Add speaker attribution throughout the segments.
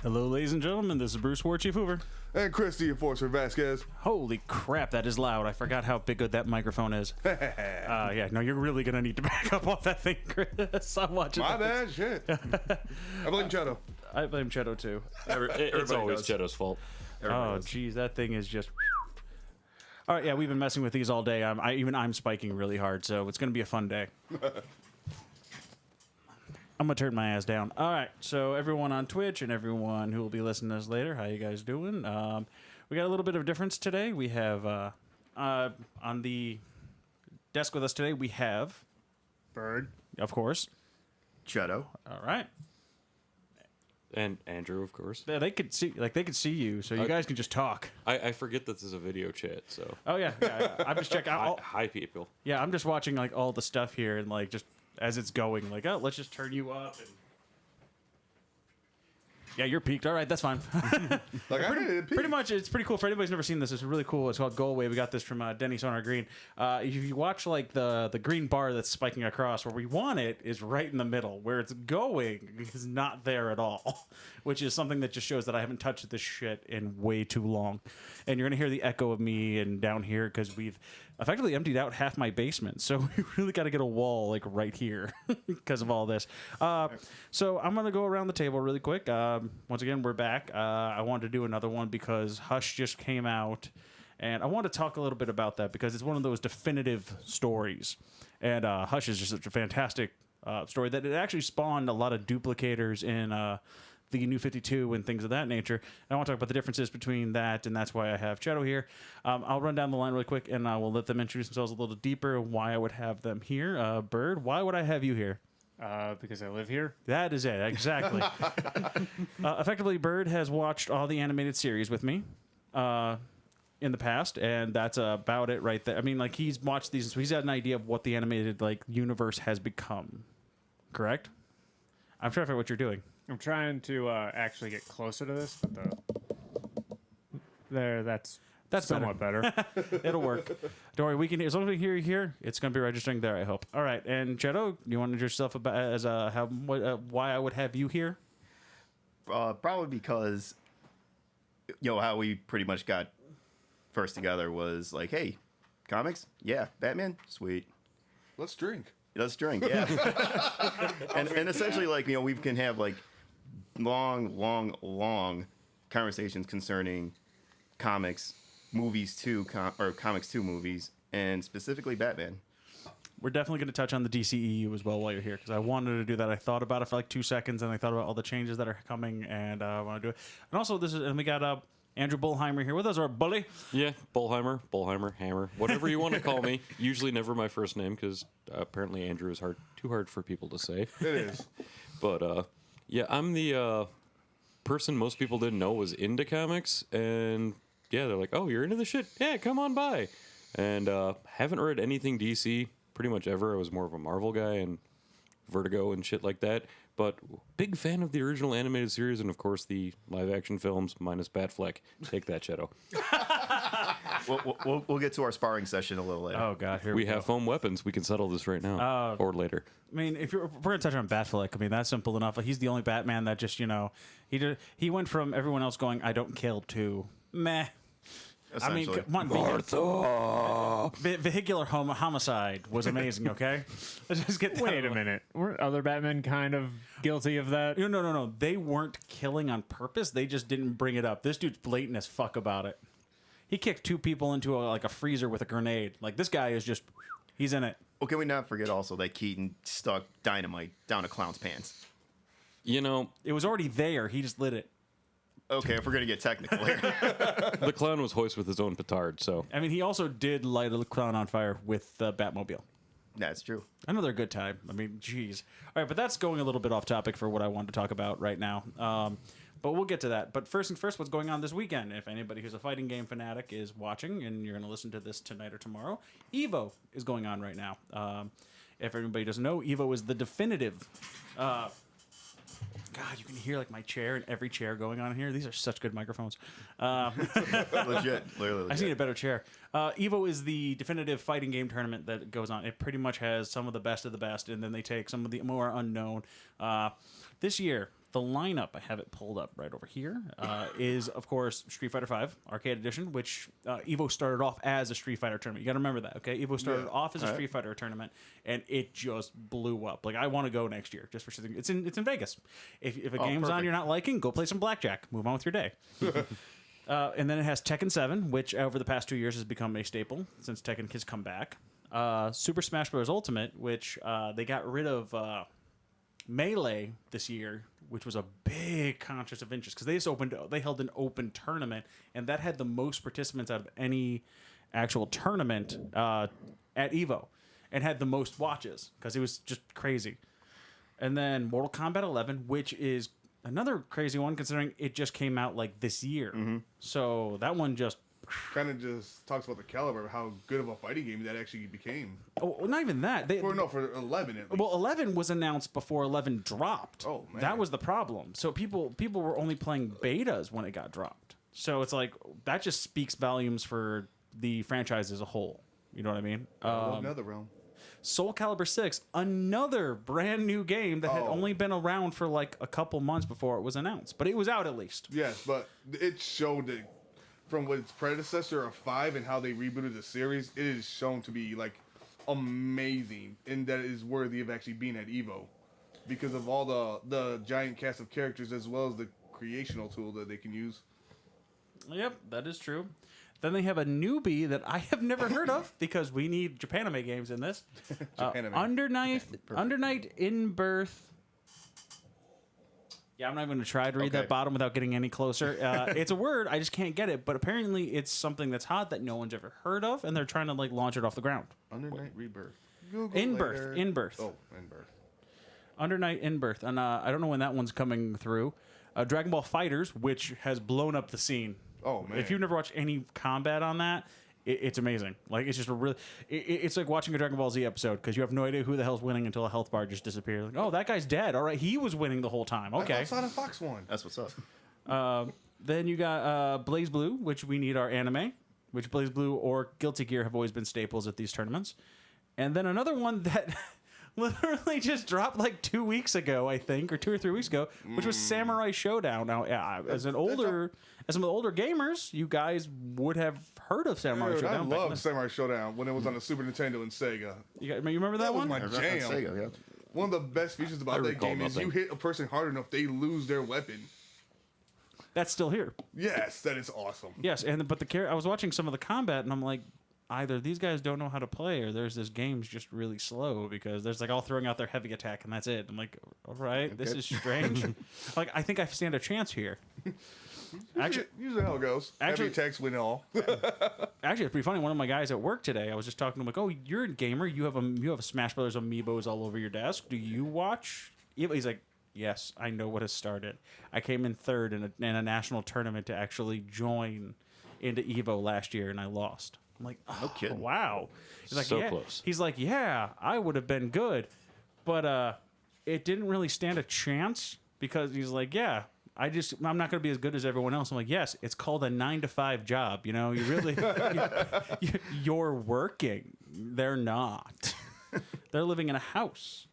Speaker 1: Hello, ladies and gentlemen. This is Bruce War Chief Hoover.
Speaker 2: And Chris the Enforcer Vasquez.
Speaker 1: Holy crap, that is loud. I forgot how big that microphone is. Yeah, no, you're really going to need to back up off that thing, Chris. I'm watching.
Speaker 2: My bad, shit. I blame Cheto.
Speaker 1: I blame Cheto, too.
Speaker 3: It's always Cheto's fault.
Speaker 1: Oh, geez, that thing is just... All right, yeah, we've been messing with these all day. I'm spiking really hard, so it's going to be a fun day. I'm going to turn my ass down. All right, so everyone on Twitch and everyone who will be listening to us later, how you guys doing? We got a little bit of a difference today. We have, on the desk with us today, we have...
Speaker 4: Bird.
Speaker 1: Of course.
Speaker 4: Cheto.
Speaker 1: All right.
Speaker 3: And Andrew, of course.
Speaker 1: Yeah, they could see you, so you guys can just talk.
Speaker 3: I forget that this is a video chat, so.
Speaker 1: Oh, yeah. I'm just checking out.
Speaker 3: Hi, people.
Speaker 1: Yeah, I'm just watching, like, all the stuff here and, like, just... as it's going, like, oh, let's just turn you up. And... yeah, you're peaked. All right, that's fine. Pretty much, it's pretty cool. For anybody who's never seen this, it's really cool. It's called Go Away. We got this from Denny Sonar Green. If you watch, like, the green bar that's spiking across, where we want it is right in the middle. Where it's going is not there at all, which is something that just shows that I haven't touched this shit in way too long. And you're going to hear the echo of me and down here because we've effectively emptied out half my basement. So we really got to get a wall, like, right here because of all this. So I'm going to go around the table really quick. Once again, we're back. I wanted to do another one because Hush just came out, and I want to talk a little bit about that because it's one of those definitive stories. And Hush is just such a fantastic story that it actually spawned a lot of duplicators in the New 52 and things of that nature. And I want to talk about the differences between that, and that's why I have Cheto here. I'll run down the line really quick, and I will let them introduce themselves a little deeper, why I would have them here. Bird, why would I have you here?
Speaker 4: Because I live here.
Speaker 1: That is it, exactly. Effectively, Bird has watched all the animated series with me in the past, and that's about it right there. I mean, like, he's watched these, so he's got an idea of what the animated, like, universe has become. Correct? I'm trying to figure out what you're doing.
Speaker 4: I'm trying to actually get closer to this, but that's somewhat better.
Speaker 1: It'll work. Don't worry, we can. As long as we hear you here, it's going to be registering there, I hope. All right, and Cheto, you want to introduce yourself about as why I would have you here?
Speaker 5: Probably because, how we pretty much got first together was like, hey, comics, yeah, Batman, sweet.
Speaker 2: Let's drink.
Speaker 5: Let's drink, yeah. and essentially, like, we can have like long conversations concerning comics, movies too, or comics to movies, and specifically Batman.
Speaker 1: We're definitely going to touch on the DCEU as well while you're here, because I wanted to do that. I thought about it for like 2 seconds, and I thought about all the changes that are coming, and I want to do it. And also, we got Andrew Bullheimer here with us, our bully.
Speaker 3: Yeah, Bullheimer, Hammer, whatever you want to call me. Usually never my first name, because apparently Andrew is too hard for people to say.
Speaker 2: It is.
Speaker 3: But, yeah, I'm the person most people didn't know was into comics, and yeah, they're like, oh, you're into the shit? Yeah, come on by. And haven't read anything DC pretty much ever. I was more of a Marvel guy and Vertigo and shit like that. But big fan of the original animated series and, of course, the live-action films minus Batfleck. Take that, Cheto.
Speaker 5: We'll get to our sparring session a little later.
Speaker 1: Oh, God, here
Speaker 3: we have foam weapons. We can settle this right now or later.
Speaker 1: I mean, if we're going to touch on Batfleck, I mean, that's simple enough. Like, he's the only Batman that just, he went from everyone else going, I don't kill, to meh. I mean, come on, vehicular homicide was amazing. Okay, let's just get.
Speaker 4: Wait a minute, weren't other Batmen kind of guilty of that?
Speaker 1: No. They weren't killing on purpose. They just didn't bring it up. This dude's blatant as fuck about it. He kicked 2 people into a freezer with a grenade. Like, this guy is just, he's in it.
Speaker 5: Well, can we not forget also that Keaton stuck dynamite down a clown's pants?
Speaker 1: It was already there. He just lit it.
Speaker 5: Okay, if we're going to get technical here.
Speaker 3: The clown was hoist with his own petard, so.
Speaker 1: I mean, he also did light a clown on fire with the Batmobile.
Speaker 5: That's true.
Speaker 1: Another good time. I mean, geez. All right, but that's going a little bit off topic for what I wanted to talk about right now. But we'll get to that. But first and first, what's going on this weekend? If anybody who's a fighting game fanatic is watching, and you're going to listen to this tonight or tomorrow, EVO is going on right now. If everybody doesn't know, EVO is the definitive... God, you can hear like my chair and every chair going on here. These are such good microphones.
Speaker 5: Legit.
Speaker 1: I just need a better chair. EVO is the definitive fighting game tournament that goes on. It pretty much has some of the best, and then they take some of the more unknown. This year, The lineup, I have it pulled up right over here, is, of course, Street Fighter V Arcade Edition, which EVO started off as a Street Fighter tournament. You got to remember that, okay? EVO started off as a Street Fighter tournament, and it just blew up. Like, I want to go next year just for something. It's in Vegas. If a game's on you're not liking, go play some blackjack. Move on with your day. And then it has Tekken 7, which over the past 2 years has become a staple since Tekken has come back. Super Smash Bros. Ultimate, which they got rid of Melee this year, which was a big contest of interest because they held an open tournament, and that had the most participants out of any actual tournament at EVO, and had the most watches because it was just crazy. And then Mortal Kombat 11, which is another crazy one considering it just came out like this year. So that one just
Speaker 2: kind of just talks about the caliber of how good of a fighting game that actually became.
Speaker 1: Oh, not even that.
Speaker 2: For 11 at least.
Speaker 1: Well, 11 was announced before 11 dropped.
Speaker 2: Oh, man.
Speaker 1: That was the problem. So people were only playing betas when it got dropped. So it's like that just speaks volumes for the franchise as a whole. You know what I mean?
Speaker 2: Another realm.
Speaker 1: Soul Calibur 6, another brand new game that had only been around for like a couple months before it was announced, but it was out at least.
Speaker 2: Yes, but it showed that from its predecessor of 5 and how they rebooted the series, it is shown to be like amazing, and that it is worthy of actually being at EVO because of all the giant cast of characters as well as the creational tool that they can use.
Speaker 1: Yep, that is true. Then they have a newbie that I have never heard of because we need Japanime games in this. Under Night in Birth. Yeah, I'm not even going to try to read that bottom without getting any closer. It's a word, I just can't get it. But apparently it's something that's hot that no one's ever heard of, and they're trying to like launch it off the ground.
Speaker 2: Under Night Rebirth.
Speaker 1: In Birth.
Speaker 2: Oh, In Birth.
Speaker 1: Under Night in Birth. And I don't know when that one's coming through. Dragon Ball Fighters, which has blown up the scene.
Speaker 2: Oh, man.
Speaker 1: If you've never watched any combat on that, it's amazing. Like, it's just a really... It's like watching a Dragon Ball Z episode, because you have no idea who the hell's winning until a health bar just disappears. Like, oh, that guy's dead. All right, he was winning the whole time. Okay.
Speaker 2: Sonic Fox won.
Speaker 5: That's what's up.
Speaker 1: Then you got Blaze Blue, which we need our anime, which Blaze Blue or Guilty Gear have always been staples at these tournaments. And then another one that literally just dropped like 2 weeks ago, I think, or 2 or 3 weeks ago, which was Samurai Showdown. Now, as some of the older gamers, you guys would have heard of Samurai
Speaker 2: Dude,
Speaker 1: Showdown.
Speaker 2: I loved Samurai Showdown when it was on the Super Nintendo and Sega.
Speaker 1: You remember that one?
Speaker 2: Was my jam.
Speaker 5: Sega, yeah.
Speaker 2: One of the best features about that game is you hit a person hard enough, they lose their weapon.
Speaker 1: That's still here.
Speaker 2: Yes, that is awesome.
Speaker 1: Yes, but I was watching some of the combat, and I'm like, either these guys don't know how to play, or this game's just really slow because there's like all throwing out their heavy attack, and that's it. I'm like, all right, this is strange. Like, I think I stand a chance here.
Speaker 2: Usually how it goes. Heavy attacks win all.
Speaker 1: Actually, it's pretty funny. One of my guys at work today, I was just talking to him like, "Oh, you're a gamer. You have a Smash Brothers amiibos all over your desk. Do you watch?" He's like, "Yes, I know what has started. I came in third in a national tournament to actually join into EVO last year, and I lost." I'm like, "Oh,
Speaker 5: no kidding.
Speaker 1: Wow." He's like,
Speaker 3: So
Speaker 1: yeah.
Speaker 3: close.
Speaker 1: He's like, "Yeah, I would have been good, but it didn't really stand a chance because he's like, yeah." I'm not going to be as good as everyone else. I'm like, yes, it's called a 9-to-5 job. You know, you really, you're working. They're not. They're living in a house.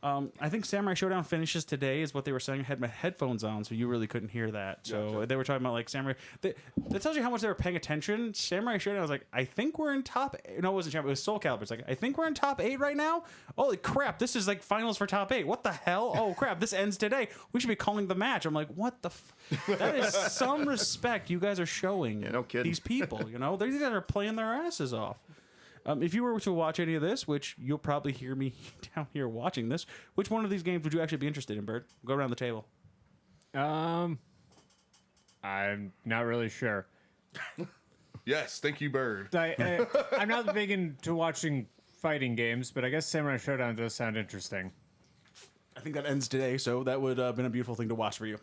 Speaker 1: I think Samurai Showdown finishes today, is what they were saying. I had my headphones on, so you really couldn't hear that. So they were talking about like Samurai. That tells you how much they were paying attention. Samurai Showdown was like, I think we're in top. No, it wasn't Samurai. It was Soul Calibur. It's like, I think we're in top 8 right now. Holy crap! This is like finals for top 8. What the hell? Oh crap! This ends today. We should be calling the match. I'm like, what the? That is some respect you guys are showing.
Speaker 5: Yeah, no kidding.
Speaker 1: These people, you know, these guys are playing their asses off. If you were to watch any of this, which you'll probably hear me down here watching this, which one of these games would you actually be interested in, Bird? Go around the table.
Speaker 4: I'm not really sure.
Speaker 2: Yes, thank you, Bird.
Speaker 4: I'm not big into watching fighting games, but I guess Samurai Showdown does sound interesting.
Speaker 1: I think that ends today, so that would have been a beautiful thing to watch for you.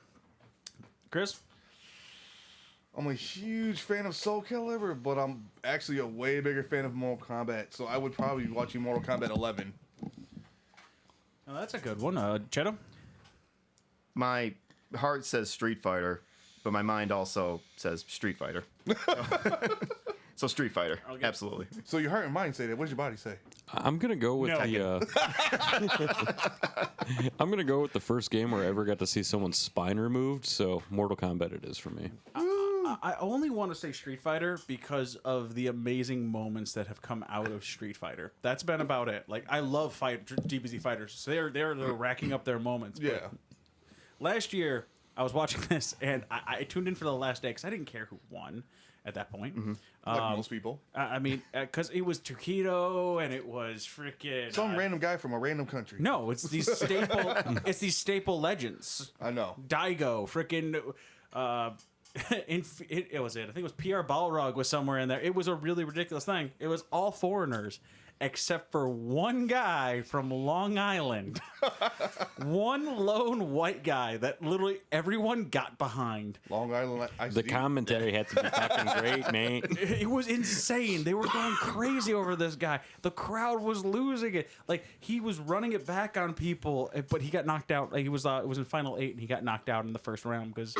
Speaker 1: Chris?
Speaker 2: I'm a huge fan of Soul Calibur, but I'm actually a way bigger fan of Mortal Kombat, so I would probably be watching Mortal Kombat 11.
Speaker 1: Oh, that's a good one. Cheto?
Speaker 5: My heart says Street Fighter, but my mind also says Street Fighter. So Street Fighter, absolutely.
Speaker 2: So your heart and mind say that. What does your body say?
Speaker 3: I'm gonna go with
Speaker 4: No.
Speaker 3: I'm gonna go with the first game where I ever got to see someone's spine removed. So Mortal Kombat it is for me.
Speaker 1: I only want to say Street Fighter because of the amazing moments that have come out of Street Fighter. That's been about it. Like I love DBZ fighters. So they're racking up their moments. But
Speaker 2: Yeah.
Speaker 1: last year I was watching this and I tuned in for the last day because I didn't care who won at that point.
Speaker 2: Like most people.
Speaker 1: I mean, because it was Taquito and it was freaking
Speaker 2: Some random guy from a random country.
Speaker 1: No, it's these staple. It's these staple legends.
Speaker 2: I know.
Speaker 1: Daigo, freaking. It was it. I think it was PR Balrog was somewhere in there. It was a really ridiculous thing. It was all foreigners except for one guy from Long Island. One lone white guy that literally everyone got behind.
Speaker 2: Long Island Ice
Speaker 3: The
Speaker 2: Tea.
Speaker 3: commentary had to be fucking great, mate.
Speaker 1: It was insane. They were going crazy over this guy. The crowd was losing it. Like he was running it back on people, but he got knocked out. Like he was it was in final 8 and he got knocked out in the first round because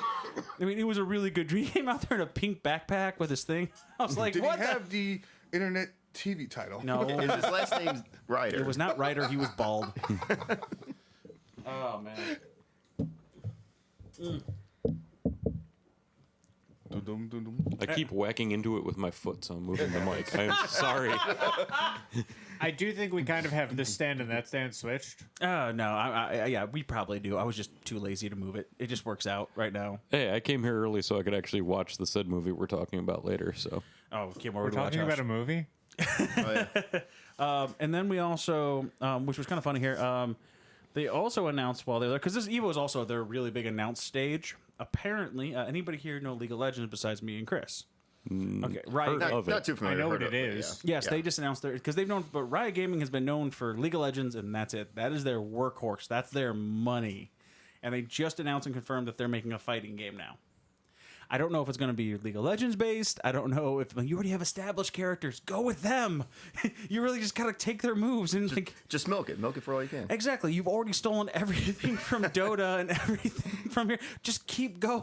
Speaker 1: I mean it was a really good dream. He came out there in a pink backpack with his thing. I was like,
Speaker 2: Did
Speaker 1: what?
Speaker 2: he have the internet TV title?
Speaker 1: No,
Speaker 5: Is his last name Ryder?
Speaker 1: it was not Ryder. He was bald. Oh man.
Speaker 2: Dum, dum, dum, dum.
Speaker 3: I keep whacking into it with my foot, so I'm moving the mic. I'm sorry.
Speaker 4: I do think we kind of have this stand and that stand switched.
Speaker 1: Oh no, yeah, we probably do. I was just too lazy to move it. It just works out right now.
Speaker 3: Hey, I came here early so I could actually watch the said movie we're talking about later. So
Speaker 1: Oh, came over
Speaker 4: We're
Speaker 1: to watch
Speaker 4: talking
Speaker 1: us.
Speaker 4: about a movie.
Speaker 5: Oh, yeah.
Speaker 1: And then we also, which was kind of funny here, they also announced while they were there, because this EVO is also their really big announce stage. Apparently, anybody here know League of Legends besides me and Chris? Okay, Riot.
Speaker 3: heard of
Speaker 5: Not
Speaker 3: it.
Speaker 5: too familiar.
Speaker 4: I know
Speaker 5: heard
Speaker 4: what
Speaker 5: of
Speaker 4: it is.
Speaker 5: Yeah.
Speaker 1: Yes,
Speaker 5: Yeah.
Speaker 1: they just announced their because they've known, but Riot Gaming has been known for League of Legends, and that's it. That is their workhorse. That's their money, and they just announced and confirmed that they're making a fighting game now. I don't know if it's going to be League of Legends based. I don't know if you already have established characters. Go with them. You really just gotta take their moves and like
Speaker 5: Just milk it for all you can.
Speaker 1: exactly. You've already stolen everything from Dota and everything from here. Just keep going.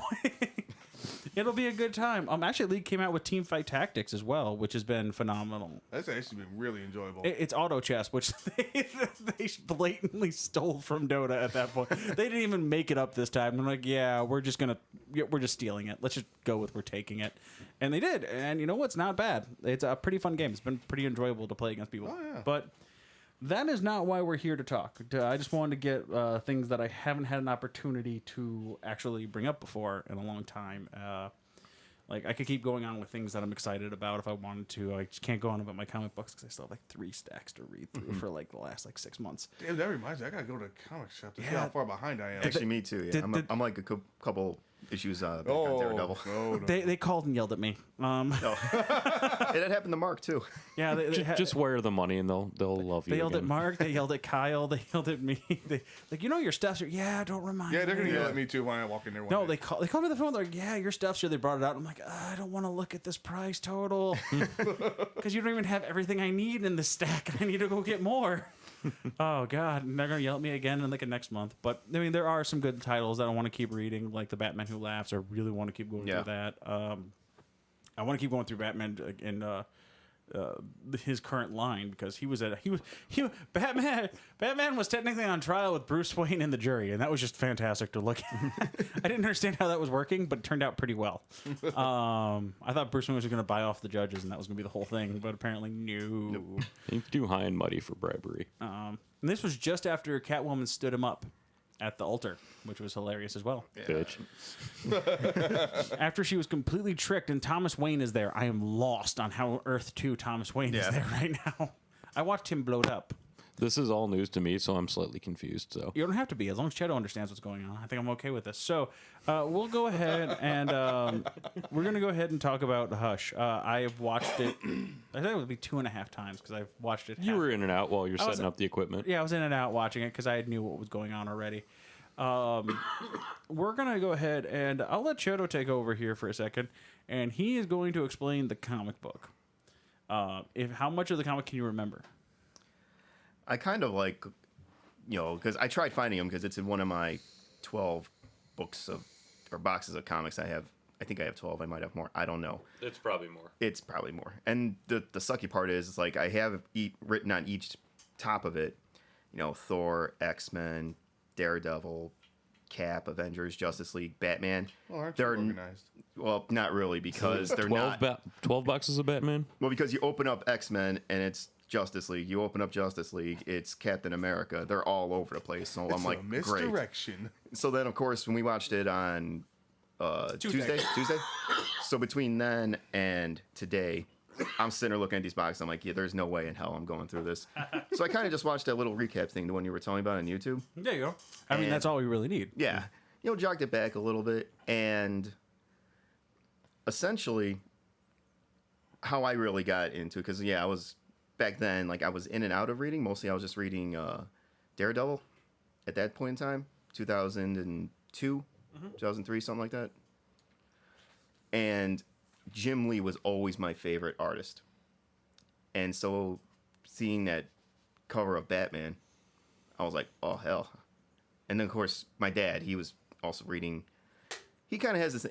Speaker 1: It'll be a good time. Actually, League came out with Team Fight Tactics as well, which has been phenomenal.
Speaker 2: That's actually been really enjoyable.
Speaker 1: It's auto chess, which they blatantly stole from Dota at that point. They didn't even make it up this time. I'm like, yeah, we're just stealing it. Let's just go with we're taking it, and they did. And you know what's not bad. It's a pretty fun game. It's been pretty enjoyable to play against people.
Speaker 2: Oh, yeah.
Speaker 1: But that is not why we're here to talk. I just wanted to get things that I haven't had an opportunity to actually bring up before in a long time. Like I could keep going on with things that I'm excited about if I wanted to. I just can't go on about my comic books because I still have like 3 stacks to read through for like the last 6 months.
Speaker 2: Damn, that reminds me. I gotta go to the comic shop to see
Speaker 1: Yeah.
Speaker 2: how far behind I am.
Speaker 5: Actually, me too. Yeah, I'm like a couple issues back on Daredevil.
Speaker 2: no.
Speaker 1: They called and yelled at me.
Speaker 5: Hey, that happened to Mark too.
Speaker 1: Yeah,
Speaker 3: just wire the money and they'll love you.
Speaker 1: they yelled at
Speaker 3: again.
Speaker 1: Mark. They yelled at Kyle. They yelled at me. They like, you know, your stuff's here. Yeah, don't remind
Speaker 2: Yeah, they're gonna
Speaker 1: me.
Speaker 2: yell at me too when I walk in there. One
Speaker 1: No,
Speaker 2: day.
Speaker 1: they called me on the phone. They're like, yeah, your stuff's here. They brought it out. I'm like, I don't want to look at this price total because you don't even have everything I need in this stack, and I need to go get more. Oh God, and they're gonna yell at me again in like next month. But I mean, there are some good titles that I want to keep reading, like The Batman Who Laughs. I really want to keep going
Speaker 5: Yeah.
Speaker 1: through that. I want to keep going through Batman in his current line because Batman was technically on trial with Bruce Wayne and the jury, and that was just fantastic to look at. I didn't understand how that was working, but it turned out pretty well. I thought Bruce Wayne was going to buy off the judges, and that was going to be the whole thing, but apparently no.
Speaker 3: He's too high and muddy for bribery.
Speaker 1: And this was just after Catwoman stood him up at the altar, which was hilarious as well.
Speaker 3: Bitch.
Speaker 1: After she was completely tricked and Thomas Wayne is there, I am lost on how Earth 2 Thomas Wayne is
Speaker 5: Yeah.
Speaker 1: there right now. I watched him blowed up.
Speaker 3: This is all news to me, so I'm slightly confused. So
Speaker 1: You don't have to be, as long as Cheto understands what's going on. I think I'm okay with this. So we'll go ahead and we're going to go ahead and talk about Hush. I have watched it, I think it would be 2.5 times because I've watched it.
Speaker 3: you were in and out while you're
Speaker 1: was-
Speaker 3: setting up the equipment.
Speaker 1: Yeah, I was in and out watching it because I knew what was going on already. We're going to go ahead and I'll let Cheto take over here for a second, and he is going to explain the comic book. How much of the comic can you remember?
Speaker 5: I kind of like, because I tried finding them because it's in one of my 12 books or boxes of comics I have I think I have 12. I might have more. I don't know.
Speaker 3: It's probably more.
Speaker 5: It's probably more. And the sucky part is, it's like I have written on each top of it, Thor, X-Men, Daredevil, Cap, Avengers, Justice League, Batman.
Speaker 2: Well, aren't you organized?
Speaker 5: Well, not really, because they're
Speaker 3: 12 boxes of Batman?
Speaker 5: Well, because you open up X-Men and it's Justice League. You open up Justice League, it's Captain America. They're all over the place. So I'm like, great.
Speaker 2: Misdirection.
Speaker 5: So then, of course, when we watched it on Tuesday. So between then and today, I'm sitting there looking at these boxes. I'm like, yeah, there's no way in hell I'm going through this. So I kind of just watched that little recap thing, the one you were telling me about on YouTube.
Speaker 1: There you go. I mean, that's all we really need.
Speaker 5: Yeah. Jogged it back a little bit. And essentially, how I really got into it, because, I was, back then, like, I was in and out of reading. Mostly I was just reading Daredevil at that point in time, 2002, 2003, something like that. And Jim Lee was always my favorite artist. And so seeing that cover of Batman, I was like, oh, hell. And then, of course, my dad, he was also reading. He kind of has this,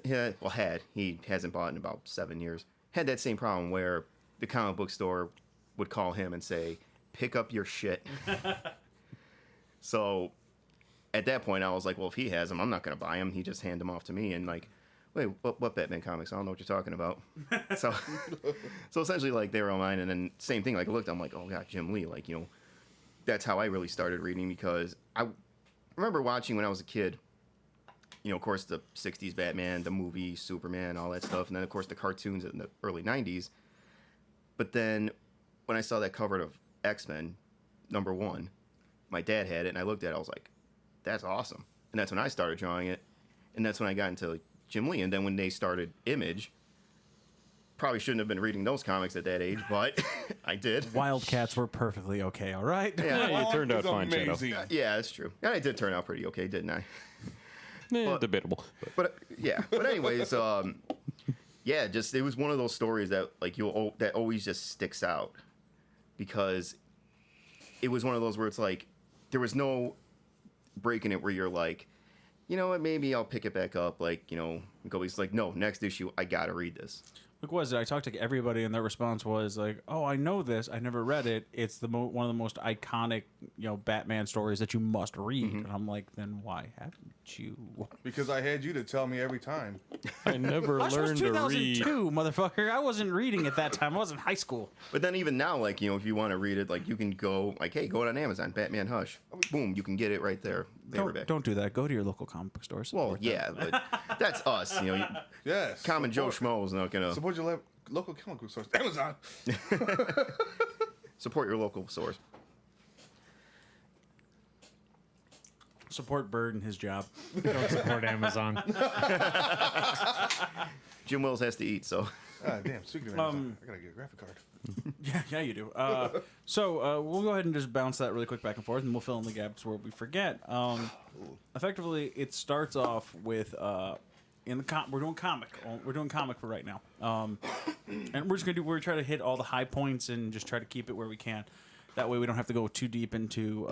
Speaker 5: he hasn't bought in about 7 years. Had that same problem where the comic book store would call him and say, pick up your shit. So at that point, I was like, well, if he has them, I'm not going to buy them. He just hand them off to me. And like, wait, what Batman comics? I don't know what you're talking about. So essentially, like, they were all mine. And then same thing, like, I looked, I'm like, oh, God, Jim Lee. Like, that's how I really started reading, because I remember watching when I was a kid, of course, the 60s Batman, the movie, Superman, all that stuff. And then, of course, the cartoons in the early 90s. But then when I saw that cover of X-Men, #1, my dad had it, and I looked at it, I was like, that's awesome. And that's when I started drawing it. And that's when I got into Jim Lee. And then when they started Image, probably shouldn't have been reading those comics at that age, but I did.
Speaker 1: Wildcats were perfectly okay, all right?
Speaker 3: Yeah, it turned out fine, Shadow.
Speaker 5: Yeah, that's true. And I did turn out pretty okay, didn't I?
Speaker 3: Debatable.
Speaker 5: But anyways, just it was one of those stories that that always just sticks out, because it was one of those where it's like there was no breaking it where you're like, you know what, maybe I'll pick it back up. Like, Gobi's like, no, next issue, I gotta read this.
Speaker 1: Like, was it? I talked to everybody, and their response was like, "Oh, I know this. I never read it. It's the one of the most iconic, Batman stories that you must read."
Speaker 5: Mm-hmm.
Speaker 1: And I'm like, "Then why haven't you?"
Speaker 2: Because I had you to tell me every time.
Speaker 3: I never
Speaker 1: Hush was
Speaker 3: learned to read.
Speaker 1: 2002, motherfucker. I wasn't reading at that time. I was in high school.
Speaker 5: But then even now, like, if you want to read it, like, you can go, like, hey, go on Amazon, Batman Hush. Boom, you can get it right there.
Speaker 1: Don't do that. Go to your local comic book store.
Speaker 5: Well, yeah, but that's us.
Speaker 2: Yes.
Speaker 5: Common Joe Schmo is not going to
Speaker 2: support your local comic book stores. Amazon.
Speaker 5: support your local source.
Speaker 1: Support Bird and his job.
Speaker 4: Don't support Amazon.
Speaker 5: Jim Wills has to eat, so.
Speaker 2: Damn, speaking of Amazon, I gotta get a graphic card.
Speaker 1: Yeah, you do. So we'll go ahead and just bounce that really quick back and forth, and we'll fill in the gaps where we forget. Effectively, it starts off with we're doing comic for right now, and we're trying to hit all the high points and just try to keep it where we can. That way, we don't have to go too deep into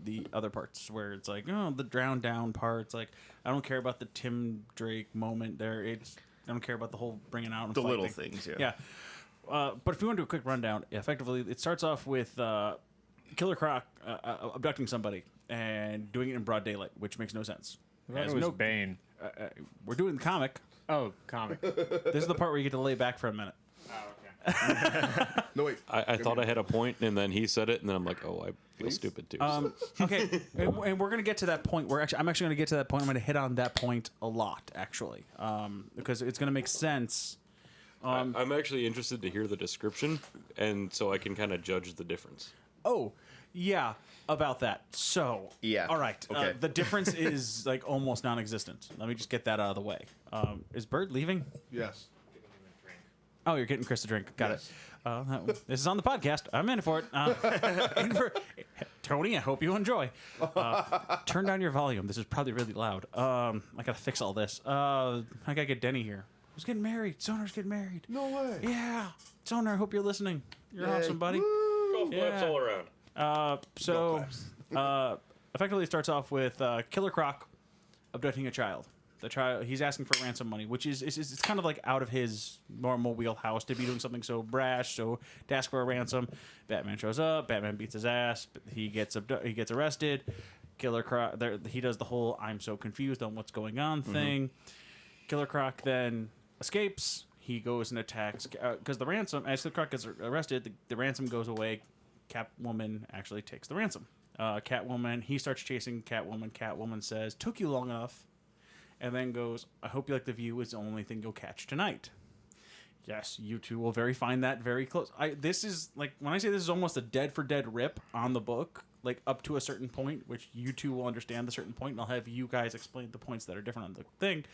Speaker 1: the other parts where it's like, the drowned down parts. Like, I don't care about the Tim Drake moment there. I don't care about the whole bringing out and
Speaker 5: the
Speaker 1: fighting.
Speaker 5: little things.
Speaker 1: Yeah. But if you want to do a quick rundown, effectively, it starts off with Killer Croc abducting somebody and doing it in broad daylight, which makes no sense.
Speaker 4: That was Bane.
Speaker 1: We're doing the comic.
Speaker 4: Oh, comic.
Speaker 1: This is the part where you get to lay back for a minute.
Speaker 4: Oh, okay.
Speaker 2: No, wait.
Speaker 3: I thought I had a point, and then he said it, and then I'm like, oh, I feel stupid too.
Speaker 1: Okay, and we're going to get to that point where I'm actually going to get to that point. I'm going to hit on that point a lot, actually, because it's going to make sense.
Speaker 3: I'm actually interested to hear the description, and so I can kind of judge the difference.
Speaker 1: Oh, yeah, about that. So,
Speaker 5: yeah.
Speaker 1: All right.
Speaker 5: Okay.
Speaker 1: The difference is like almost non-existent. Let me just get that out of the way. Is Bird leaving?
Speaker 2: Yes.
Speaker 1: Oh, you're getting Chris a drink. Got
Speaker 2: Yes.
Speaker 1: it. This is on the podcast. I'm in for it. Tony, I hope you enjoy. Turn down your volume. This is probably really loud. I gotta fix all this. I gotta get Denny here. Who's getting married? Zonar's getting married.
Speaker 2: No way.
Speaker 1: Yeah. Zonar, I hope you're listening. You're
Speaker 5: Yay.
Speaker 1: awesome, buddy.
Speaker 3: Golf claps
Speaker 1: Yeah.
Speaker 3: all around.
Speaker 1: So, effectively, it starts off with Killer Croc abducting a child. The child, he's asking for ransom money, which is it's kind of like out of his normal wheelhouse to be doing something so brash. So to ask for a ransom, Batman shows up. Batman beats his ass. He gets arrested. Killer Croc. He does the whole "I'm so confused on what's going on" thing. Killer Croc then escapes. He goes and attacks because the ransom. As Killer Croc gets arrested, the ransom goes away. Catwoman actually takes the ransom. Catwoman. He starts chasing Catwoman. Catwoman says, "Took you long enough." And then goes, "I hope you like the view. It's the only thing you'll catch tonight." Yes, you two will find that very close. This is like when I say this is almost a dead for dead rip on the book, like up to a certain point, which you two will understand the certain point, and I'll have you guys explain the points that are different on the thing.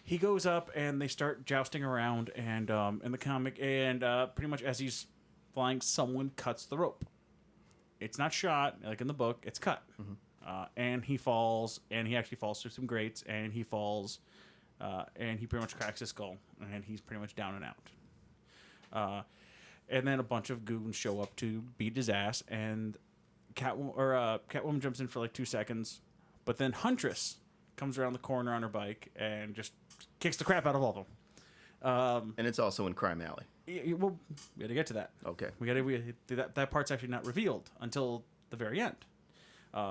Speaker 1: He goes up and they start jousting around, and in the comic, and pretty much as he's flying, someone cuts the rope. It's not shot like in the book; it's cut. And he falls, and he actually falls through some grates, and he falls, and he pretty much cracks his skull, and he's pretty much down and out. And then a bunch of goons show up to beat his ass, and Catwoman jumps in for like 2 seconds, but then Huntress comes around the corner on her bike and just kicks the crap out of all of them.
Speaker 5: And it's also in Crime Alley.
Speaker 1: Well, we got to get to that.
Speaker 5: Okay.
Speaker 1: That part's actually not revealed until the very end.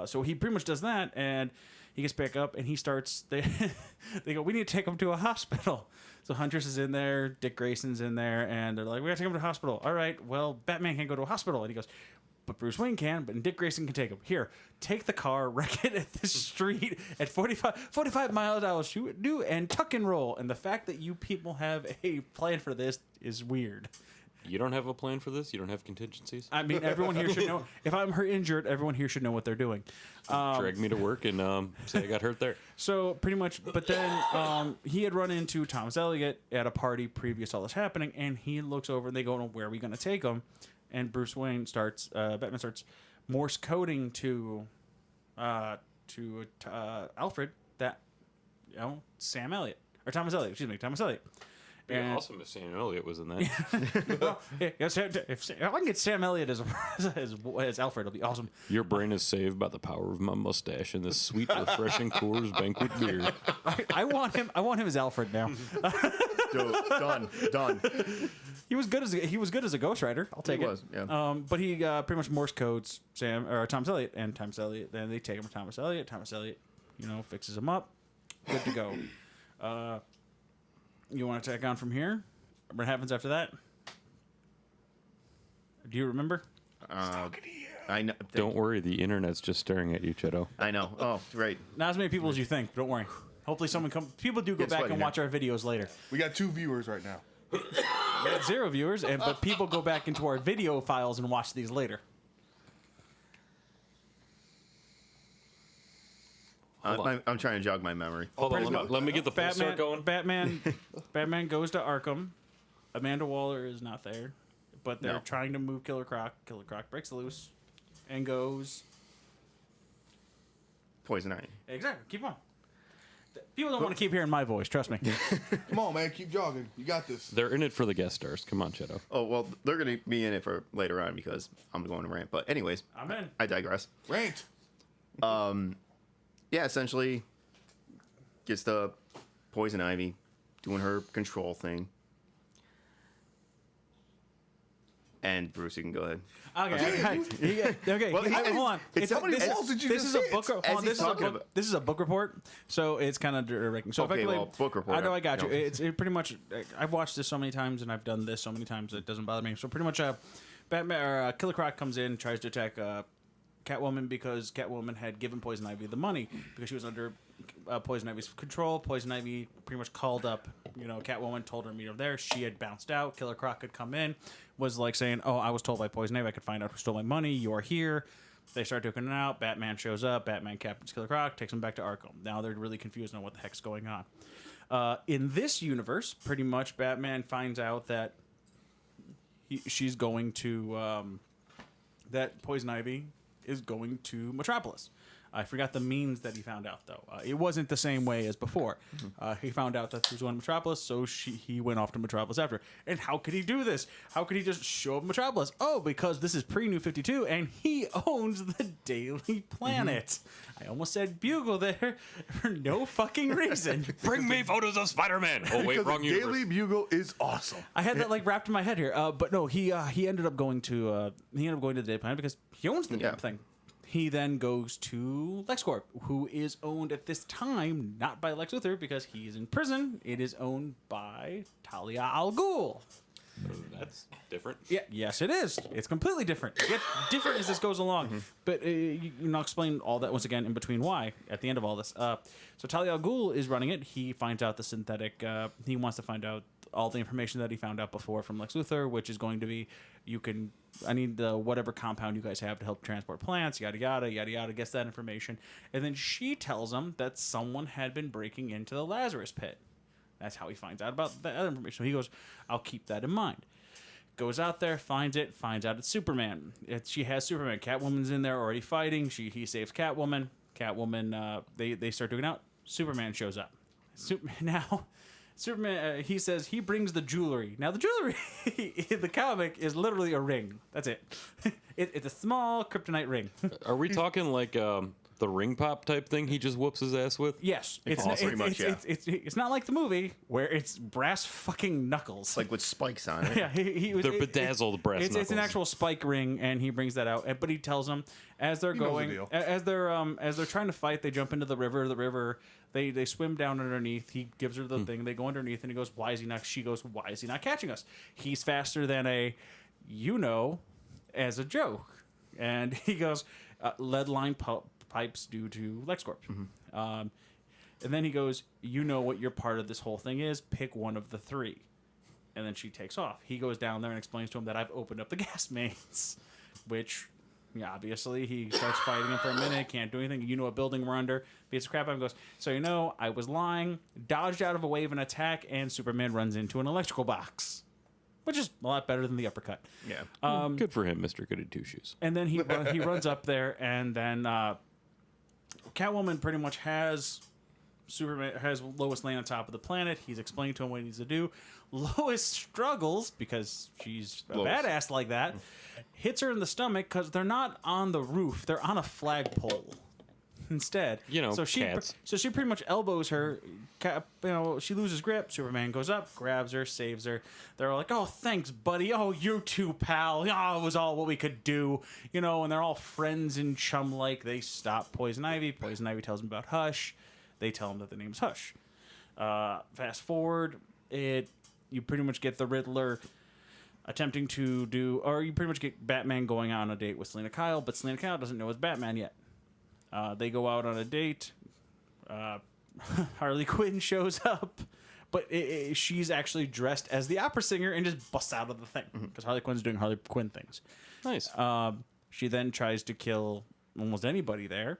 Speaker 1: So he pretty much does that, and he gets back up, and he starts. They go, "We need to take him to a hospital." So Huntress is in there, Dick Grayson's in there, and they're like, "We got to take him to a hospital." All right, well, Batman can't go to a hospital, and he goes, "But Bruce Wayne can, but Dick Grayson can take him. Here, take the car, wreck it at the street at 45 miles an hour, shoot, do, and tuck and roll." And the fact that you people have a plan for this is weird.
Speaker 3: You don't have a plan for this? You don't have contingencies?
Speaker 1: I mean, everyone here should know. If I'm injured, everyone here should know what they're doing.
Speaker 3: Drag me to work and say I got hurt there.
Speaker 1: So pretty much, but then he had run into Thomas Elliot at a party previous to all this happening, and he looks over and they go, "Where are we going to take him?" And Batman starts Morse coding to Alfred that Thomas Elliot.
Speaker 3: It'd be awesome if Sam Elliott was in that.
Speaker 1: Well, if I can get Sam Elliott as Alfred, it'll be awesome.
Speaker 3: Your brain is saved by the power of my mustache and this sweet, refreshing Coors Banquet beer.
Speaker 1: I want him as Alfred now.
Speaker 5: Done.
Speaker 1: He was good as a Ghost Rider. I'll take it.
Speaker 5: He was, yeah.
Speaker 1: But he pretty much Morse codes Thomas Elliott, and Thomas Elliott. Then they take him to Thomas Elliott. Thomas Elliott, fixes him up. Good to go. You want to take on from here? What happens after that? Do you remember?
Speaker 5: I know.
Speaker 3: Don't worry, the internet's just staring at you, Cheto.
Speaker 5: I know. Oh, right.
Speaker 1: Not as many people as you think. Don't worry. Hopefully, people do go
Speaker 5: Get
Speaker 1: back
Speaker 5: sweaty
Speaker 1: and
Speaker 5: now.
Speaker 1: watch our videos later.
Speaker 2: We got 2 viewers right now.
Speaker 1: We had 0 viewers, but people go back into our video files and watch these later.
Speaker 5: I'm trying to jog my memory.
Speaker 3: Hold on, let me get the full start going.
Speaker 1: Batman goes to Arkham. Amanda Waller is not there, but they're
Speaker 5: No.
Speaker 1: trying to move Killer Croc. Killer Croc breaks loose and goes.
Speaker 5: Poison Ivy.
Speaker 1: Exactly. Keep on. People don't want to keep hearing my voice. Trust me.
Speaker 2: Come on, man. Keep jogging. You got this.
Speaker 3: They're in it for the guest stars. Come on, Cheto.
Speaker 5: Oh, well, they're going to be in it for later on because I'm going to rant. But anyways,
Speaker 1: I'm in.
Speaker 5: I digress.
Speaker 2: Rant.
Speaker 5: Yeah, essentially gets the Poison Ivy doing her control thing. And Bruce, you can go ahead.
Speaker 1: Okay.
Speaker 5: Well,
Speaker 1: Hold on.
Speaker 5: it's
Speaker 2: how many balls did you
Speaker 1: This
Speaker 2: just
Speaker 1: is a
Speaker 2: hit?
Speaker 1: book. Hold
Speaker 5: As
Speaker 1: on,
Speaker 5: he's
Speaker 1: this is a
Speaker 5: talking
Speaker 1: book.
Speaker 5: about-
Speaker 1: This is a book report, so it's kind of directing. So
Speaker 5: Okay,
Speaker 1: effectively,
Speaker 5: well, book report,
Speaker 1: I know I got you.
Speaker 5: yeah.
Speaker 1: It's pretty much. I've watched this so many times, and I've done this so many times that it doesn't bother me. So pretty much, Batman or Killer Croc comes in, tries to attack Catwoman because Catwoman had given Poison Ivy the money because she was under Poison Ivy's control. Poison Ivy pretty much called up, Catwoman, told her to meet her there. She had bounced out. Killer Croc could come in, was like saying, "Oh, I was told by Poison Ivy I could find out who stole my money. You're here." They start duking it out. Batman shows up. Batman captures Killer Croc, takes him back to Arkham. Now they're really confused on what the heck's going on. In this universe, pretty much Batman finds out that she's going to that Poison Ivy is going to Metropolis. I forgot the means that he found out, though. It wasn't the same way as before. He found out that she was going to Metropolis, so he went off to Metropolis after. And how could he do this? How could he just show up Metropolis? Oh, because this is pre-New 52, and he owns the Daily Planet. I almost said Bugle there for no fucking reason.
Speaker 3: Bring me photos of Spider-Man. Oh wait,
Speaker 2: Because
Speaker 3: wrong
Speaker 2: the
Speaker 3: universe.
Speaker 2: Daily Bugle is awesome.
Speaker 1: I had that like wrapped in my head here, but no, he ended up going to the Daily Planet because he owns the damn thing. He then goes to LexCorp, who is owned at this time not by Lex Luthor because he's in prison. It is owned by Talia al Ghul.
Speaker 3: That's different.
Speaker 1: Yeah, yes, it is. It's completely different. It gets different as this goes along. But I'll explain all that once again in between why at the end of all this. So Talia al Ghul is running it. He finds out the synthetic. He wants to find out all the information that he found out before from Lex Luthor, which is going to be I need the whatever compound you guys have to help transport plants, yada yada yada yada. Gets that information, and then she tells him that someone had been breaking into the Lazarus Pit. That's how he finds out about that other information. So he goes, I'll keep that in mind. Goes out there, finds out it's Superman. She has Superman. Catwoman's in there already fighting. He saves Catwoman. Catwoman, they start doing out. Superman shows up. Superman, he says he brings the jewelry. Now, the jewelry in the comic is literally a ring. That's it. It's a small kryptonite ring.
Speaker 3: Are we talking like the ring pop type thing he just whoops his ass with?
Speaker 1: Yes. It's not like the movie where it's brass fucking knuckles.
Speaker 5: Like with spikes on it.
Speaker 1: Yeah,
Speaker 3: They're bedazzled brass knuckles.
Speaker 1: It's an actual spike ring, and he brings that out. But he tells them as they're going, as they're trying to fight, they jump into the river. The river, they swim down underneath. He gives her the thing. They go underneath, and he goes, "Why is he not?" She goes, "Why is he not catching us? He's faster than as a joke." And he goes, "Lead line pipes due to LexCorp." And then he goes, "You know what your part of this whole thing is. Pick one of the three." And then she takes off. He goes down there and explains to him that I've opened up the gas mains, which, obviously, he starts fighting him for a minute, can't do anything. You know what building we're under. Beats the crap out of him, goes, "So I was lying, dodged out of a wave and attack, and Superman runs into an electrical box." Which is a lot better than the uppercut.
Speaker 5: Yeah.
Speaker 3: Good for him, Mr. Goody Two Shoes.
Speaker 1: And then he runs up there, and then Catwoman pretty much has Lois laying on top of the planet. He's explaining to him what he needs to do. Lois struggles because she's a badass like that. Hits her in the stomach because they're not on the roof; they're on a flagpole instead. So she pretty much elbows her. She loses grip. Superman goes up, grabs her, saves her. They're all like, "Oh, thanks, buddy. Oh, you too, pal. Oh, it was all what we could do." And they're all friends and chum-like. They stop Poison Ivy. Poison Ivy tells them about Hush. They tell him that the name's Hush. Fast forward, you pretty much get the Riddler attempting to you pretty much get Batman going on a date with Selina Kyle, but Selina Kyle doesn't know it's Batman yet. They go out on a date. Harley Quinn shows up, but she's actually dressed as the opera singer and just busts out of the thing because Harley Quinn's doing Harley Quinn things.
Speaker 3: Nice.
Speaker 1: She then tries to kill almost anybody there.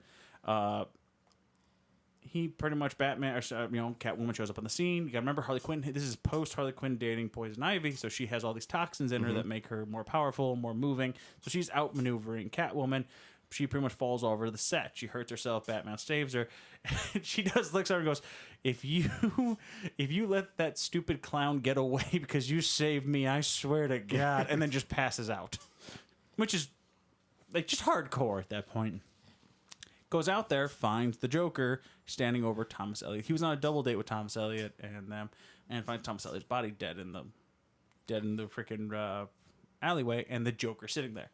Speaker 1: He pretty much Catwoman shows up on the scene. You gotta remember Harley Quinn. This is post Harley Quinn dating Poison Ivy, so she has all these toxins in her that make her more powerful, more moving. So she's outmaneuvering Catwoman. She pretty much falls over the set. She hurts herself. Batman saves her. She looks at her and goes, if you let that stupid clown get away because you saved me, I swear to God," and then just passes out, which is like just hardcore at that point. Goes out there, finds the Joker standing over Thomas Elliot. He was on a double date with Thomas Elliot and them, and finds Thomas Elliot's body dead in the freaking alleyway, and the Joker sitting there.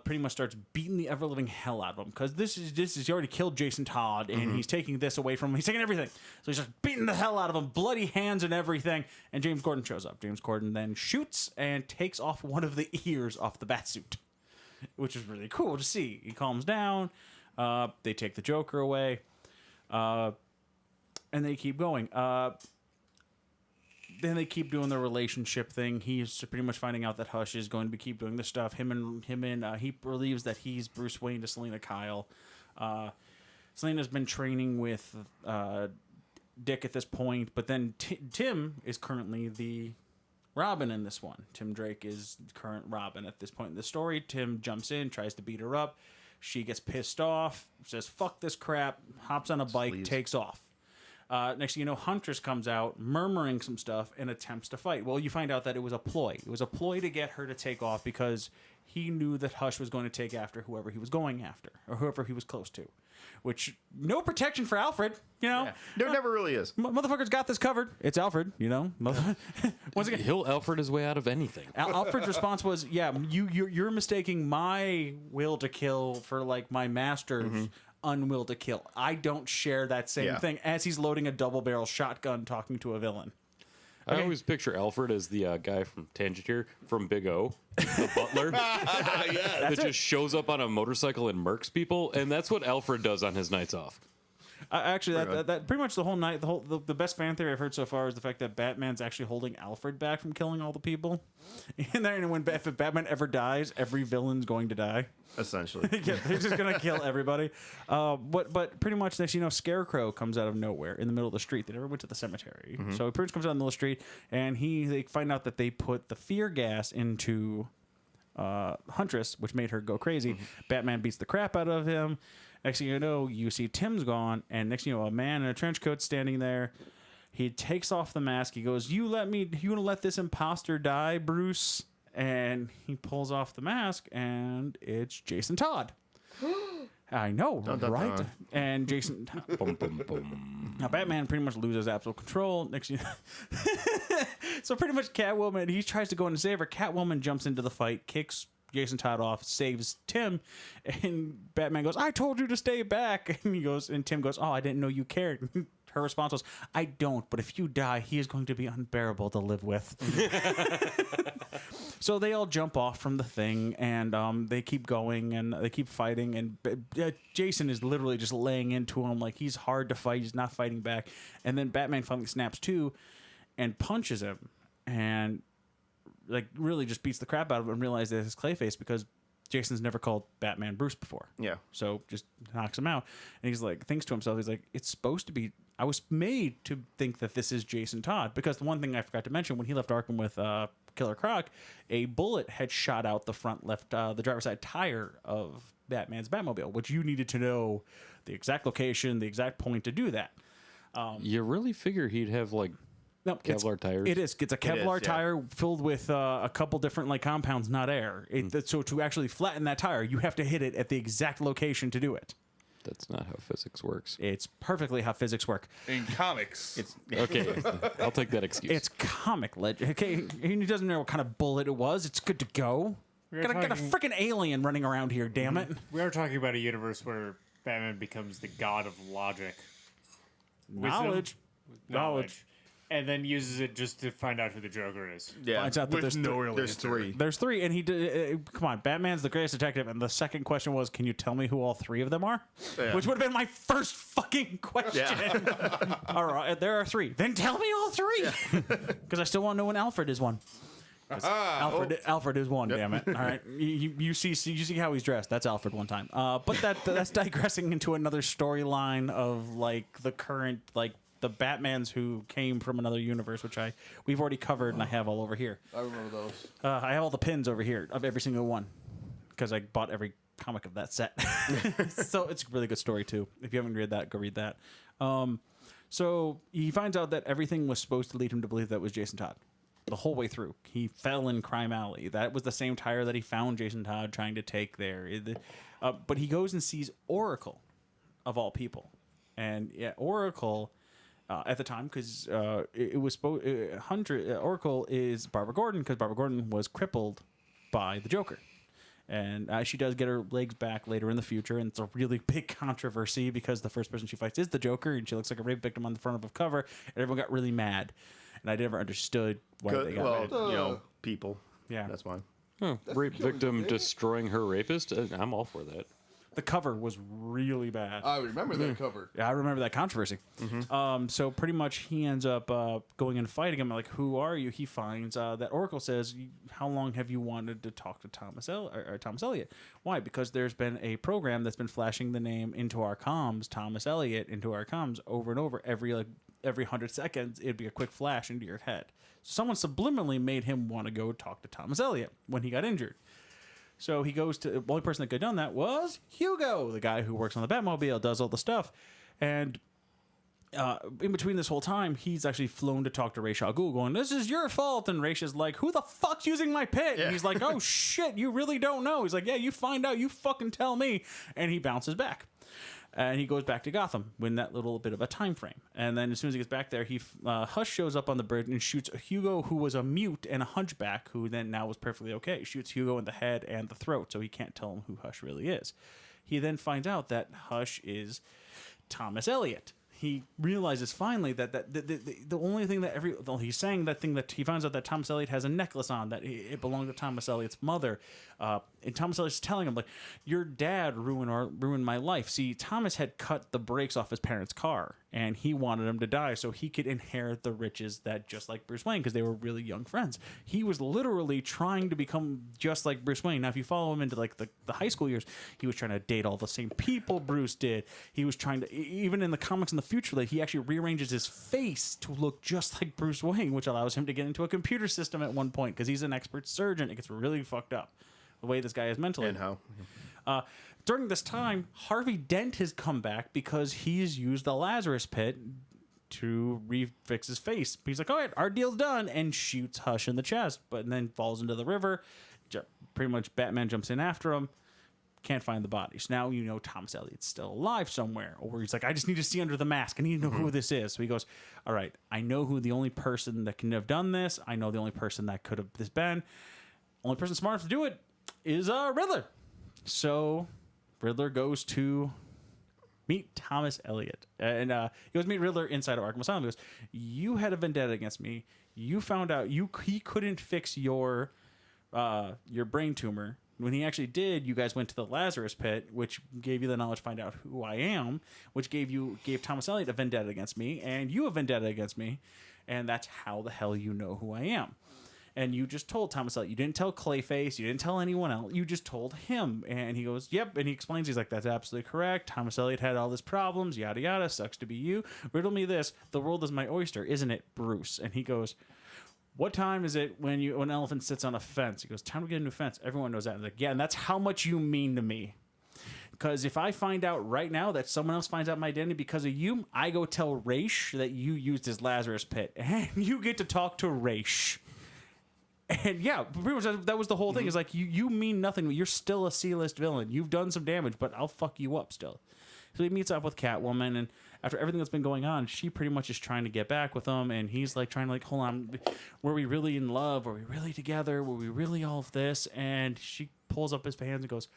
Speaker 1: Pretty much starts beating the ever-living hell out of him because this is he already killed Jason Todd and he's taking this away from him. He's taking everything, so he's just beating the hell out of him, bloody hands and everything. And James Gordon shows up. James Gordon then shoots and takes off one of the ears off the Batsuit, which is really cool to see. He calms down. They take the Joker away, and they keep going. Then they keep doing the relationship thing. He's pretty much finding out that Hush is going to keep doing this stuff. He believes that he's Bruce Wayne to Selina Kyle. Selina's been training with Dick at this point, but then Tim is currently the Robin in this one. Tim Drake is current Robin at this point in the story. Tim jumps in, tries to beat her up. She gets pissed off, says, fuck this crap, hops on a bike,
Speaker 5: Please.
Speaker 1: takes off. Next thing you know, Huntress comes out, murmuring some stuff, and attempts to fight. Well, you find out that it was a ploy. It was a ploy to get her to take off because he knew that Hush was going to take after whoever he was going after, or whoever he was close to. Which, no protection for Alfred, you know?
Speaker 5: There never really is.
Speaker 1: Motherfucker's got this covered. It's Alfred, you know? Once again,
Speaker 3: He'll Alfred his way out of anything.
Speaker 1: Alfred's response was, "Yeah, you're mistaking my will to kill for like my master's unwill to kill. I don't share that same thing." As he's loading a double barrel shotgun, talking to a villain.
Speaker 3: I always picture Alfred as the guy from Tangier from Big O, the butler, that just shows up on a motorcycle and murks people, and that's what Alfred does on his nights off.
Speaker 1: Actually, that pretty much the whole night. The best fan theory I've heard so far is the fact that Batman's actually holding Alfred back from killing all the people. And then if Batman ever dies, every villain's going to die.
Speaker 5: Essentially.
Speaker 1: Yeah, they're just gonna kill everybody. But pretty much next, Scarecrow comes out of nowhere in the middle of the street. They never went to the cemetery, so he pretty much comes out in the middle of the street, and they find out that they put the fear gas into Huntress, which made her go crazy. Batman beats the crap out of him. Next thing you know, you see Tim's gone, and next thing you know, a man in a trench coat standing there. He takes off the mask. He goes, "You gonna let this imposter die, Bruce?" And he pulls off the mask, and it's Jason Todd. I know,
Speaker 5: Dun, dun,
Speaker 1: right?
Speaker 5: dun.
Speaker 1: And Jason,
Speaker 3: Boom, boom, boom.
Speaker 1: now Batman pretty much loses absolute control. Next, so pretty much Catwoman. He tries to go in and save her. Catwoman jumps into the fight, kicks Jason Todd off, saves Tim, and Batman goes, "I told you to stay back." And Tim goes, "Oh, I didn't know you cared." Her response was, "I don't, but if you die, he is going to be unbearable to live with." So they all jump off from the thing, and they keep going, and they keep fighting, and Jason is literally just laying into him like he's hard to fight. He's not fighting back. And then Batman finally snaps to and punches him, and like really just beats the crap out of him and realizes that it's Clayface because Jason's never called Batman Bruce before.
Speaker 5: Yeah.
Speaker 1: So just knocks him out. And he's like, thinks to himself, he's like, it's supposed to be, I was made to think that this is Jason Todd. Because the one thing I forgot to mention, when he left Arkham with Killer Croc, a bullet had shot out the front left, the driver's side tire of Batman's Batmobile, which you needed to know the exact location, the exact point to do that.
Speaker 3: You really figure he'd have like
Speaker 1: No,
Speaker 3: Kevlar tires?
Speaker 1: It is. It's a Kevlar
Speaker 5: yeah.
Speaker 1: tire filled with a couple different like compounds, not air. So to actually flatten that tire, you have to hit it at the exact location to do it.
Speaker 3: That's not how physics works.
Speaker 1: It's perfectly how physics work.
Speaker 2: In comics,
Speaker 5: It's
Speaker 3: Okay, I'll take that excuse.
Speaker 1: It's comic legend. Okay, he doesn't know what kind of bullet it was. It's good to go.
Speaker 4: We're
Speaker 1: Got a
Speaker 4: talking-
Speaker 1: freaking alien running around here. Damn it!
Speaker 4: We are talking about a universe where Batman becomes the god of logic. Wisdom,
Speaker 1: Knowledge.
Speaker 4: and then uses it just to find out who the Joker is.
Speaker 5: yeah.
Speaker 1: Finds out that
Speaker 2: with no real
Speaker 5: There's
Speaker 2: answer.
Speaker 5: three.
Speaker 1: There's three, and he did. Come on, Batman's the greatest detective, and the second question was, "Can you tell me who all three of them are?"
Speaker 5: Yeah.
Speaker 1: Which would have been my first fucking question.
Speaker 5: Yeah.
Speaker 1: All right, there are three. Then tell me all three, because I still want to know when Alfred is one. 'Cause Alfred is one. Damn it! All right, you see how he's dressed. That's Alfred one time. But that's digressing into another storyline of like the current like the Batmans who came from another universe, which we've already covered and I have all over here.
Speaker 2: I remember those.
Speaker 1: I have all the pins over here of every single one because I bought every comic of that set. So it's a really good story too. If you haven't read that, go read that. So he finds out that everything was supposed to lead him to believe that was Jason Todd. The whole way through, he fell in Crime Alley. That was the same tire that he found Jason Todd trying to take there. But he goes and sees Oracle, of all people, and yeah, Oracle. At the time, because it was Oracle is Barbara Gordon, because Barbara Gordon was crippled by the Joker, and she does get her legs back later in the future, and it's a really big controversy because the first person she fights is the Joker, and she looks like a rape victim on the front of a cover, and everyone got really mad, and I never understood why they got
Speaker 5: Well,
Speaker 1: mad.
Speaker 5: people.
Speaker 1: Yeah.
Speaker 5: That's why.
Speaker 3: Oh, rape victim destroying her rapist? I'm all for that.
Speaker 1: The cover was really bad.
Speaker 2: I remember that cover.
Speaker 1: Yeah, I remember that controversy. So pretty much he ends up going and fighting him. Like, who are you? He finds that Oracle says, "How long have you wanted to talk to Thomas Elliot?" Why? Because there's been a program that's been flashing the name into our comms, Thomas Elliot, into our comms over and over. Every 100 seconds, it'd be a quick flash into your head. Someone subliminally made him want to go talk to Thomas Elliot when he got injured. So he goes to the only person that could have done that was Hugo, the guy who works on the Batmobile, does all the stuff, and. In between this whole time, he's actually flown to talk to Ra's al Ghul, going, "This is your fault." And Ra's is like, "Who the fuck's using my pit?"
Speaker 5: Yeah.
Speaker 1: And he's like, "Oh shit, you really don't know." He's like, "Yeah, you find out, you fucking tell me." And he bounces back, and he goes back to Gotham in that little bit of a time frame. And then as soon as he gets back there, Hush shows up on the bridge and shoots Hugo, who was a mute and a hunchback, who then now was perfectly okay. He shoots Hugo in the head and the throat, so he can't tell him who Hush really is. He then finds out that Hush is Thomas Elliot. He realizes finally that the only thing that he's saying that thing that he finds out that Thomas Elliot has a necklace on that it belonged to Thomas Elliot's mother, and Thomas Elliot's telling him like, "Your dad ruined my life." See, Thomas had cut the brakes off his parents' car, and he wanted him to die so he could inherit the riches that just like Bruce Wayne, because they were really young friends. He was literally trying to become just like Bruce Wayne. Now, if you follow him into like the high school years, he was trying to date all the same people Bruce did. He was trying to, even in the comics in the future, that he actually rearranges his face to look just like Bruce Wayne, which allows him to get into a computer system at one point because he's an expert surgeon. It gets really fucked up the way this guy is mentally.
Speaker 5: And how?
Speaker 1: During this time, Harvey Dent has come back because he's used the Lazarus Pit to refix his face. He's like, "All right, our deal's done," and shoots Hush in the chest, but then falls into the river. Pretty much Batman jumps in after him. Can't find the bodies. Now you know Thomas Elliot's still alive somewhere. Or he's like, "I just need to see under the mask. I need to know who this is." So he goes, "All right, I know who the only person that can have done this. I know the only person that could have this been. Only person smart enough to do it is Riddler." So Riddler goes to meet Thomas Elliot. And he goes to meet Riddler inside of Arkham Asylum. He goes, "You had a vendetta against me. You found out he couldn't fix your brain tumor. When he actually did, you guys went to the Lazarus Pit, which gave you the knowledge to find out who I am, which gave Thomas Elliot a vendetta against me, and you a vendetta against me, and that's how the hell you know who I am." And you just told Thomas Elliot. You didn't tell Clayface. You didn't tell anyone else. You just told him. And he goes, "Yep." And he explains. He's like, "That's absolutely correct. Thomas Elliot had all these problems. Yada, yada. Sucks to be you. Riddle me this. The world is my oyster, isn't it, Bruce?" And he goes, "What time is it when an elephant sits on a fence?" He goes, "Time to get a new fence." Everyone knows that. I'm like, "Yeah, and that's how much you mean to me. Because if I find out right now that someone else finds out my identity because of you, I go tell Ra's that you used his Lazarus Pit. And you get to talk to Ra's." And yeah, pretty much that was the whole thing. Is like, you mean nothing. You're still a C-list villain. You've done some damage, but I'll fuck you up still. So he meets up with Catwoman, and after everything that's been going on, she pretty much is trying to get back with him, and he's like trying to like, hold on, were we really in love? Were we really together? Were we really all of this? And she pulls up his hands and goes,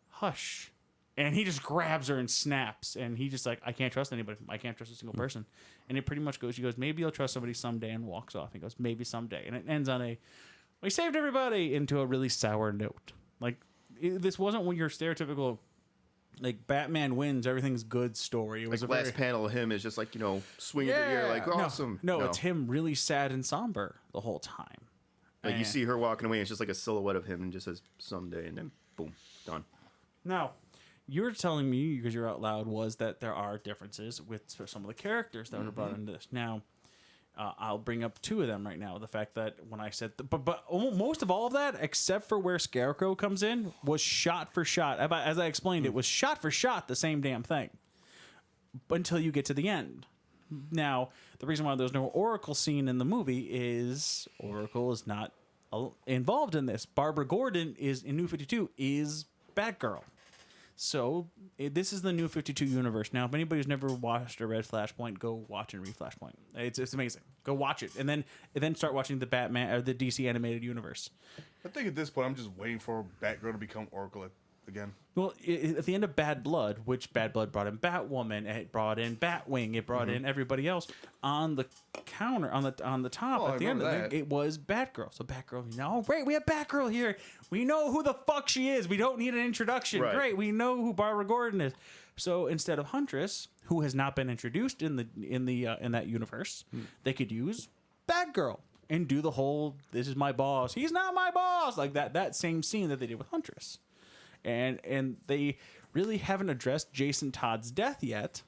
Speaker 1: "Hush." And he just grabs her and snaps, and he just like, "I can't trust anybody. I can't trust a single person." And it pretty much goes, she goes, "Maybe I'll trust somebody someday," and walks off. He goes, "Maybe someday." And it ends on "We saved everybody," into a really sour note. Like, this wasn't when your stereotypical, like, Batman wins, everything's good story. It was
Speaker 5: Like,
Speaker 1: a
Speaker 5: last panel of him is just like, swinging through the air, like, awesome.
Speaker 1: No, it's him really sad and somber the whole time.
Speaker 5: Like, you see her walking away, and it's just like a silhouette of him, and just says, "Someday," and then, boom, done.
Speaker 1: Now, you're telling me, because you're out loud, was that there are differences with some of the characters that were brought into this. Now, I'll bring up two of them right now. The fact that when I said, but most of all of that, except for where Scarecrow comes in, was shot for shot. As I explained, it was shot for shot the same damn thing. But until you get to the end. Now, the reason why there's no Oracle scene in the movie is Oracle is not involved in this. Barbara Gordon is in New 52 is Batgirl. So this is the New 52 universe. Now, if anybody's never watched or read Flashpoint, go watch and read Flashpoint. It's amazing. Go watch it, and then start watching the Batman or the DC animated universe.
Speaker 2: I think at this point, I'm just waiting for Batgirl to become Oracle again.
Speaker 1: Well, at the end of Bad Blood, which Bad Blood brought in Batwoman, it brought in Batwing, it brought in everybody else. On the counter, on the top, at the end of it was Batgirl. So Batgirl, great, we have Batgirl here. We know who the fuck she is. We don't need an introduction.
Speaker 5: Right.
Speaker 1: Great, we know who Barbara Gordon is. So instead of Huntress, who has not been introduced in that universe, they could use Batgirl and do the whole "this is my boss, he's not my boss" like that same scene that they did with Huntress. And they really haven't addressed Jason Todd's death yet,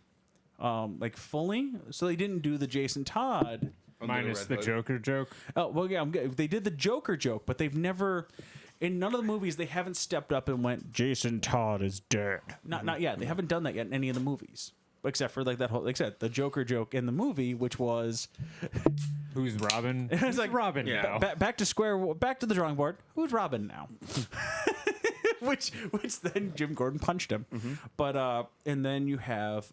Speaker 1: like fully. So they didn't do the Jason Todd
Speaker 4: minus the Joker joke.
Speaker 1: Oh well, yeah, they did the Joker joke, but they've never. in none of the movies they haven't stepped up and went, Jason Todd is dead. Not yet. They haven't done that yet in any of the movies. Except for like that whole, like I said, the Joker joke in the movie, which was,
Speaker 4: Who's Robin?
Speaker 1: it's
Speaker 4: Who's
Speaker 1: like
Speaker 4: Robin now?
Speaker 1: back to the drawing board. Who's Robin now? which then Jim Gordon punched him. But and then you have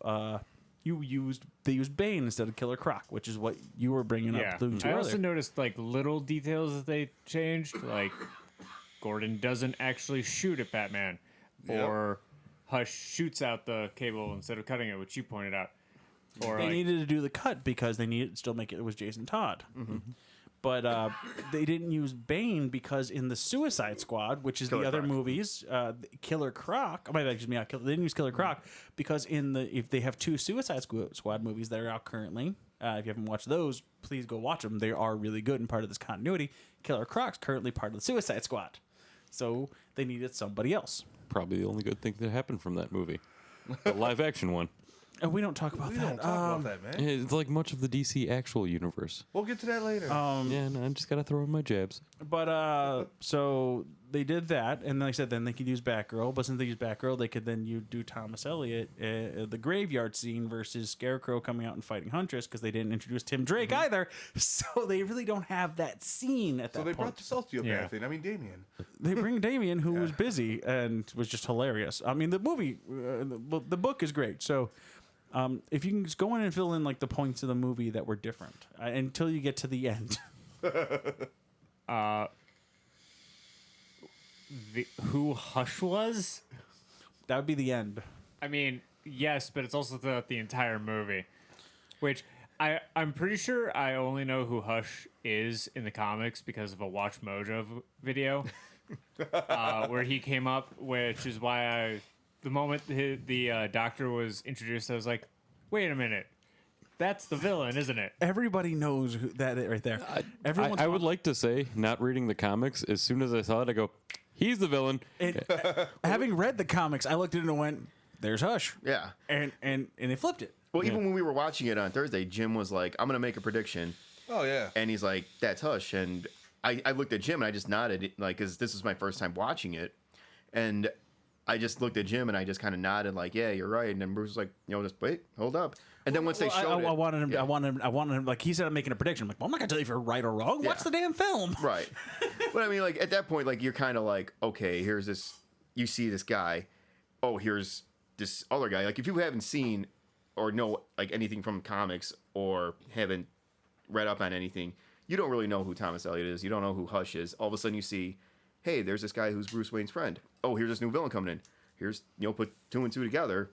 Speaker 1: they used Bane instead of Killer Croc, which is what you were bringing up.
Speaker 4: I
Speaker 1: earlier.
Speaker 4: also noticed like little details that they changed, like Gordon doesn't actually shoot at Batman, or Hush shoots out the cable instead of cutting it, which you pointed out. Or
Speaker 1: They needed to do the cut because they needed to still make it was Jason Todd. But they didn't use Bane because in the Suicide Squad, which is
Speaker 5: Killer
Speaker 1: the other
Speaker 5: Croc.
Speaker 1: movies, Killer Croc. They didn't use Killer Croc because if they have two Suicide Squad movies that are out currently, if you haven't watched those, please go watch them. They are really good and part of this continuity. Killer Croc's currently part of the Suicide Squad, so they needed somebody else.
Speaker 3: Probably the only good thing that happened from that movie. The live action one.
Speaker 1: And we don't talk about
Speaker 2: We
Speaker 1: that.
Speaker 2: don't talk about that, man.
Speaker 3: It's like much of the DC actual universe.
Speaker 2: We'll get to that later.
Speaker 3: Yeah, no, I just gotta throw in my jabs.
Speaker 1: But so they did that, and like I said, then they could use Batgirl. But since they used Batgirl, they could then do Thomas Elliott, the graveyard scene versus Scarecrow coming out and fighting Huntress because they didn't introduce Tim Drake either. So they really don't have that scene at that
Speaker 2: so they
Speaker 1: point.
Speaker 2: brought the sociopath in. I mean, Damien.
Speaker 1: They bring Damien, who was busy and was just hilarious. I mean, the movie, the book is great. So. If you can just go in and fill in like the points of the movie that were different until you get to the end.
Speaker 4: Who Hush was?
Speaker 1: That would be the end.
Speaker 4: I mean, yes, but it's also throughout the entire movie, which I'm pretty sure I only know who Hush is in the comics because of a Watch Mojo video where he came up, which is why the moment the doctor was introduced, I was like, wait a minute. That's the villain, isn't it?
Speaker 1: Everybody knows that right there.
Speaker 3: I would like to say, not reading the comics, as soon as I saw it, I go, he's the villain.
Speaker 1: Having read the comics, I looked at it and went, "There's Hush."
Speaker 5: Yeah.
Speaker 1: And they flipped it.
Speaker 5: Well, even when we were watching it on Thursday, Jim was like, I'm going to make a prediction.
Speaker 2: Oh, yeah.
Speaker 5: And he's like, that's Hush. And I looked at Jim and I just nodded, like, because this is my first time watching it. And I just looked at Jim and I just kind of nodded, like, yeah, you're right. And then Bruce was like, just wait, hold up. And then once they showed it.
Speaker 1: I wanted him, like, he said I'm making a prediction. I'm like, well, I'm not going to tell you if you're right or wrong.
Speaker 5: Yeah.
Speaker 1: Watch the damn film.
Speaker 5: Right. But I mean, like, at that point, like, you're kind of like, okay, here's this, you see this guy. Oh, here's this other guy. Like, if you haven't seen or know, like, anything from comics or haven't read up on anything, you don't really know who Thomas Elliott is. You don't know who Hush is. All of a sudden you see, hey, there's this guy who's Bruce Wayne's friend. Oh, here's this new villain coming in. Here's, put two and two together.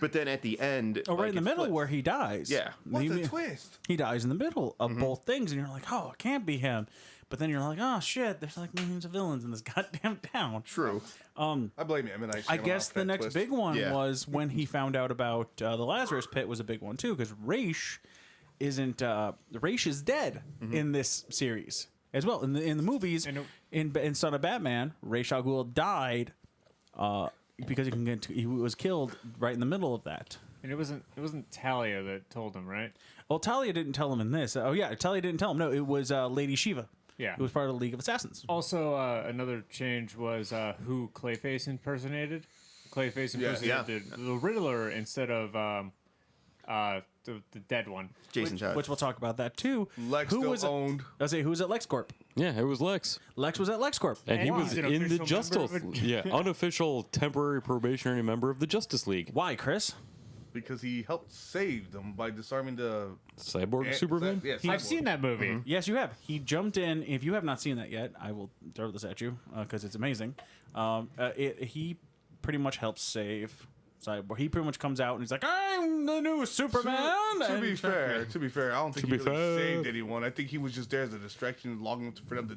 Speaker 5: But then at the end...
Speaker 1: Oh, right in the middle
Speaker 5: flips.
Speaker 1: where he dies.
Speaker 5: Yeah.
Speaker 2: What a twist.
Speaker 1: He dies in the middle of both things, and you're like, oh, it can't be him. But then you're like, oh, shit, there's like millions of villains in this goddamn town.
Speaker 5: True.
Speaker 2: I blame him. And
Speaker 1: I guess the next big one
Speaker 5: Yeah.
Speaker 1: was when he found out about the Lazarus Pit was a big one, too, because Raish is dead in this series as well. In the movies, in Son of Batman, Ra's al Ghul died because he was killed right in the middle of that.
Speaker 4: And it wasn't Talia that told him, right?
Speaker 1: Well, Talia didn't tell him in this. Oh, yeah, Talia didn't tell him. No, it was Lady Shiva.
Speaker 4: Yeah.
Speaker 1: It was part of the League of Assassins.
Speaker 4: Also, another change was who Clayface impersonated. Clayface impersonated the Riddler instead of the dead one.
Speaker 5: Jason Todd.
Speaker 1: Which we'll talk about that, too.
Speaker 2: Lex
Speaker 1: Who
Speaker 2: still
Speaker 1: was
Speaker 2: owned.
Speaker 1: I was say, who was at LexCorp?
Speaker 3: Yeah, it was Lex.
Speaker 1: Lex was at LexCorp.
Speaker 3: And he
Speaker 4: Why?
Speaker 3: was
Speaker 4: He's an
Speaker 3: in the
Speaker 4: official
Speaker 3: Justice...
Speaker 4: member of
Speaker 3: Yeah, unofficial temporary probationary member of the Justice League.
Speaker 1: Why, Chris?
Speaker 2: Because he helped save them by disarming the...
Speaker 3: Cyborg Superman?
Speaker 2: Yes,
Speaker 4: I've seen that movie.
Speaker 1: Yes, you have. He jumped in. If you have not seen that yet, I will throw this at you because it's amazing. He pretty much helps save Cyborg. He pretty much comes out and he's like, "I'm the new Superman."
Speaker 2: To be fair, I don't think he really
Speaker 3: fair.
Speaker 2: saved anyone. I think he was just there as a distraction long enough for them to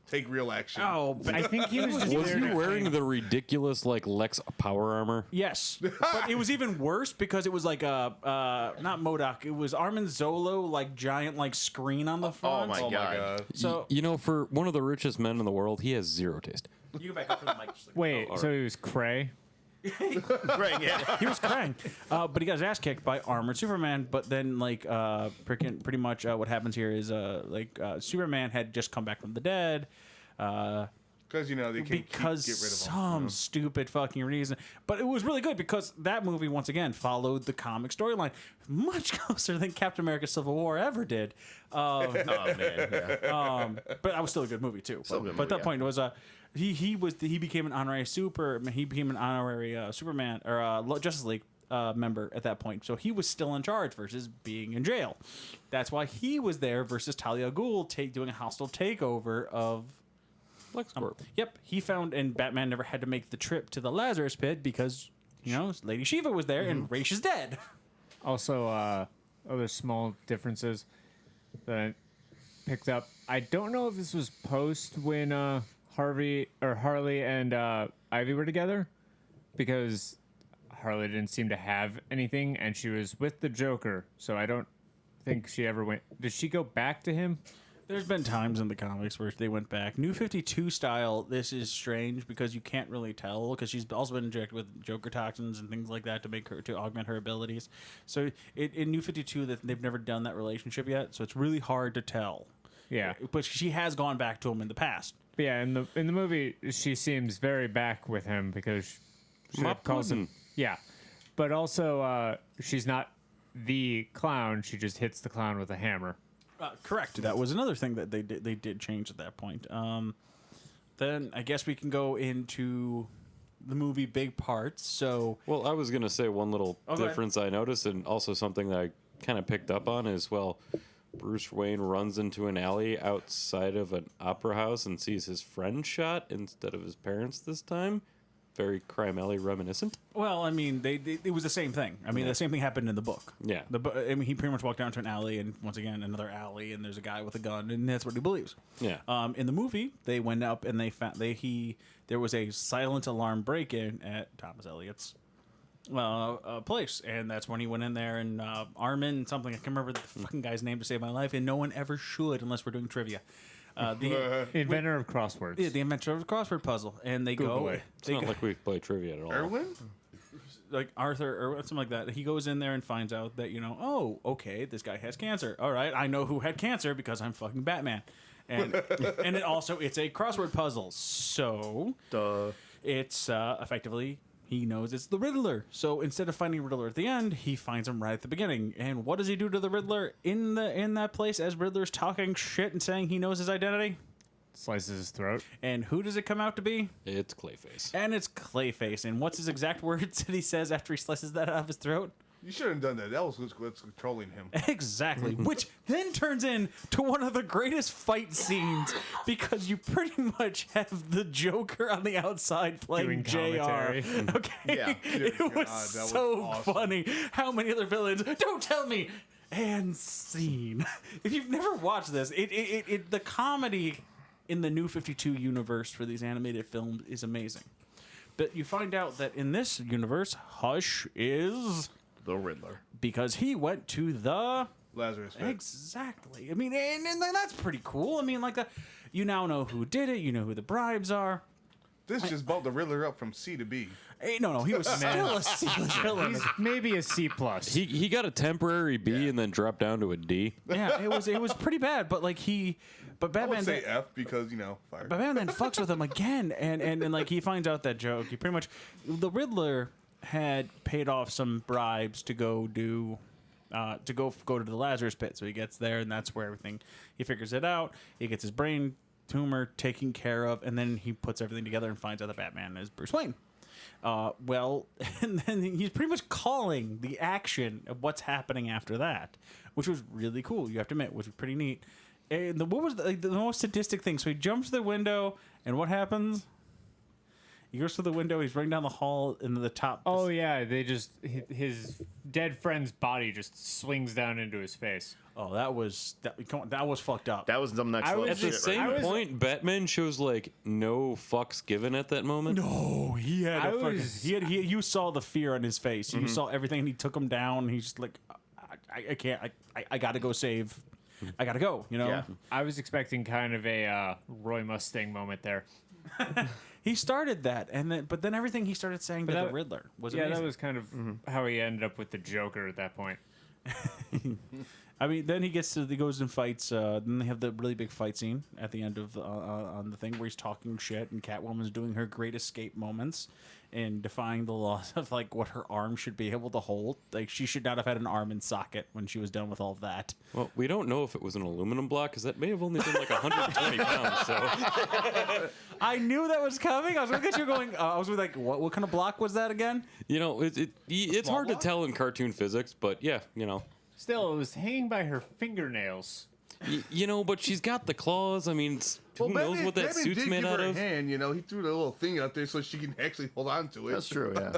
Speaker 2: take real action.
Speaker 1: Oh,
Speaker 4: I think he was just
Speaker 3: Was
Speaker 4: there
Speaker 3: he
Speaker 4: to
Speaker 3: wearing
Speaker 4: kind
Speaker 3: the ridiculous, like, Lex power armor?
Speaker 1: yes, but it was even worse because it was like not MODOK. It was Armin Zolo, like giant, like screen on the front.
Speaker 5: my
Speaker 2: Oh my
Speaker 5: God.
Speaker 2: god.
Speaker 1: So
Speaker 3: You know, for one of the richest men in the world, he has zero taste.
Speaker 1: you go back up to the mic.
Speaker 4: Wait, so he was Cray?
Speaker 5: Right, yeah.
Speaker 1: He was crying, but he got his ass kicked by Armored Superman. But then, like, pretty much what happens here is, Superman had just come back from the dead.
Speaker 2: Because, you know, they can't
Speaker 1: because
Speaker 2: get rid of
Speaker 1: some
Speaker 2: them.
Speaker 1: stupid fucking reason. But it was really good because that movie, once again, followed the comic storyline much closer than Captain America Civil War ever did.
Speaker 5: Oh man, yeah.
Speaker 1: But that was still a good movie, too.
Speaker 5: Still a good
Speaker 1: But
Speaker 5: movie,
Speaker 1: that
Speaker 5: yeah.
Speaker 1: point was... he became an honorary Superman or Justice League member at that point, so he was still in charge versus being in jail. That's why he was there versus Talia al Ghul doing a hostile takeover of.
Speaker 3: LexCorp.
Speaker 1: Yep, he found, and Batman never had to make the trip to the Lazarus Pit because Lady Shiva was there and Ra's is dead.
Speaker 4: Also, other small differences that I picked up. I don't know if this was post when Harley and Ivy were together, because Harley didn't seem to have anything, and she was with the Joker. So I don't think she ever went. Did she go back to him?
Speaker 1: There's been times in the comics where they went back. New 52 style, this is strange because you can't really tell because she's also been injected with Joker toxins and things like that to augment her abilities. So in New 52, that they've never done that relationship yet, so it's really hard to tell.
Speaker 4: Yeah.
Speaker 1: But she has gone back to him in the past.
Speaker 4: But yeah, in the movie, she seems very back with him because she
Speaker 3: Mop
Speaker 4: calls him.
Speaker 3: pudding.
Speaker 4: Yeah, but also she's not the clown. She just hits the clown with a hammer.
Speaker 1: Correct. That was another thing that they did change at that point. Then I guess we can go into the movie big parts. So
Speaker 3: Well, I was going to say one little
Speaker 1: go ahead.
Speaker 3: difference I noticed, and also something that I kind of picked up on is, well, Bruce Wayne runs into an alley outside of an opera house and sees his friend shot instead of his parents this time. Very Crime Alley reminiscent.
Speaker 1: well, I mean, it was the same thing. I mean, the same thing happened in the book.
Speaker 3: Yeah.
Speaker 1: I mean, he pretty much walked down to an alley, and once again, another alley, and there's a guy with a gun, and that's what he believes.
Speaker 3: Yeah.
Speaker 1: In the movie, they went up and they found there was a silent alarm break-in at Thomas Elliott's place, and that's when he went in there and Armin something, I can't remember the fucking guy's name to save my life, and no one ever should unless we're doing trivia. The
Speaker 4: Inventor of crosswords.
Speaker 1: the inventor of the crossword puzzle, and they
Speaker 4: Google
Speaker 1: go.
Speaker 4: it.
Speaker 3: It's not like we play trivia at all.
Speaker 2: Erwin?
Speaker 1: Like Arthur or something like that. He goes in there and finds out that oh, okay, this guy has cancer. All right, I know who had cancer because I'm fucking Batman, and it's a crossword puzzle. So
Speaker 5: Duh.
Speaker 1: it's effectively he knows it's the Riddler. So instead of finding Riddler at the end, he finds him right at the beginning. And what does he do to the Riddler in that place as Riddler's talking shit and saying he knows his identity?
Speaker 4: Slices his throat.
Speaker 1: And who does it come out to be?
Speaker 3: It's Clayface.
Speaker 1: And it's Clayface. And what's his exact words that he says after he slices that out of his throat?
Speaker 2: You shouldn't have done that. That was what's controlling him.
Speaker 1: Exactly. Which then turns into one of the greatest fight scenes because you pretty much have the Joker on the outside playing
Speaker 4: Doing
Speaker 1: JR.
Speaker 4: commentary.
Speaker 1: Okay.
Speaker 5: Yeah.
Speaker 1: It was
Speaker 2: God, that was
Speaker 1: so
Speaker 2: awesome.
Speaker 1: funny. How many other villains? Don't tell me. And scene. If you've never watched this, the comedy in the New 52 universe for these animated films is amazing. But you find out that in this universe, Hush is
Speaker 5: The Riddler.
Speaker 1: because he went to the
Speaker 2: Lazarus Pit.
Speaker 1: exactly. I mean, and that's pretty cool. I mean, you now know who did it. You know who the bribes are.
Speaker 2: This just bumped the Riddler up from C to B.
Speaker 1: No, he was still a C-list villain.
Speaker 4: He's maybe a C+.
Speaker 3: He got a temporary B and then dropped down to a D.
Speaker 1: Yeah, it was pretty bad. But
Speaker 2: I
Speaker 1: Batman
Speaker 2: would say F because, fire.
Speaker 1: Batman then fucks with him again, and like he finds out that joke. He pretty much the Riddler had paid off some bribes to go do. To go to the Lazarus Pit, so he gets there, and that's where everything. He figures it out. He gets his brain tumor taken care of, and then he puts everything together and finds out that Batman is Bruce Wayne. And then he's pretty much calling the action of what's happening after that, which was really cool. You have to admit, which was pretty neat. And what was the most sadistic thing? So he jumps to the window, and what happens? He goes to the window. He's running down the hall into the top.
Speaker 4: Oh yeah, his dead friend's body just swings down into his face.
Speaker 1: Oh, that was fucked up.
Speaker 5: That was some next
Speaker 4: I
Speaker 5: level
Speaker 4: was
Speaker 3: At the
Speaker 5: shit
Speaker 3: same
Speaker 5: right there.
Speaker 3: point, Batman shows like no fucks given at that moment.
Speaker 1: No, he had
Speaker 4: I
Speaker 1: a fucking.
Speaker 4: was-
Speaker 1: You saw the fear on his face. You saw everything. And he took him down. He's just like, I can't. I gotta go save. I gotta go.
Speaker 5: Yeah.
Speaker 4: I was expecting kind of a Roy Mustang moment there.
Speaker 1: He started that, but then everything he started saying to
Speaker 4: that-
Speaker 1: the Riddler was
Speaker 4: Yeah,
Speaker 1: amazing.
Speaker 4: that was kind of how he ended up with the Joker at that point.
Speaker 1: I mean, then he goes and fights. Then they have the really big fight scene at the end of on the thing where he's talking shit, and Catwoman's doing her great escape moments and defying the laws of like what her arm should be able to hold. Like she should not have had an arm in socket when she was done with all of that.
Speaker 3: Well, we don't know if it was an aluminum block because that may have only been like 120 pounds. So
Speaker 1: I knew that was coming. I was looking at you going. I was like, what kind of block was that again?
Speaker 3: you know, it's hard
Speaker 2: block?
Speaker 3: to tell in cartoon physics, but yeah, you know.
Speaker 4: Still, it was hanging by her fingernails.
Speaker 3: You know, but she's got the claws. I mean, who knows what that
Speaker 2: Batman
Speaker 3: suit's
Speaker 2: did
Speaker 3: made
Speaker 2: give
Speaker 3: out
Speaker 2: her a
Speaker 3: of?
Speaker 2: hand, you know, he threw the little thing out there so she can actually hold on to it.
Speaker 5: That's true. Yeah.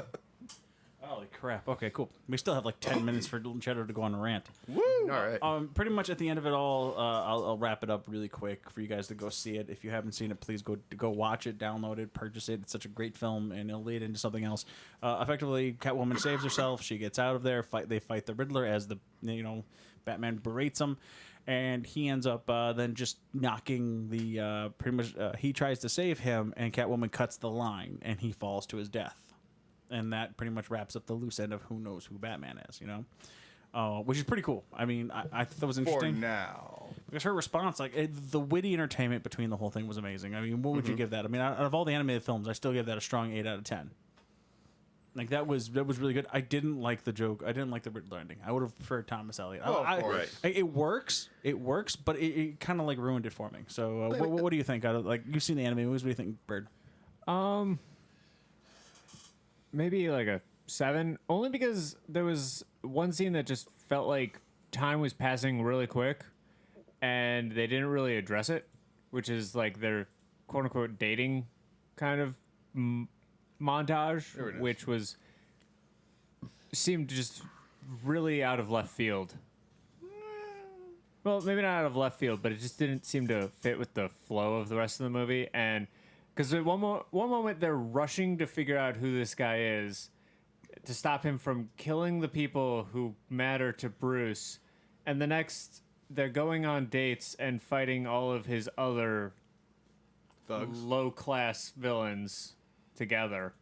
Speaker 1: Holy crap. Okay, cool. We still have like 10 minutes for Cheddar to go on a rant.
Speaker 2: Woo!
Speaker 5: All right.
Speaker 1: Pretty much at the end of it all, I'll wrap it up really quick for you guys to go see it. If you haven't seen it, please go watch it, download it, purchase it. It's such a great film, and it'll lead into something else. Effectively, Catwoman saves herself. She gets out of there. They fight the Riddler as Batman berates him, and he ends up then just knocking the pretty much. He tries to save him, and Catwoman cuts the line, and he falls to his death. And that pretty much wraps up the loose end of who knows who Batman is, which is pretty cool. I mean, I thought that was
Speaker 2: For
Speaker 1: interesting.
Speaker 2: now.
Speaker 1: Because her response, the witty entertainment between the whole thing was amazing. I mean, what would you give that? I mean, out of all the animated films, I still give that a strong 8 out of 10. Like that was really good. I didn't like the joke. I didn't like the Riddler ending. I would have preferred Thomas Elliot.
Speaker 2: Oh, of course.
Speaker 1: It works, but it kind of like ruined it for me. So, what do you think? You've seen the anime movies. What do you think, Bird?
Speaker 4: Maybe like a 7, only because there was one scene that just felt like time was passing really quick, and they didn't really address it, which is like their quote unquote dating kind of montage, which seemed just really out of left field. Well, maybe not out of left field, but it just didn't seem to fit with the flow of the rest of the movie. And because at one moment they're rushing to figure out who this guy is to stop him from killing the people who matter to Bruce, and the next they're going on dates and fighting all of his other
Speaker 2: Thugs.
Speaker 4: low-class villains together,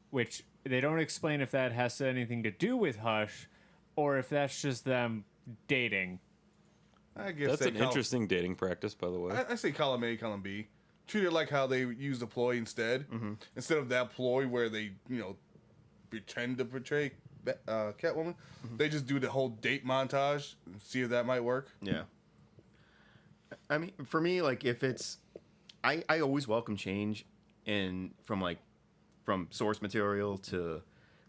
Speaker 4: which they don't explain if that has anything to do with Hush or if that's just them dating.
Speaker 2: I guess
Speaker 3: That's an interesting dating practice, by the way.
Speaker 2: I say column A, column B. Treat it like how they use the ploy instead. Instead of that ploy where they, pretend to portray Catwoman, they just do the whole date montage and see if that might work.
Speaker 5: Yeah. I mean, for me, like if it's, I always welcome change from source material to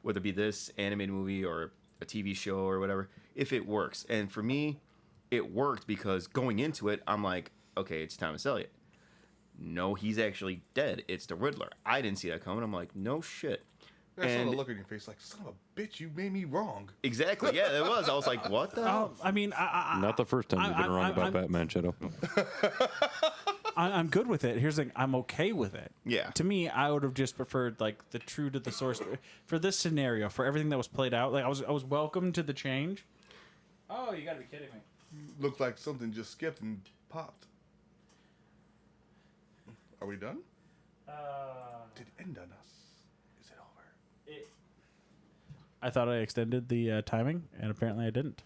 Speaker 5: whether it be this animated movie or a TV show or whatever, if it works. And for me, it worked because going into it, I'm like, okay, it's Thomas Elliot. No, he's actually dead. It's the Riddler. I didn't see that coming. I'm like, no shit.
Speaker 2: I saw the look on your face like, son of a bitch, you made me wrong.
Speaker 5: Exactly. Yeah, it was. I was like, what the hell?
Speaker 1: I mean,
Speaker 3: Not the first time you've been wrong about Batman, Shadow.
Speaker 1: I'm good with it. Here's the thing. I'm okay with it.
Speaker 5: Yeah.
Speaker 1: To me, I would have just preferred like the true to the source for this scenario, for everything that was played out. Like I was welcome to the change. Oh, you gotta be kidding me.
Speaker 2: Looked like something just skipped and popped. Are we done? Did it end on us? Is it over?
Speaker 1: I thought I extended the timing, and apparently I didn't.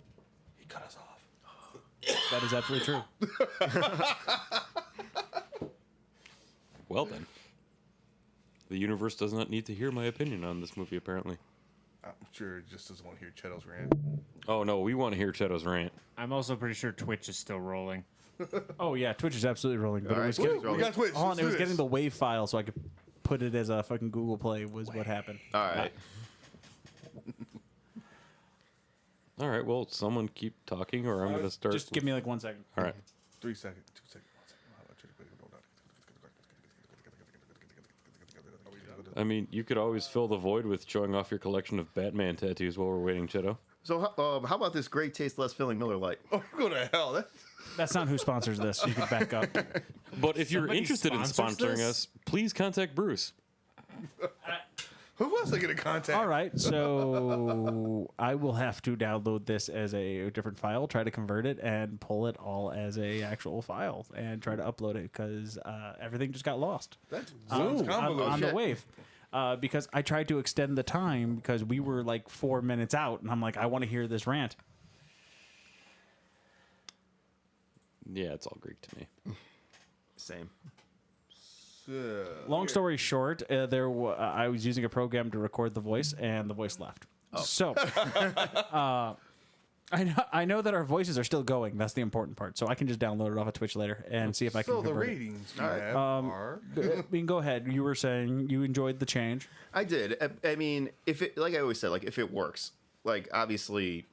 Speaker 2: He cut us off.
Speaker 1: That is absolutely true.
Speaker 3: Well then. The universe does not need to hear my opinion on this movie, apparently.
Speaker 2: I'm sure it just doesn't want to hear Cheto's rant.
Speaker 3: Oh no, we want to hear Shadow's rant.
Speaker 4: I'm also pretty sure Twitch is still rolling.
Speaker 1: Oh yeah, Twitch is absolutely rolling, but
Speaker 5: All
Speaker 1: it
Speaker 5: right,
Speaker 1: was
Speaker 5: Twitch
Speaker 1: getting,
Speaker 5: is rolling.
Speaker 2: We got Twitch.
Speaker 1: hold on,
Speaker 2: Let's
Speaker 1: it
Speaker 2: do
Speaker 1: was
Speaker 2: this.
Speaker 1: getting the WAV file so I could put it as a fucking Google Play was what happened.
Speaker 5: All right.
Speaker 3: All right, well, someone keep talking, or I'm going to start.
Speaker 1: Just give me like 1 second.
Speaker 3: All right.
Speaker 2: 3 seconds, 2 seconds, 1 second.
Speaker 3: I mean, you could always fill the void with showing off your collection of Batman tattoos while we're waiting, Shadow.
Speaker 5: So how about this great taste, less filling Miller Lite?
Speaker 2: Oh, go to hell.
Speaker 1: That's not who sponsors this. You can back up.
Speaker 3: But if you're
Speaker 4: Somebody
Speaker 3: interested in
Speaker 4: sponsors
Speaker 3: sponsoring
Speaker 4: this?
Speaker 3: us, please contact Bruce.
Speaker 2: Who else I get in contact?
Speaker 1: All right, so I will have to download this as a different file, try to convert it, and pull it all as a actual file, and try to upload it because everything just got lost
Speaker 2: That sounds convoluted.
Speaker 1: on the
Speaker 5: shit.
Speaker 1: wave. Because I tried to extend the time because we were like 4 minutes out, and I'm like, I want to hear this rant.
Speaker 3: Yeah, it's all Greek to me.
Speaker 5: Same.
Speaker 1: Long story short, I was using a program to record the voice, and the voice left. So, I know that our voices are still going. That's the important part. So I can just download it off of Twitch later and see if I can.
Speaker 2: So the
Speaker 1: convert it.
Speaker 2: ratings we have are.
Speaker 1: I mean, go ahead. You were saying you enjoyed the change.
Speaker 5: I did. I mean, if it, like I always said, like if it works, like obviously,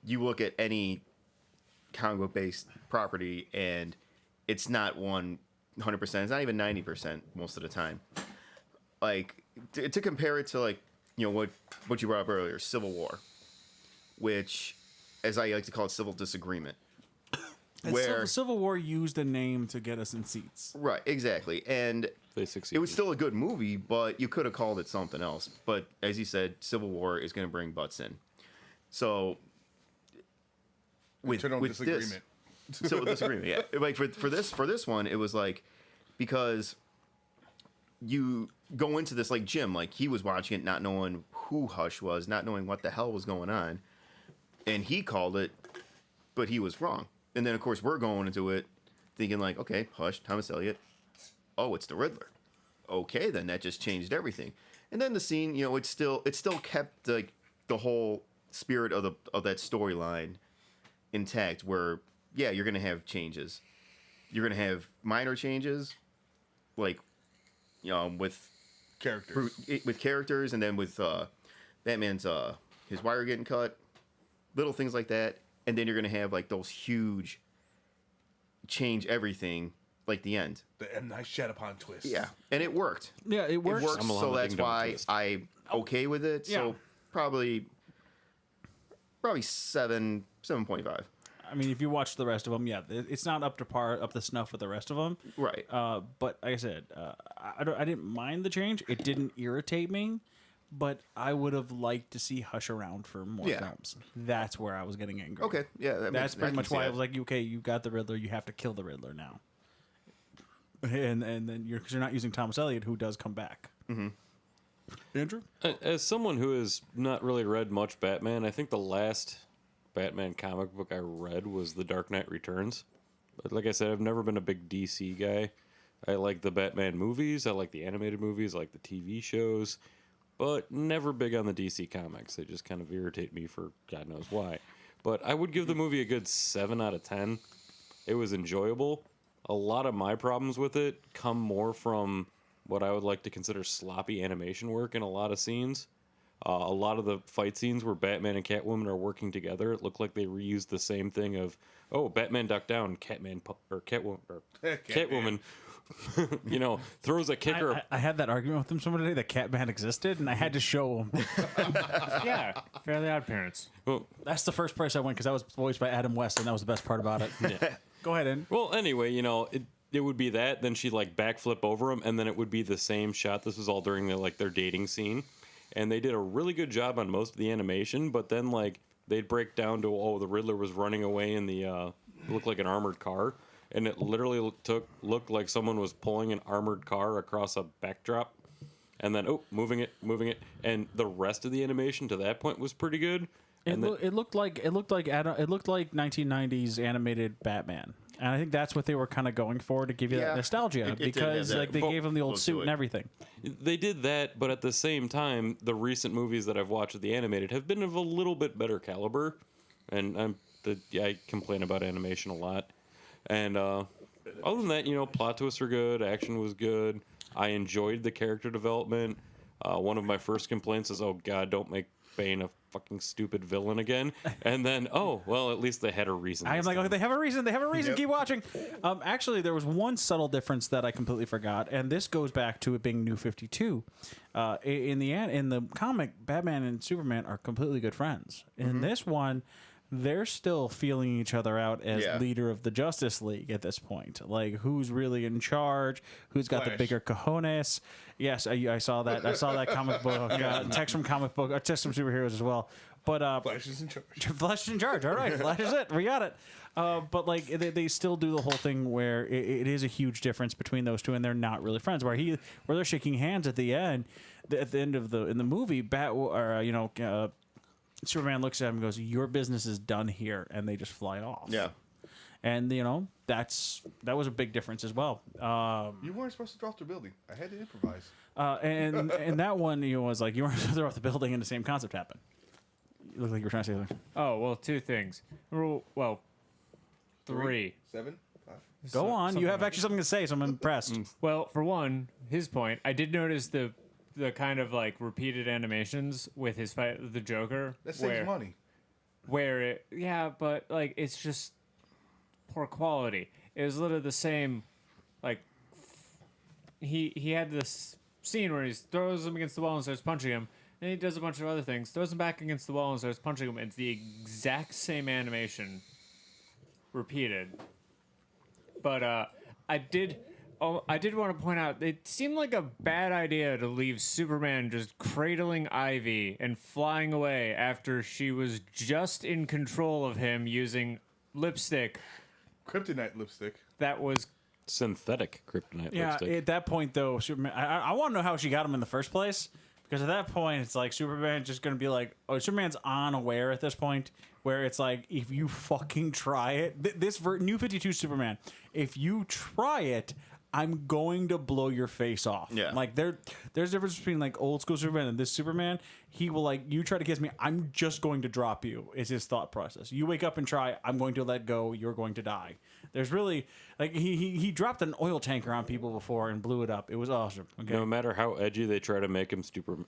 Speaker 5: you look at any comic book based property and it's not 100%. It's not even 90% most of the time. Like to compare it to like what you brought up earlier, Civil War, which, as I like to call it, civil disagreement. Where
Speaker 1: Civil War used a name to get us in seats.
Speaker 5: Right, exactly, and
Speaker 3: They succeeded.
Speaker 5: it was still a good movie, but you could have called it something else. But as you said, Civil War is going to bring butts in. So with
Speaker 2: Internal
Speaker 5: with
Speaker 2: disagreement.
Speaker 5: this, civil disagreement, yeah. Like for this one, it was like because you go into this like Jim, like he was watching it, not knowing who Hush was, not knowing what the hell was going on, and he called it, but he was wrong. And then of course we're going into it thinking like, okay, Hush, Thomas Elliott. Oh, it's the Riddler. Okay, then that just changed everything. And then the scene, it still kept like the whole spirit of that storyline intact. Where you're gonna have changes. You're gonna have minor changes, like with characters, and then with Batman's his wire getting cut, little things like that. And then you're gonna have like those huge change everything. Like the end.
Speaker 2: The M. Night Shyamalan twist.
Speaker 5: Yeah, and it worked.
Speaker 1: Yeah, it works.
Speaker 5: It works,
Speaker 3: I'm a
Speaker 5: so
Speaker 3: Lama
Speaker 5: that's
Speaker 3: Ding Dong
Speaker 5: why
Speaker 3: twist.
Speaker 5: I'm okay with it.
Speaker 1: Yeah.
Speaker 5: So probably 7.5.
Speaker 1: I mean, if you watch the rest of them, it's not up to snuff with the rest of them.
Speaker 5: Right.
Speaker 1: But like I said, I didn't mind the change. It didn't irritate me, but I would have liked to see Hush around for more films. That's where I was getting angry.
Speaker 5: Okay. Yeah.
Speaker 1: That's pretty much why I was like, okay, you got the Riddler, you have to kill the Riddler now. And then because you're not using Thomas Elliott, who does come back. Mm-hmm. Andrew?
Speaker 3: As someone who has not really read much Batman, I think the last Batman comic book I read was The Dark Knight Returns. But like I said, I've never been a big DC guy. I like the Batman movies, I like the animated movies, I like the TV shows, but never big on the DC comics. They just kind of irritate me for God knows why. But I would give the movie a good 7 out of 10. It was enjoyable. A lot of my problems with it come more from what I would like to consider sloppy animation work in a lot of scenes. A lot of the fight scenes where Batman and Catwoman are working together, it looked like they reused the same thing of, Batman ducked down, Catwoman, throws a kicker.
Speaker 1: I had that argument with him someone today that Catman existed, and I had to show him.
Speaker 4: Yeah, Fairly Odd Parents.
Speaker 3: Well,
Speaker 1: That's the first place I went because that was voiced by Adam West, and that was the best part about it.
Speaker 3: yeah.
Speaker 1: Go ahead, Ed.
Speaker 3: Well, anyway, it would be that. Then she'd like backflip over him, and then it would be the same shot. This was all during their dating scene, and they did a really good job on most of the animation. But then they'd break down to the Riddler was running away in the looked like an armored car, and it literally looked like someone was pulling an armored car across a backdrop, and then moving it, and the rest of the animation to that point was pretty good.
Speaker 1: It looked like 1990s animated Batman, and I think that's what they were kind of going for to give you that nostalgia
Speaker 5: It did
Speaker 1: because
Speaker 5: have that
Speaker 1: they gave him the old
Speaker 5: look to
Speaker 1: suit
Speaker 5: it.
Speaker 1: and everything.
Speaker 3: They did that, but at the same time, the recent movies that I've watched of the animated have been of a little bit better caliber, and I complain about animation a lot. And other than that, plot twists are good, action was good. I enjoyed the character development. One of my first complaints is, oh God, don't make Bane a fucking stupid villain again. And then, at least they had a reason.
Speaker 1: I am
Speaker 3: this
Speaker 1: like,
Speaker 3: time.
Speaker 1: okay, they have a reason. They have a reason.
Speaker 2: Yep.
Speaker 1: Keep watching. Actually, there was one subtle difference that I completely forgot, and this goes back to it being New 52. In the comic, Batman and Superman are completely good friends. In this one, they're still feeling each other out as leader of the Justice League at this point. Like, who's really in charge? Who's got the
Speaker 2: Flash.
Speaker 1: bigger cojones? Yes, I saw that. I saw that comic book. Text from comic book. Text from superheroes as well. But
Speaker 2: Flash is in charge.
Speaker 1: Flash is in charge. All right, Flash is it. We got it. But like they still do the whole thing where it is a huge difference between those two, and they're not really friends. Where they're shaking hands at the end. At the end of the movie, Superman looks at him and goes, "Your business is done here," and they just fly off.
Speaker 5: Yeah.
Speaker 1: and that was a big difference as well.
Speaker 2: You weren't supposed to drop the building. I had to improvise.
Speaker 1: And that one was like you weren't supposed to throw off the building, and the same concept happened. You look like you were trying to say something.
Speaker 4: Oh well, two things. Well, three.
Speaker 2: 7, 5.
Speaker 1: Go on.
Speaker 4: Something
Speaker 1: You have
Speaker 4: like
Speaker 1: actually something to say, so I'm impressed.
Speaker 4: Well, for one, his point, I did notice the kind of like repeated animations with his fight with the Joker.
Speaker 2: That saves money.
Speaker 4: But like it's just poor quality. It was literally the same. Like he had this scene where he throws him against the wall and starts punching him, and he does a bunch of other things, throws him back against the wall and starts punching him. It's the exact same animation repeated. But I did want to point out it seemed like a bad idea to leave Superman just cradling Ivy and flying away after she was just in control of him using lipstick
Speaker 2: Kryptonite lipstick.
Speaker 4: that was
Speaker 3: Synthetic kryptonite
Speaker 1: Yeah,
Speaker 3: lipstick.
Speaker 1: at that point though, Superman. I want to know how she got him in the first place, because at that point it's like Superman's just gonna be like, oh, Superman's unaware at this point, where it's like if you fucking try it, New 52 Superman, if you try it, I'm going to blow your face off.
Speaker 5: Yeah.
Speaker 1: Like there's a difference between like old school Superman and this Superman. He will like, you try to kiss me, I'm just going to drop you. Is his thought process. You wake up and try, I'm going to let go. You're going to die. There's really like he dropped an oil tanker on people before and blew it up. It was awesome. Okay.
Speaker 3: No matter how edgy they try to make him,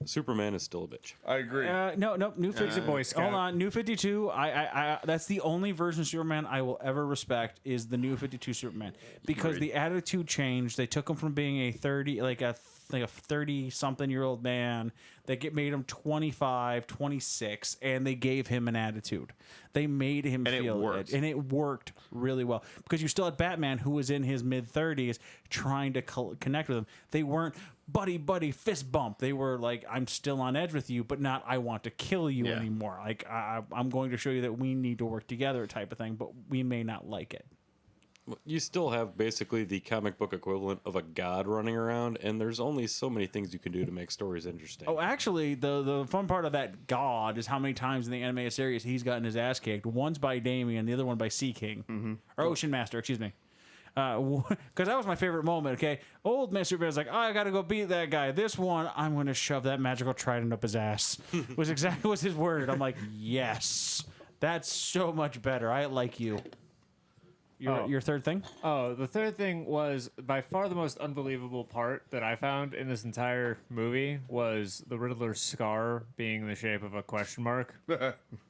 Speaker 3: Superman is still a bitch.
Speaker 2: I agree.
Speaker 1: No, New 52.
Speaker 4: Boy Scout.
Speaker 1: Hold on, New 52. I that's the only version of Superman I will ever respect is the New 52 Superman, because the attitude changed. They took him from being a 30-something-year-old man. They made him 25, 26, and they gave him an attitude. They made him feel it, and it worked really well, because you still had Batman, who was in his mid-30s, trying to connect with him. They weren't buddy fist bump. They were like, I'm still on edge with you, but not I want to kill you anymore. Like I'm going to show you that we need to work together, type of thing. But we may not like it.
Speaker 3: You still have basically the comic book equivalent of a god running around, and there's only so many things you can do to make stories interesting.
Speaker 1: Oh, actually, the fun part of that god is how many times in the animated series he's gotten his ass kicked. One's by Damian, the other one by Sea King, or Ocean Master, excuse me. Because that was my favorite moment. Okay, old man Superman's like, oh, I gotta go beat that guy. This one, I'm gonna shove that magical trident up his ass. Was exactly was his word. I'm like, yes, that's so much better. I like you. Your third thing?
Speaker 4: Oh, the third thing was by far the most unbelievable part that I found in this entire movie was the Riddler's scar being in the shape of a question mark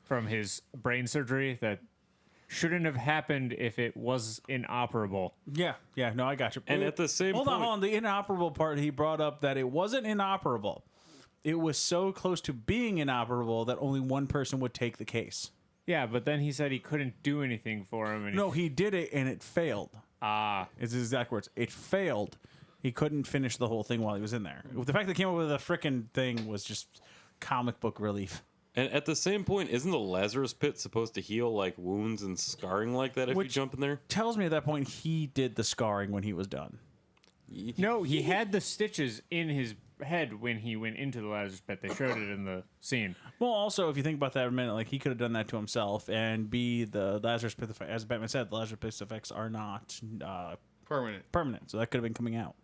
Speaker 4: from his brain surgery that shouldn't have happened if it was inoperable.
Speaker 1: Yeah, no, I got you.
Speaker 3: And at the same
Speaker 1: hold
Speaker 3: point,
Speaker 1: on, the inoperable part, he brought up that it wasn't inoperable. It was so close to being inoperable that only one person would take the case.
Speaker 4: Yeah, but then he said he couldn't do anything for him. And
Speaker 1: No, he did it and it failed.
Speaker 4: Ah.
Speaker 1: It's his exact words. It failed. He couldn't finish the whole thing while he was in there. The fact that he came up with a frickin' thing was just comic book relief.
Speaker 3: and at the same point, isn't the Lazarus Pit supposed to heal like wounds and scarring like that if you jump in there?
Speaker 1: Tells me at that point he did the scarring when he was done.
Speaker 4: No, he had the stitches in his head when he went into the Lazarus Pit. They showed it in the scene.
Speaker 1: Well, also, if you think about that for a minute, like he could have done that to himself, and the Lazarus Pit effect, as Batman said, the Lazarus Pit effects are not permanent, so that could have been coming out.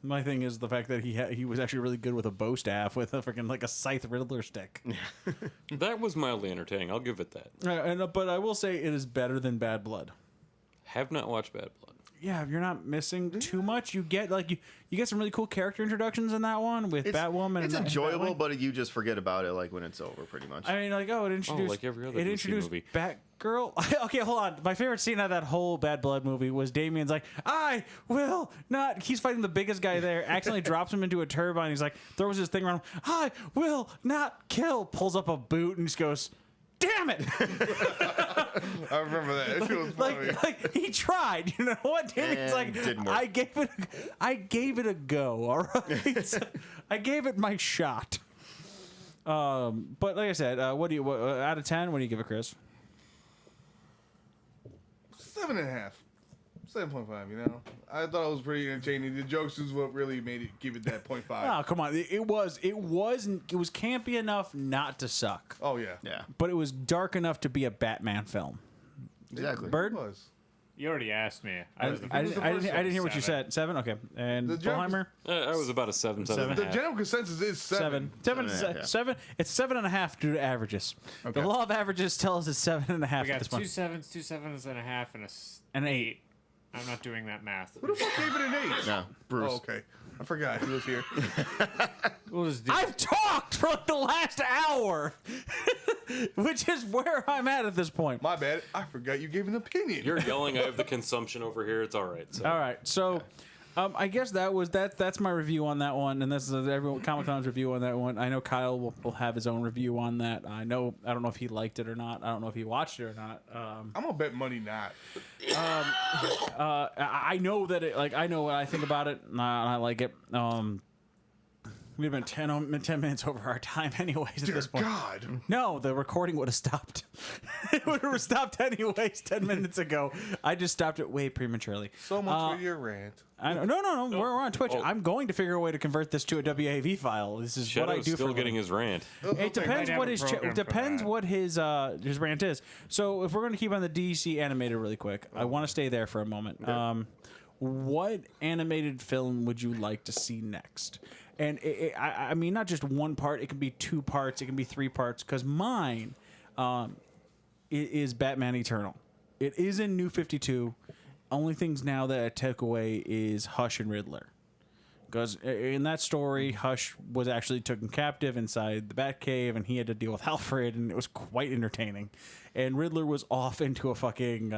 Speaker 1: My thing is the fact that he was actually really good with a bow staff with a freaking like a scythe Riddler stick.
Speaker 3: That was mildly entertaining. I'll give it that.
Speaker 1: But I will say it is better than Bad Blood.
Speaker 3: Have not watched Bad Blood.
Speaker 1: Yeah, you're not missing too much. You get like you get some really cool character introductions in that one with Batwoman.
Speaker 5: It's
Speaker 1: and
Speaker 5: enjoyable, but you just forget about it like when it's over, pretty much.
Speaker 1: I mean, like it introduced
Speaker 3: like every other
Speaker 1: it
Speaker 3: DC
Speaker 1: introduced
Speaker 3: movie.
Speaker 1: Batgirl. Okay, hold on. My favorite scene out of that whole Bad Blood movie was Damian's like, I will not. He's fighting the biggest guy there. Accidentally drops him into a turbine. He's like, throws his thing around. I will not kill. Pulls up a boot and just goes, damn it.
Speaker 2: I remember that. It was funny.
Speaker 1: like he tried. You know what? Damian's like,
Speaker 5: didn't work.
Speaker 1: I gave it a go. All right. I gave it my shot. But like I said, what out of 10? What do you give it, Chris?
Speaker 2: 7.5. 7.5, you know? I thought it was pretty entertaining. The jokes is what really made it give it that 0.5.
Speaker 1: Oh, come on. It was campy enough not to suck.
Speaker 2: Oh, yeah.
Speaker 5: Yeah.
Speaker 1: But it was dark enough to be a Batman film.
Speaker 5: Exactly.
Speaker 1: Bird?
Speaker 2: It was.
Speaker 4: You already asked me.
Speaker 1: I
Speaker 4: was the
Speaker 1: didn't
Speaker 4: first
Speaker 1: hear what you
Speaker 4: seven.
Speaker 1: said. 7? Okay. And
Speaker 2: The general-
Speaker 1: Bullheimer?
Speaker 3: I was about a 7, 7 and
Speaker 2: The
Speaker 3: a half.
Speaker 2: general consensus is 7.
Speaker 1: 7.
Speaker 5: 7.5, yeah.
Speaker 1: 7. It's 7.5 due to averages.
Speaker 2: Okay.
Speaker 1: The law of averages tells us 7.5
Speaker 4: We
Speaker 1: at
Speaker 4: got
Speaker 1: this
Speaker 4: 2
Speaker 1: point.
Speaker 4: 7s, 2 7s and a half, and
Speaker 1: And an 8.
Speaker 4: I'm not doing that math.
Speaker 2: Who the fuck gave it an 8?
Speaker 5: No, Bruce.
Speaker 2: Oh, okay. I forgot he was here.
Speaker 4: We'll just do
Speaker 1: I've talked for like the last hour, which is where I'm at this point.
Speaker 2: My bad. I forgot you gave an opinion.
Speaker 3: You're yelling. I have the consumption over here. It's all right. So.
Speaker 1: All right, so I guess that's my review on that one, and this is everyone Comic-Con's review on that one. I know Kyle will have his own review on that. I don't know if he liked it or not. I don't know if he watched it or not.
Speaker 2: I'm gonna bet money not.
Speaker 1: I know that I know what I think about it, and I like it. We've been 10 minutes over our time anyways at
Speaker 2: Dear
Speaker 1: this point.
Speaker 2: God.
Speaker 1: No, the recording would have stopped. It would have stopped anyways 10 minutes ago. I just stopped it way prematurely.
Speaker 2: So much for your rant.
Speaker 1: I know, no. We're on Twitch.
Speaker 3: Oh.
Speaker 1: I'm going to figure a way to convert this to a WAV file. This is what I
Speaker 3: Shadow's
Speaker 1: do
Speaker 3: still
Speaker 1: for a
Speaker 3: getting
Speaker 1: living.
Speaker 3: his rant.
Speaker 1: It depends
Speaker 4: Might have
Speaker 1: what
Speaker 4: a
Speaker 1: his
Speaker 4: program for
Speaker 1: depends
Speaker 4: that.
Speaker 1: what his rant is. So if we're going to keep on the DC animated really quick, I want to stay there for a moment. What animated film would you like to see next? And I mean, not just one part. It can be 2 parts. It can be 3 parts. Because mine is Batman Eternal. It is in New 52. Only things now that I took away is Hush and Riddler. Because in that story, Hush was actually taken captive inside the Batcave, and he had to deal with Alfred, and it was quite entertaining. And Riddler was off into a fucking...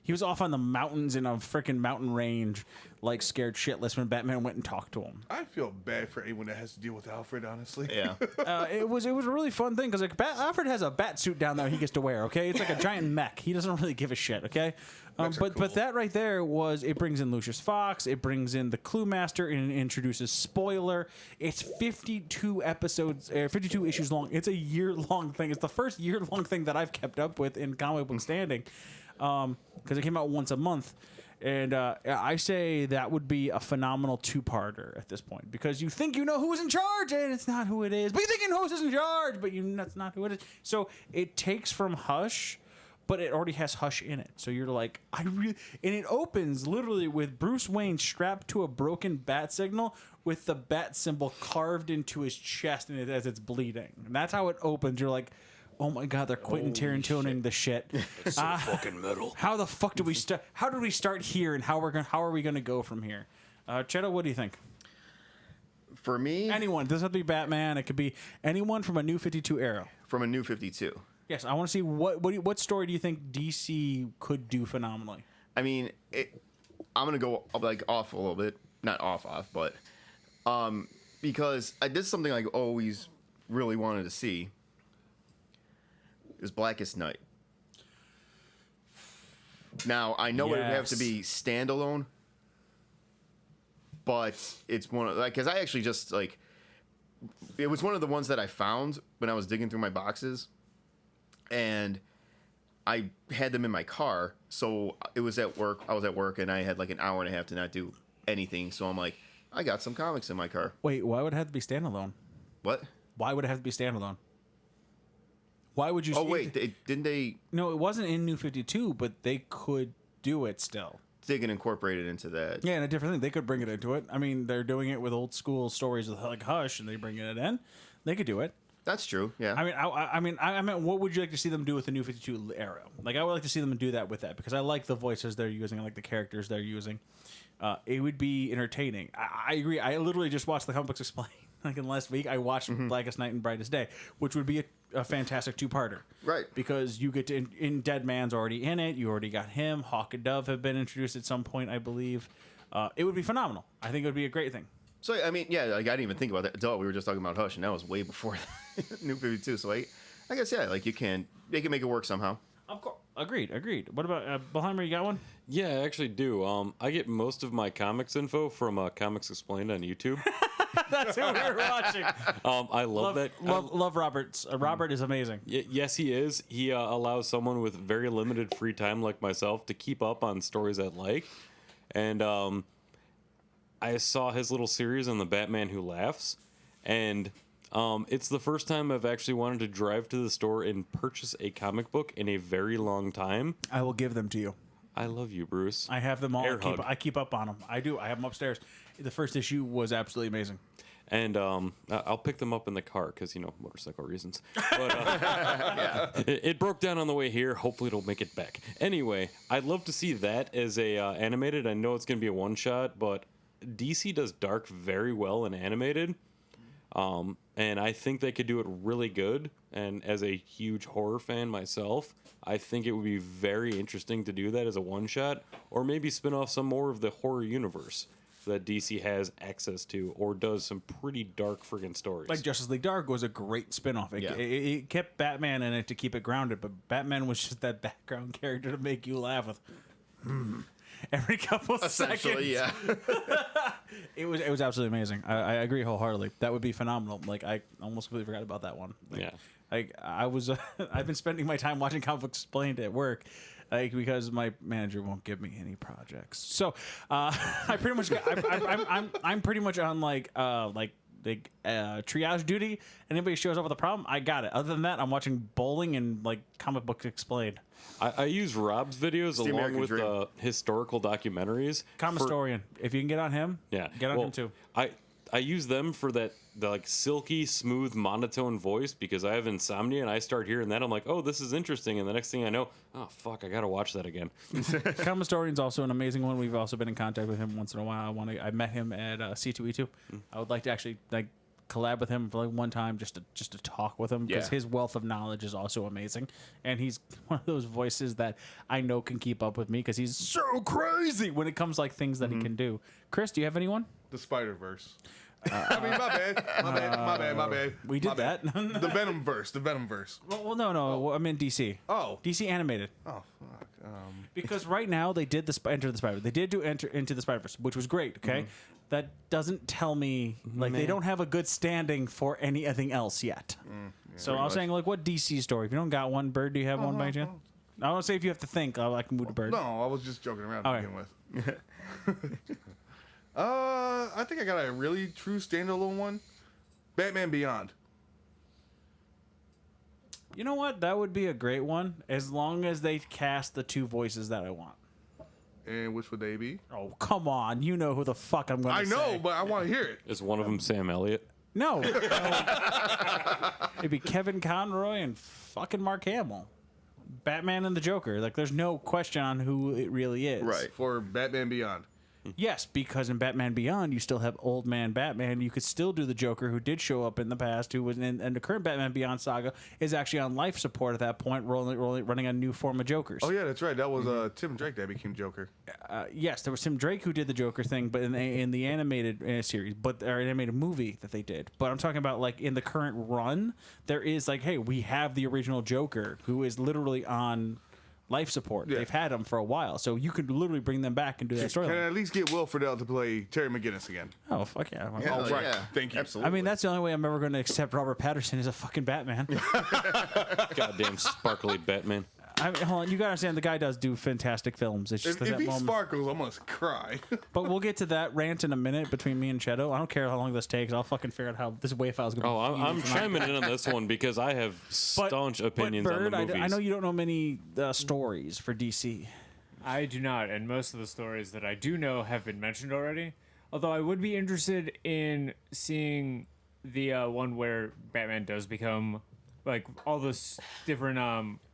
Speaker 1: he was off on the mountains in a freaking mountain range, like scared shitless when Batman went and talked to him.
Speaker 2: I feel bad for anyone that has to deal with Alfred, honestly.
Speaker 5: Yeah.
Speaker 1: It was a really fun thing because like Alfred has a bat suit down there he gets to wear. Okay, it's like a giant mech. He doesn't really give a shit. Okay,
Speaker 2: Mechs are cool.
Speaker 1: but that right there was it brings in Lucius Fox. It brings in the Clue Master and introduces Spoiler. It's 52 episodes, 52 issues long. It's a year-long thing. It's the first year-long thing that I've kept up with in comic book standing because it came out once a month. And I say that would be a phenomenal 2-parter at this point because you think you know who's in charge and it's not who it is. But you think you know who's in charge, but that's not who it is. So it takes from Hush, but it already has Hush in it. So you're like, and it opens literally with Bruce Wayne strapped to a broken bat signal with the bat symbol carved into his chest and as it's bleeding. And that's how it opens. You're like, oh my God, they're Quentin Tarantoning the shit.
Speaker 3: It's so fucking metal.
Speaker 1: How the fuck do we start? How do we start here, and how are we gonna go from here? Cheto, what do you think?
Speaker 5: For me,
Speaker 1: Anyone? It doesn't have to be Batman. It could be anyone from a New 52 era.
Speaker 5: from a New 52.
Speaker 1: Yes, I want to see what story do you think DC could do phenomenally?
Speaker 5: I mean, I'm gonna go like off a little bit, not off, but because this is something I always really wanted to see. Is Blackest Night. Now I know it would have to be standalone, but it's one of because I actually just like it was one of the ones that I found when I was digging through my boxes, and I had them in my car, so it was at work. I was at work, and I had like an hour and a half to not do anything. So I'm like, I got some comics in my car.
Speaker 1: Wait, why would it have to be standalone?
Speaker 5: What?
Speaker 1: Why would it have to be standalone? Why would you?
Speaker 5: Oh wait, didn't they?
Speaker 1: No, it wasn't in New 52, but they could do it still.
Speaker 5: They can incorporate it into that.
Speaker 1: Yeah, and a different thing. They could bring it into it. I mean, they're doing it with old school stories with like Hush, and they bring it in. They could do it.
Speaker 5: That's true. Yeah.
Speaker 1: I meant, what would you like to see them do with the New 52 era? Like, I would like to see them do that with that because I like the voices they're using. I like the characters they're using. It would be entertaining. I agree. I literally just watched the Comic Books Explained. Like in last week, I watched Blackest Night and Brightest Day, which would be a fantastic 2-parter.
Speaker 5: Right.
Speaker 1: Because you get to, in Dead Man's already in it. You already got him. Hawk and Dove have been introduced at some point, I believe. It would be phenomenal. I think it would be a great thing.
Speaker 5: So I mean, yeah, like I didn't even think about that. Duh, we were just talking about Hush, and that was way before New 52. So I guess yeah, like they can make it work somehow.
Speaker 1: Of course. Agreed. What about Bellheimer? You got one?
Speaker 3: Yeah, I actually do. I get most of my comics info from Comics Explained on YouTube.
Speaker 1: That's who we're watching.
Speaker 3: I love that.
Speaker 1: Love Roberts. Robert is amazing.
Speaker 3: Yes, he is. He allows someone with very limited free time like myself to keep up on stories I like. And I saw his little series on the Batman Who Laughs. And It's the first time I've actually wanted to drive to the store and purchase a comic book in a very long time.
Speaker 1: I will give them to you.
Speaker 3: I love you, Bruce.
Speaker 1: I have them all.
Speaker 3: Air hug.
Speaker 1: I keep up on them. I do. I have them upstairs. The first issue was absolutely amazing.
Speaker 3: And I'll pick them up in the car because, motorcycle reasons. But it broke down on the way here. Hopefully it'll make it back. Anyway, I'd love to see that as a animated. I know it's going to be a one-shot, but DC does Dark very well in animated. And I think they could do it really good. And as a huge horror fan myself, I think it would be very interesting to do that as a one-shot, or maybe spin off some more of the horror universe that DC has access to, or does some pretty dark friggin' stories.
Speaker 1: Like Justice League Dark was a great spinoff. It kept Batman in it to keep it grounded, but Batman was just that background character to make you laugh with. Every couple seconds.
Speaker 5: Yeah.
Speaker 1: It was absolutely amazing. I agree wholeheartedly. That would be phenomenal. Like, I almost completely forgot about that one. Like,
Speaker 3: Yeah.
Speaker 1: Like, I was, I've been spending my time watching Comic Books Explained at work, like, because my manager won't give me any projects. So, I pretty much, I'm pretty much on like triage duty. Anybody shows up with a problem, I got it. Other than that, I'm watching bowling and like Comic Books Explained.
Speaker 3: I use Rob's videos along
Speaker 5: American
Speaker 3: with
Speaker 5: dream.
Speaker 3: historical documentaries.
Speaker 1: Comistorian. If you can get on him,
Speaker 3: Yeah,
Speaker 1: get on him too.
Speaker 3: I use them for the like silky, smooth, monotone voice because I have insomnia and I start hearing that. I'm like, oh, this is interesting. And the next thing I know, oh, fuck, I got to watch that again.
Speaker 1: Comistorian's also an amazing one. We've also been in contact with him once in a while. I met him at C2E2. I would like to actually like collab with him for like one time just to talk with him because
Speaker 5: Yeah.
Speaker 1: his wealth of knowledge is also amazing. And he's one of those voices that I know can keep up with me because he's so crazy when it comes to like things that he can do. Chris, do you have anyone?
Speaker 2: The Spider-Verse. I mean, my bad.
Speaker 1: We did
Speaker 2: My bad.
Speaker 1: that.
Speaker 2: The Venomverse.
Speaker 1: Well, no. I'm in DC.
Speaker 2: Oh.
Speaker 1: DC animated.
Speaker 2: Oh, fuck.
Speaker 1: Because right now they did Enter the Spider. They did do Enter into the Spider-Verse, which was great. Okay, that doesn't tell me like they don't have a good standing for anything else yet. So I was saying like, what DC story? If you don't got one, Bird, do you have one by chance? I want to say if you have to think, I can move to Bird.
Speaker 2: No, I was just joking around to
Speaker 1: Okay.
Speaker 2: begin with. I think I got a really true standalone one. Batman Beyond.
Speaker 1: You know what? That would be a great one as long as they cast the two voices that I want.
Speaker 2: And which would they be?
Speaker 1: Oh, come on. You know who the fuck I'm going to say.
Speaker 2: I know, but I want to hear it.
Speaker 3: Is one of them Sam Elliott?
Speaker 1: No. It'd be Kevin Conroy and fucking Mark Hamill. Batman and the Joker. Like, there's no question on who it really is.
Speaker 5: Right.
Speaker 2: For Batman Beyond.
Speaker 1: Yes, because in Batman Beyond, you still have old man Batman. You could still do the Joker, who did show up in the past, who was in, and the current Batman Beyond saga is actually on life support at that point, running a new form of Jokers.
Speaker 2: Oh, yeah, that's right. That was Tim Drake that became Joker.
Speaker 1: Yes, there was Tim Drake who did the Joker thing, but in the animated series, or animated movie that they did. But I'm talking about like in the current run, there is like, hey, we have the original Joker who is literally on life support.
Speaker 2: Yeah.
Speaker 1: They've had him for a while, so you could literally bring them back and do that
Speaker 2: Can I
Speaker 1: storyline.
Speaker 2: at least get Will Friedle to play Terry McGinnis again?
Speaker 1: Oh fuck yeah!
Speaker 5: Yeah,
Speaker 2: Oh, right.
Speaker 5: yeah.
Speaker 2: Thank you.
Speaker 5: Absolutely.
Speaker 1: I mean, that's the only way I'm ever going to accept Robert Pattinson as a fucking Batman.
Speaker 3: Goddamn sparkly Batman.
Speaker 1: Hold on, you gotta understand the guy does do fantastic films. It's just
Speaker 2: If
Speaker 1: that
Speaker 2: he
Speaker 1: moment.
Speaker 2: sparkles, I'm going to cry.
Speaker 1: But we'll get to that rant in a minute between me and Cheto. I don't care how long this takes. I'll fucking figure out how this wave file is going to
Speaker 3: Oh,
Speaker 1: be.
Speaker 3: I'm chiming in on this one because I have staunch opinions
Speaker 1: Bird,
Speaker 3: on the movies.
Speaker 1: I know you don't know many stories for DC.
Speaker 4: I do not, and most of the stories that I do know have been mentioned already. Although I would be interested in seeing the one where Batman does become, like, all those different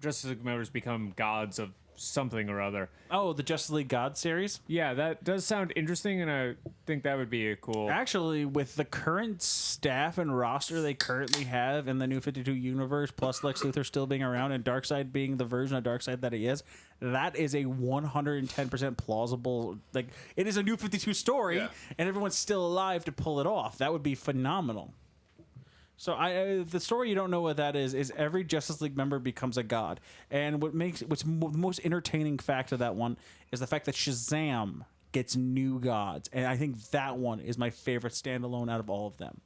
Speaker 4: Justice League members become gods of something or other.
Speaker 1: Oh, the Justice League God series?
Speaker 4: Yeah, that does sound interesting, and I think that would be a cool.
Speaker 1: Actually, with the current staff and roster they currently have in the New 52 universe, plus Lex Luthor still being around and Darkseid being the version of Darkseid that he is, that is a 110% plausible. Like, it is a New 52 story,
Speaker 2: Yeah.
Speaker 1: and everyone's still alive to pull it off. That would be phenomenal. So the story you don't know what that is every Justice League member becomes a god, and the most entertaining fact of that one is the fact that Shazam gets new gods, and I think that one is my favorite standalone out of all of them.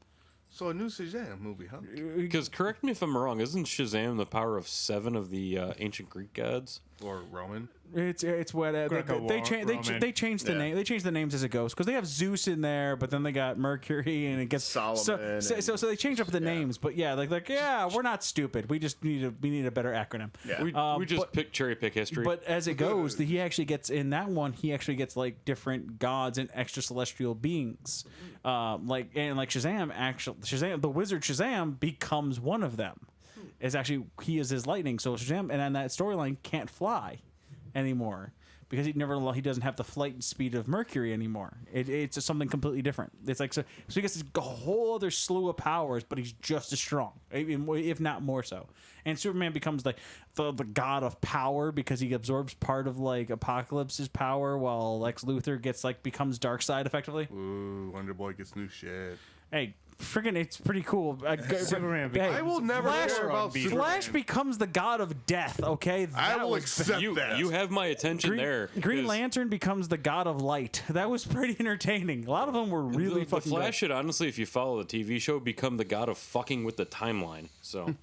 Speaker 2: So a new Shazam movie, huh?
Speaker 3: Because correct me if I'm wrong, isn't Shazam the power of 7 of the ancient Greek gods?
Speaker 2: Or Roman?
Speaker 1: It's what they change the name. They change the names as it goes because they have Zeus in there, but then they got Mercury and it gets
Speaker 5: Solomon.
Speaker 1: So they change up the names, but yeah, we're not stupid. We just need a better acronym.
Speaker 5: Yeah.
Speaker 3: We just cherry pick history.
Speaker 1: But as it goes, he actually gets in that one. He actually gets like different gods and extra celestial beings, like Shazam. Shazam, the wizard Shazam becomes one of them. He is his lightning. So Shazam, and on that storyline, can't fly anymore because he doesn't have the flight speed of Mercury anymore. It's just something completely different. It's like so he gets a whole other slew of powers, but he's just as strong, if not more so. And Superman becomes like the god of power because he absorbs part of like Apocalypse's power, while Lex Luthor becomes Darkseid effectively.
Speaker 2: Ooh, Wonder Boy gets new shit.
Speaker 1: Hey, freaking, it's pretty cool.
Speaker 4: Superman.
Speaker 1: Hey,
Speaker 2: I will never care about Superman.
Speaker 1: Flash becomes the god of death. Okay,
Speaker 2: I will accept that.
Speaker 3: You have my attention there.
Speaker 1: Green
Speaker 3: 'cause
Speaker 1: Lantern becomes the god of light. That was pretty entertaining. A lot of them were really
Speaker 3: the
Speaker 1: fucking
Speaker 3: Flash
Speaker 1: good.
Speaker 3: should honestly, if you follow the TV show, become the god of fucking with the timeline. So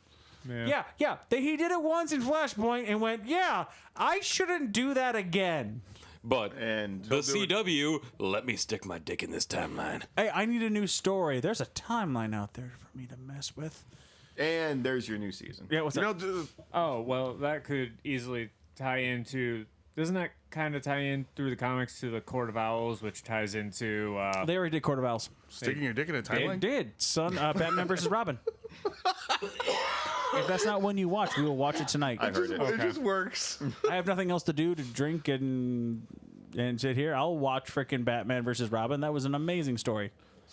Speaker 1: Yeah. He did it once in Flashpoint and went, yeah, I shouldn't do that again.
Speaker 3: but
Speaker 5: And
Speaker 3: the CW, let me stick my dick in this timeline.
Speaker 1: Hey, I need a new story. There's a timeline out there for me to mess with.
Speaker 5: And there's your new season.
Speaker 1: Yeah, what's up?
Speaker 4: Oh, well, that could easily tie into. Doesn't that kind of tie in through the comics to the Court of Owls, which ties into.
Speaker 1: They already did Court of Owls.
Speaker 2: Sticking your dick in a
Speaker 1: It
Speaker 2: timeline?
Speaker 1: did. Son, Batman versus Robin. If that's not one you watch, we will watch it tonight.
Speaker 5: I heard it.
Speaker 2: It just works.
Speaker 1: I have nothing else to do to drink and sit here. I'll watch frickin' Batman versus Robin. That was an amazing story.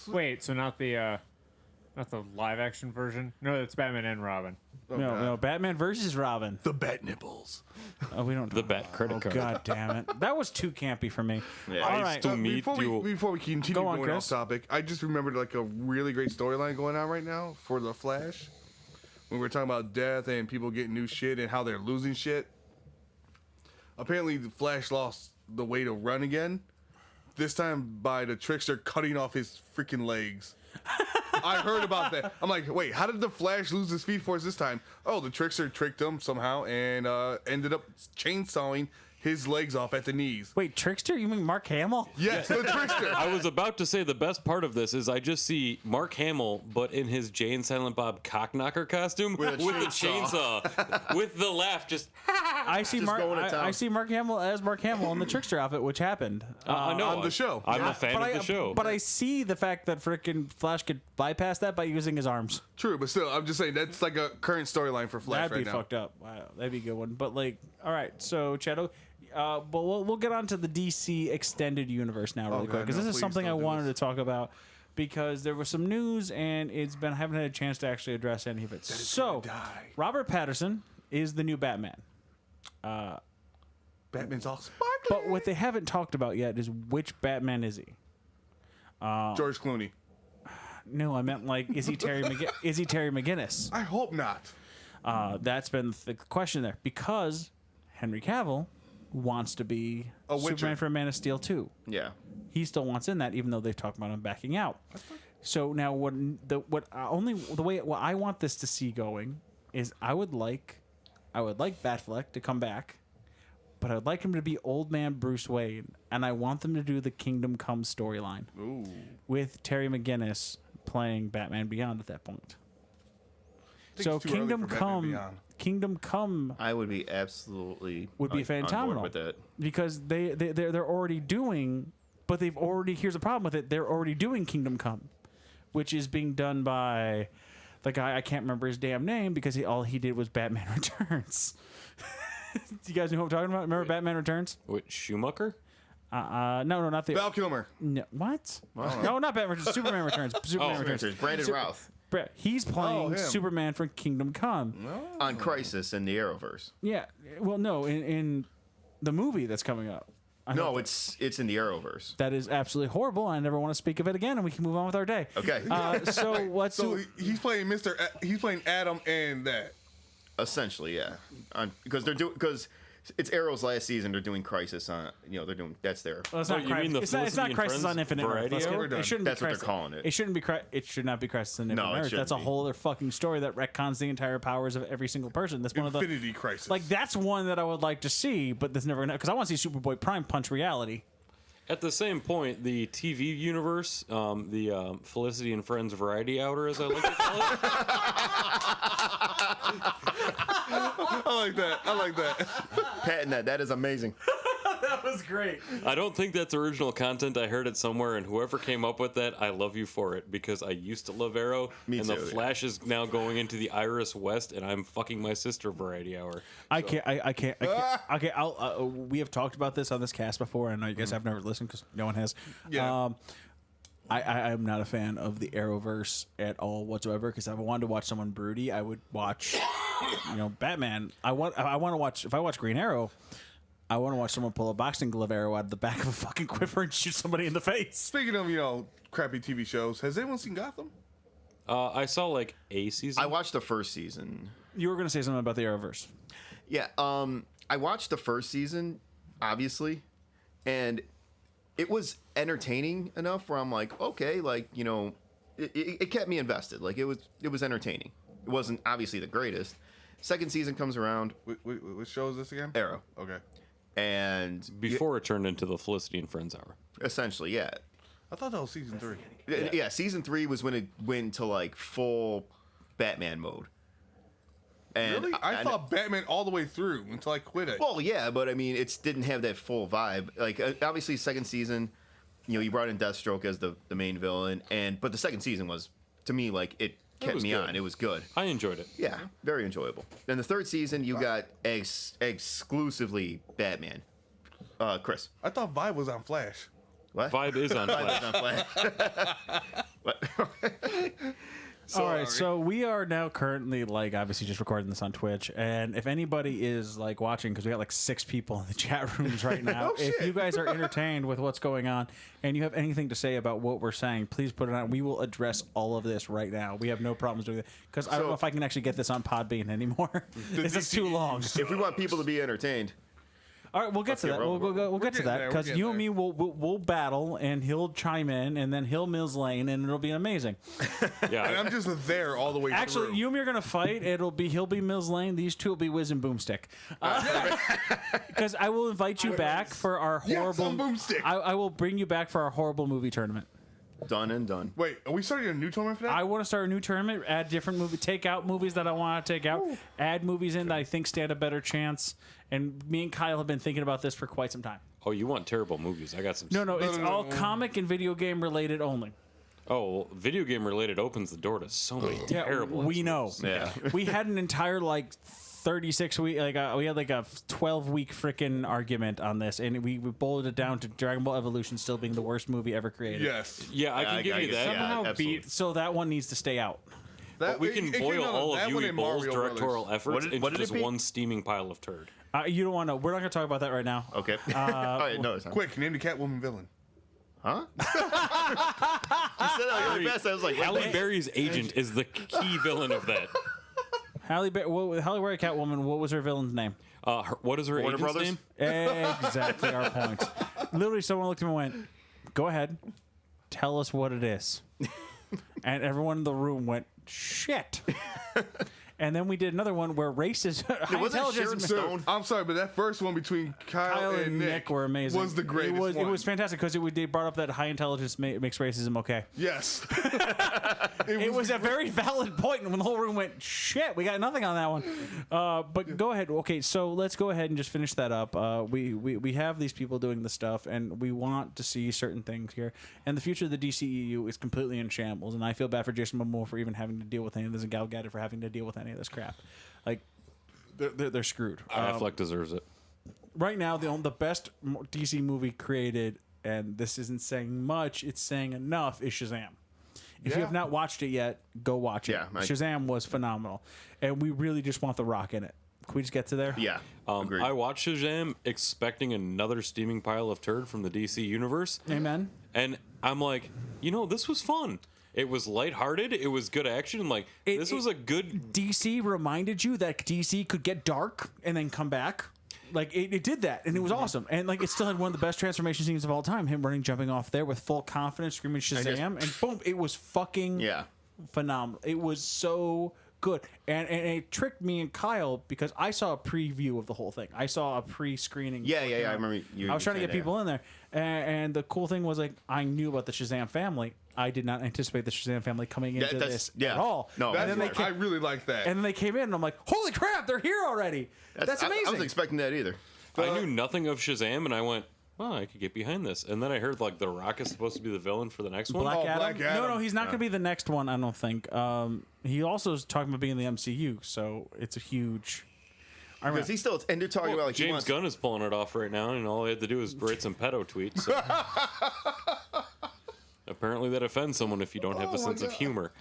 Speaker 4: Wait, so not the live action version? No, it's Batman and Robin.
Speaker 1: No, Batman versus Robin.
Speaker 2: The bat nipples.
Speaker 1: Oh, we don't.
Speaker 3: The Bat credit card.
Speaker 1: God damn it! That was too campy for me.
Speaker 5: Yeah.
Speaker 1: All
Speaker 3: I
Speaker 1: right.
Speaker 3: still meet you.
Speaker 2: Before we continue
Speaker 1: Go on,
Speaker 2: going
Speaker 1: Chris.
Speaker 2: off topic, I just remembered like a really great storyline going on right now for the Flash. When we're talking about death and people getting new shit and how they're losing shit. Apparently, the Flash lost the way to run again. This time by the Trickster cutting off his freaking legs. I heard about that. I'm like, wait, how did the Flash lose his Speed Force this time? Oh, the Trickster tricked him somehow and ended up chainsawing his legs off at the knees.
Speaker 1: Wait, Trickster? You mean Mark Hamill?
Speaker 2: Yes, the Trickster.
Speaker 3: I was about to say the best part of this is I just see Mark Hamill, but in his Jay and Silent Bob cockknocker costume with the chainsaw, with the laugh. Just
Speaker 1: I see Mark.
Speaker 5: going to town.
Speaker 1: I see Mark Hamill as Mark Hamill in the Trickster outfit, which happened.
Speaker 3: I know
Speaker 2: on the show.
Speaker 3: I'm a fan of the show.
Speaker 1: But I see the fact that frickin' Flash could bypass that by using his arms.
Speaker 2: True, but still, I'm just saying that's like a current storyline for Flash
Speaker 1: That'd be
Speaker 2: right now.
Speaker 1: fucked up. Wow, that'd be a good one. But like, all right, so Shadow. But we'll get on to the DC extended universe now really
Speaker 2: God,
Speaker 1: quick because
Speaker 2: no,
Speaker 1: this is
Speaker 2: please
Speaker 1: something I
Speaker 2: don't do
Speaker 1: wanted
Speaker 2: this.
Speaker 1: to talk about because there was some news and I haven't had a chance to actually address any of it. So
Speaker 2: die.
Speaker 1: Robert Pattinson is the new Batman.
Speaker 2: Batman's all sparkly.
Speaker 1: But what they haven't talked about yet is which Batman is he?
Speaker 2: George Clooney.
Speaker 1: No, I meant like is he Terry McGinnis?
Speaker 2: I hope not.
Speaker 1: That's been the question there because Henry Cavill wants to be
Speaker 2: A Witcher.
Speaker 1: Superman for Man of Steel 2.
Speaker 5: Yeah.
Speaker 1: He still wants in that, even though they've talked about him backing out. So now, what I want this to see going is I would like Batfleck to come back, but I would like him to be old man Bruce Wayne, and I want them to do the Kingdom Come storyline with Terry McGinnis playing Batman Beyond at that point. So
Speaker 2: it's too early
Speaker 1: Kingdom
Speaker 2: for Batman
Speaker 1: Come,
Speaker 2: Beyond.
Speaker 1: Kingdom Come
Speaker 5: I would be absolutely
Speaker 1: would be
Speaker 5: on board
Speaker 1: phenomenal
Speaker 5: with that.
Speaker 1: because they're already doing, but they've already, here's the problem with it, they're already doing Kingdom Come, which is being done by the guy I can't remember his damn name because all he did was Batman Returns. Do you guys know who I'm talking about? Remember Batman Returns?
Speaker 3: What, Schumacher?
Speaker 1: No, not the
Speaker 2: Val Kilmer.
Speaker 1: no, what? No, not Batman Returns. Superman Returns. Superman Returns.
Speaker 5: There's Brandon Routh
Speaker 1: He's playing
Speaker 2: him.
Speaker 1: Superman from Kingdom Come.
Speaker 5: on Crisis in the Arrowverse.
Speaker 1: Yeah. Well, no, in the movie that's coming up.
Speaker 5: No, it's in the Arrowverse.
Speaker 1: That is absolutely horrible. I never want to speak of it again, and we can move on with our day.
Speaker 5: Okay.
Speaker 1: So let's
Speaker 2: So
Speaker 1: do.
Speaker 2: he's playing he's playing Adam and that.
Speaker 5: Essentially, yeah. Because It's Arrow's last season. They're doing Crisis on. They're doing that's their.
Speaker 1: Well, it's
Speaker 3: Oh,
Speaker 1: not
Speaker 3: you
Speaker 1: Cri-
Speaker 3: mean the
Speaker 1: it's not
Speaker 3: Felicity and
Speaker 1: Crisis
Speaker 3: Friends
Speaker 1: on Infinite Earth.
Speaker 3: variety
Speaker 1: Let's get-
Speaker 3: hour?
Speaker 1: it shouldn't
Speaker 5: That's
Speaker 1: be
Speaker 5: what they're
Speaker 1: Crisis-
Speaker 5: calling it.
Speaker 1: It shouldn't be. It should not be Crisis on Infinite
Speaker 5: No, it
Speaker 1: Earth.
Speaker 5: shouldn't
Speaker 1: That's a
Speaker 5: be.
Speaker 1: whole other fucking story that retcons the entire powers of every single person. That's one of the
Speaker 2: Infinity Crisis.
Speaker 1: like that's one that I would like to see, but that's never gonna because I want to see Superboy Prime punch reality.
Speaker 3: At the same point, the TV universe, the Felicity and Friends variety hour, as I like to call it,
Speaker 2: I like that.
Speaker 5: Patent that. That is amazing.
Speaker 1: That was great.
Speaker 3: I don't think that's original content. I heard it somewhere, and whoever came up with that, I love you for it, because I used to love Arrow,
Speaker 5: Me
Speaker 3: and
Speaker 5: too,
Speaker 3: the
Speaker 5: yeah.
Speaker 3: Flash is now going into the Iris West, and I'm fucking my sister variety hour.
Speaker 1: I can't. Okay, we have talked about this on this cast before. I know you guys have never listened because no one has.
Speaker 2: Yeah.
Speaker 1: I am not a fan of the Arrowverse at all whatsoever. Because if I wanted to watch someone broody, I would watch, Batman. I want to watch. If I watch Green Arrow, I want to watch someone pull a boxing glove arrow out of the back of a fucking quiver and shoot somebody in the face.
Speaker 2: Speaking of, crappy TV shows, has anyone seen Gotham?
Speaker 3: I saw like a season.
Speaker 5: I watched the first season.
Speaker 1: You were going to say something about the Arrowverse.
Speaker 5: Yeah. I watched the first season, obviously, and it was entertaining enough where I'm like, okay, like it kept me invested. Like it was entertaining. It wasn't obviously the greatest. Second season comes around,
Speaker 2: Which show is this again?
Speaker 5: Arrow,
Speaker 2: Okay.
Speaker 5: and
Speaker 3: before it turned into the Felicity and Friends hour.
Speaker 5: essentially, yeah.
Speaker 2: I thought that was season 3.
Speaker 5: Yeah, season 3 was when it went to like full Batman mode. And
Speaker 2: Really? I thought Batman all the way through until I quit it.
Speaker 5: Well, yeah, but I mean, it didn't have that full vibe. Like, obviously, second season, you brought in Deathstroke as the main villain, but the second season was, to me, like it kept
Speaker 3: was
Speaker 5: me
Speaker 3: good.
Speaker 5: on. It was good.
Speaker 3: I enjoyed it.
Speaker 5: Yeah, very enjoyable. Then the third season, you got exclusively Batman. Chris,
Speaker 2: I thought Vibe was on Flash.
Speaker 5: what?
Speaker 3: Vibe is on Flash.
Speaker 5: Not Flash. What?
Speaker 1: All right, so we are now currently obviously just recording this on Twitch, and if anybody is watching, because we got 6 people in the chat rooms right now, if you guys are entertained with what's going on and you have anything to say about what we're saying, please put it on. We will address all of this right now. We have no problems doing it because I don't know if I can actually get this on Podbean anymore. This is too long.
Speaker 5: If we want people to be entertained,
Speaker 1: All right, we'll get to that. We'll get to
Speaker 2: getting
Speaker 1: that
Speaker 2: there,
Speaker 1: because
Speaker 2: we're
Speaker 1: you
Speaker 2: getting
Speaker 1: and me will battle, and he'll chime in, and then he'll Mills Lane, and it'll be amazing.
Speaker 2: And
Speaker 3: Yeah,
Speaker 2: I'm just there all the way
Speaker 1: Actually,
Speaker 2: through.
Speaker 1: you and me are gonna fight. He'll be Mills Lane. These two will be Wiz and Boomstick. Because I will invite you back for our horrible.
Speaker 2: on Boomstick.
Speaker 1: I will bring you back for our horrible movie tournament.
Speaker 5: done and done.
Speaker 2: Wait, are we starting a new tournament for that?
Speaker 1: I want to start a new tournament. Add different take out movies that I want to take out. Add movies in that I think stand a better chance. And me and Kyle have been thinking about this for quite some time.
Speaker 3: Oh, you want terrible movies? I got some.
Speaker 1: No, it's
Speaker 2: no,
Speaker 1: all
Speaker 2: no.
Speaker 1: comic and video game related only.
Speaker 3: Oh, well, video game related opens the door to so many terrible.
Speaker 1: We know.
Speaker 5: Yeah.
Speaker 1: We had an entire 36 week we had a 12-week freaking argument on this, and we boiled it down to Dragon Ball Evolution still being the worst movie ever created.
Speaker 2: yes.
Speaker 3: Yeah, I can give you that.
Speaker 5: Yeah, absolutely.
Speaker 1: So that one needs to stay out.
Speaker 2: That,
Speaker 3: We can
Speaker 2: it came
Speaker 3: boil
Speaker 2: out
Speaker 3: all
Speaker 2: that
Speaker 3: of
Speaker 2: one
Speaker 3: Yui
Speaker 2: and
Speaker 3: Boll's
Speaker 2: Mario
Speaker 3: directorial
Speaker 2: Brothers.
Speaker 3: efforts
Speaker 5: What did
Speaker 3: into
Speaker 5: it
Speaker 3: just
Speaker 5: be?
Speaker 3: one steaming pile of turd.
Speaker 1: You don't want to. We're not going to talk about that right now.
Speaker 5: Okay. All right. No, it's not.
Speaker 2: Quick, name the Catwoman villain.
Speaker 5: Huh? You said that really fast. I was like,
Speaker 3: Halle Berry's agent is the key villain of that.
Speaker 1: Halle Berry Catwoman. What was her villain's name?
Speaker 3: What is her
Speaker 5: Warner
Speaker 3: agent's
Speaker 5: Brothers?
Speaker 3: name?
Speaker 1: Exactly our point. Literally, someone looked at me and went, "Go ahead, tell us what it is," and everyone in the room went, "Shit." And then we did another one where races, high
Speaker 5: wasn't Sharon
Speaker 1: intelligence.
Speaker 5: Stone.
Speaker 2: I'm sorry, but that first one between Kyle,
Speaker 1: Kyle and Nick were amazing.
Speaker 2: Was the greatest
Speaker 1: It was fantastic because they brought up that high intelligence makes racism okay.
Speaker 2: Yes.
Speaker 1: It was a very valid point, and when the whole room went, "Shit, we got nothing on that one." But go ahead. Okay, so let's go ahead and just finish that up. We have these people doing the stuff, and we want to see certain things here. And the future of the DCEU is completely in shambles, and I feel bad for Jason Momoa for even having to deal with any of this, and Gal Gadot for having to deal with any of this crap. Like, they're screwed.
Speaker 3: Affleck deserves it.
Speaker 1: Right now, the best DC movie created, and this isn't saying much, it's saying enough, is Shazam. If you
Speaker 2: Yeah.
Speaker 1: have not watched it yet, go watch it.
Speaker 5: Yeah,
Speaker 1: Shazam was phenomenal. And we really just want The Rock in it. Can we just get to there?
Speaker 5: Yeah. Agreed.
Speaker 3: I watched Shazam expecting another steaming pile of turd from the DC universe,
Speaker 1: Amen.
Speaker 3: and I'm like, this was fun. It was lighthearted. It was good action. This was a good.
Speaker 1: DC reminded you that DC could get dark and then come back. Like it did that, and it was awesome, and like it still had one of the best transformation scenes of all time. Him running, jumping off there with full confidence, screaming Shazam, and boom! It was fucking phenomenal. It was so good, and it tricked me and Kyle because I saw a preview of the whole thing. I saw a pre-screening.
Speaker 5: Yeah. I remember you.
Speaker 1: I was trying to get people in there, and the cool thing was like I knew about the Shazam family. I did not anticipate the Shazam family coming into this at all.
Speaker 5: No,
Speaker 2: That's I really like that.
Speaker 1: And then they came in, and I'm like, holy crap, they're here already. That's amazing.
Speaker 5: I wasn't expecting that either.
Speaker 3: I knew nothing of Shazam, and I went, "Oh, I could get behind this." And then I heard like The Rock is supposed to be the villain for the next one.
Speaker 1: Black Adam?
Speaker 2: Black Adam.
Speaker 1: No, he's not going to be the next one. I don't think. He also is talking about being in the MCU, so it's a huge.
Speaker 5: Because he's still, and they're talking about like
Speaker 3: James Gunn is pulling it off right now, and all he had to do is write some pedo tweets. So. Apparently, that offends someone if you don't have a sense of humor.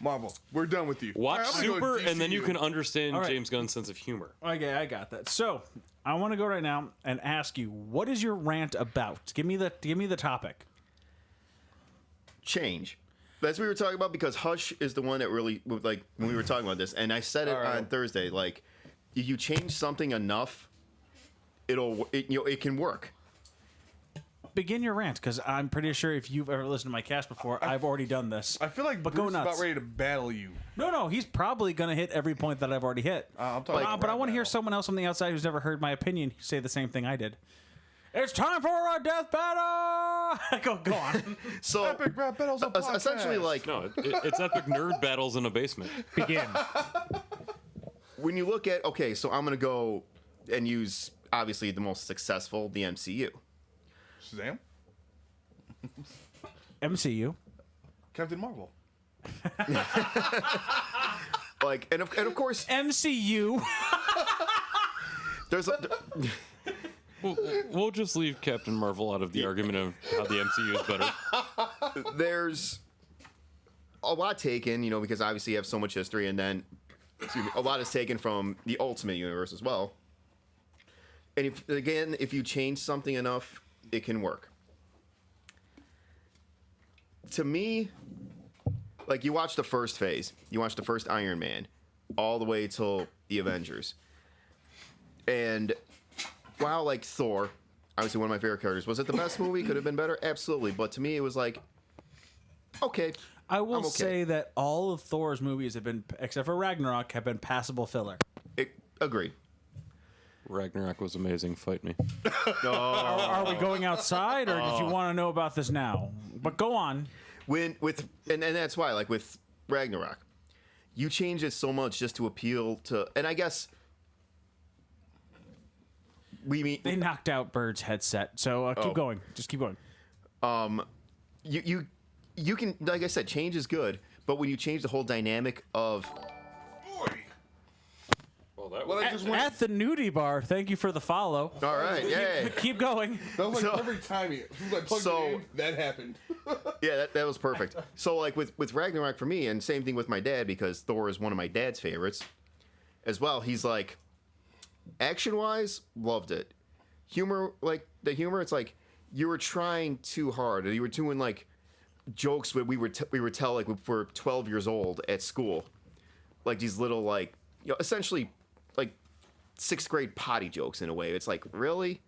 Speaker 2: Marvel, we're done with you.
Speaker 3: Watch
Speaker 2: All right, I'm gonna go
Speaker 3: Super, and then you
Speaker 2: DCU.
Speaker 3: can understand
Speaker 1: All right.
Speaker 3: James Gunn's sense of humor.
Speaker 1: Okay, I got that. So I want to go right now and ask you, what is your rant about? Give me the topic.
Speaker 5: change. That's what we were talking about because Hush is the one that really like when we were talking about this, and I said it on Thursday. Like, if you change something enough, it can work.
Speaker 1: Begin your rant, because I'm pretty sure if you've ever listened to my cast before, I've already done this.
Speaker 2: I feel like
Speaker 1: But
Speaker 2: Bruce
Speaker 1: go
Speaker 2: is
Speaker 1: nuts.
Speaker 2: about ready to battle you.
Speaker 1: No, he's probably gonna hit every point that I've already hit.
Speaker 2: I'm talking about
Speaker 1: but I
Speaker 2: rap
Speaker 1: want to hear
Speaker 2: battle.
Speaker 1: someone else on the outside who's never heard my opinion say the same thing I did. It's time for a death battle. go on.
Speaker 5: So
Speaker 2: Epic rap battles on podcast.
Speaker 5: essentially, like
Speaker 3: No, it's epic nerd battles in a basement.
Speaker 4: Begin.
Speaker 5: when you look at so I'm gonna go and use obviously the most successful, the MCU.
Speaker 2: Shazam,
Speaker 1: MCU.
Speaker 2: Captain Marvel.
Speaker 5: Like and of course
Speaker 1: MCU.
Speaker 5: there's
Speaker 3: We'll just leave Captain Marvel out of the argument of how the MCU is better.
Speaker 5: there's a lot taken, because obviously you have so much history, and then a lot is taken from the Ultimate Universe as well. And if you change something enough, it can work. To me, like you watch the first phase, you watch the first Iron Man, all the way till the Avengers, and while like Thor, obviously one of my favorite characters, was it the best movie? Could have been better, absolutely. But to me, it was like, okay.
Speaker 1: I will
Speaker 5: I'm okay.
Speaker 1: say that all of Thor's movies have been, except for Ragnarok, have been passable filler.
Speaker 5: Agreed.
Speaker 3: Ragnarok was amazing. Fight me.
Speaker 1: Are we going outside, or did you want to know about this now? But go on.
Speaker 5: And that's why, like with Ragnarok, you change it so much just to appeal to, and I guess
Speaker 1: They knocked out Bird's headset, so keep going. Just keep going.
Speaker 5: you can, like I said, change is good, but when you change the whole dynamic of
Speaker 2: Boy.
Speaker 3: Well, that
Speaker 2: Well, I just went.
Speaker 1: At the nudie bar, thank you for the follow.
Speaker 5: all right, yay.
Speaker 1: Keep going.
Speaker 2: That was like
Speaker 5: So-
Speaker 2: every time as soon as I plugged
Speaker 5: So-
Speaker 2: it in, that happened.
Speaker 5: Yeah, that was perfect. So like with Ragnarok for me, and same thing with my dad, because Thor is one of my dad's favorites as well. He's like, action wise, loved it. Humor, like the humor, it's like you were trying too hard. You were doing like jokes that we would tell like when we're 12 years old at school, like these little like essentially like 6th grade potty jokes in a way. It's like, really?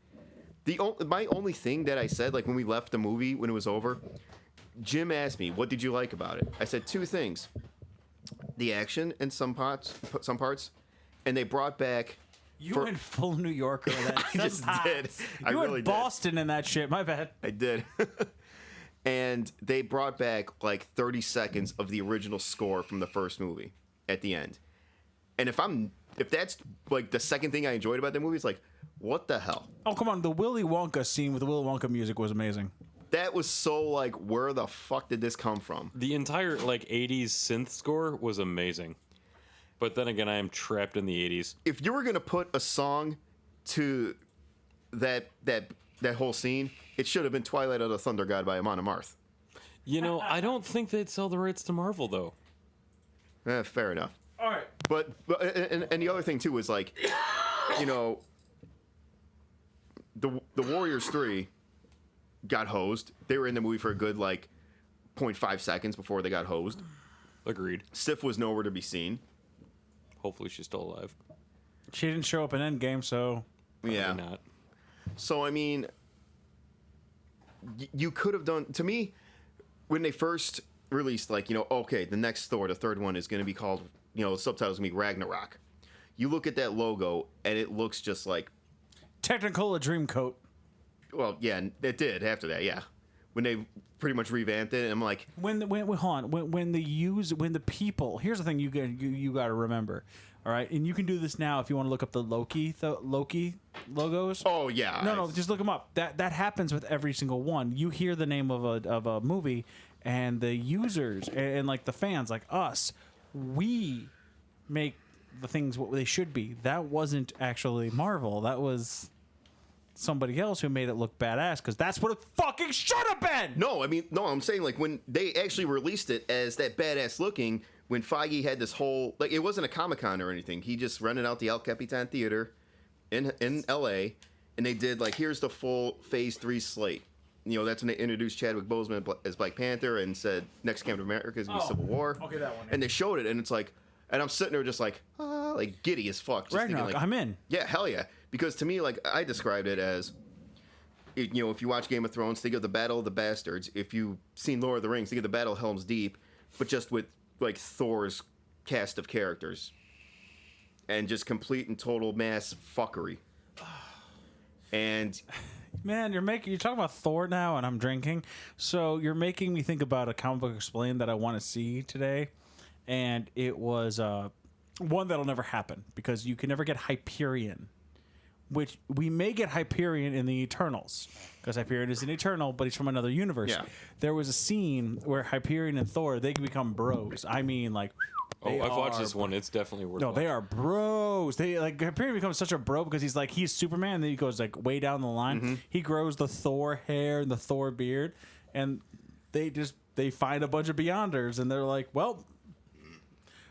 Speaker 5: My only thing that I said, like when we left the movie when it was over, Jim asked me, "What did you like about it?" I said 2 things: the action in some parts, and they brought back.
Speaker 1: You went full New Yorker. That
Speaker 5: I just did. I
Speaker 1: You
Speaker 5: really
Speaker 1: went
Speaker 5: did.
Speaker 1: Boston in that shit. My bad.
Speaker 5: I did. And they brought back like 30 seconds of the original score from the first movie at the end. And if that's like the second thing I enjoyed about the movie, it's like, what the hell?
Speaker 1: Oh, come on. The Willy Wonka scene with the Willy Wonka music was amazing.
Speaker 5: That was so like, where the fuck did this come from?
Speaker 3: The entire like 80s synth score was amazing. But then again, I am trapped in the 80s.
Speaker 5: If you were gonna put a song to that whole scene, it should have been "Twilight of the Thunder God" by Amon Amarth.
Speaker 3: I don't think they'd sell the rights to Marvel though.
Speaker 5: Fair enough.
Speaker 1: All right.
Speaker 5: But and the other thing too is like, the Warriors 3 got hosed. They were in the movie for a good like 0.5 seconds before they got hosed.
Speaker 3: Agreed.
Speaker 5: Sif was nowhere to be seen.
Speaker 3: Hopefully she's still alive.
Speaker 1: She didn't show up in Endgame, so
Speaker 5: Yeah.
Speaker 3: Probably not.
Speaker 5: So I mean, you could have done, to me, when they first released, like, okay, the next Thor, the third one, is going to be called, the subtitles going to be Ragnarok. You look at that logo and it looks just like,
Speaker 1: Technicolor Dreamcoat.
Speaker 5: well, yeah, it did after that, yeah. When they pretty much revamped it, I'm like,
Speaker 1: When hold on, when the people, here's the thing you got to remember, all right, and you can do this now if you want to look up the Loki logos.
Speaker 5: oh yeah,
Speaker 1: No, just look them up. That happens with every single one. You hear the name of a movie, and the users and like the fans, like us, we make the things what they should be. That wasn't actually Marvel. That was somebody else who made it look badass because that's what it fucking should have been.
Speaker 5: No, I mean, no, I'm saying, like, when they actually released it as that badass looking, when Feige had this whole, like, it wasn't a Comic-Con or anything. He just rented out the El Capitan Theater in LA, and they did, like, here's the full Phase 3 slate. That's when they introduced Chadwick Boseman as Black Panther and said next Captain America is going to be Civil War.
Speaker 1: okay, that one, yeah.
Speaker 5: And they showed it, and it's like, and I'm sitting there just like giddy as fuck. Just
Speaker 1: Ragnarok,
Speaker 5: thinking, like,
Speaker 1: I'm in.
Speaker 5: Yeah, hell yeah. Because to me, like, I described it as, if you watch Game of Thrones, think of the Battle of the Bastards. If you've seen Lord of the Rings, think of the Battle of Helm's Deep, but just with, like, Thor's cast of characters. And just complete and total mass fuckery. And
Speaker 1: Man, you're talking about Thor now, and I'm drinking. So you're making me think about a comic book explained that I want to see today, and it was one that'll never happen because you can never get Hyperion, which we may get Hyperion in the Eternals because Hyperion is an Eternal, but he's from another universe.
Speaker 5: Yeah.
Speaker 1: There was a scene where Hyperion and Thor they can become bros. I mean, like.
Speaker 3: Oh,
Speaker 1: they
Speaker 3: I've watched
Speaker 1: are
Speaker 3: this one. It's definitely worth
Speaker 1: No,
Speaker 3: watching.
Speaker 1: they are bros. They like Hyperion becomes such a bro because he's Superman. And then he goes like way down the line. He grows the Thor hair and the Thor beard, and they find a bunch of Beyonders, and they're like, well,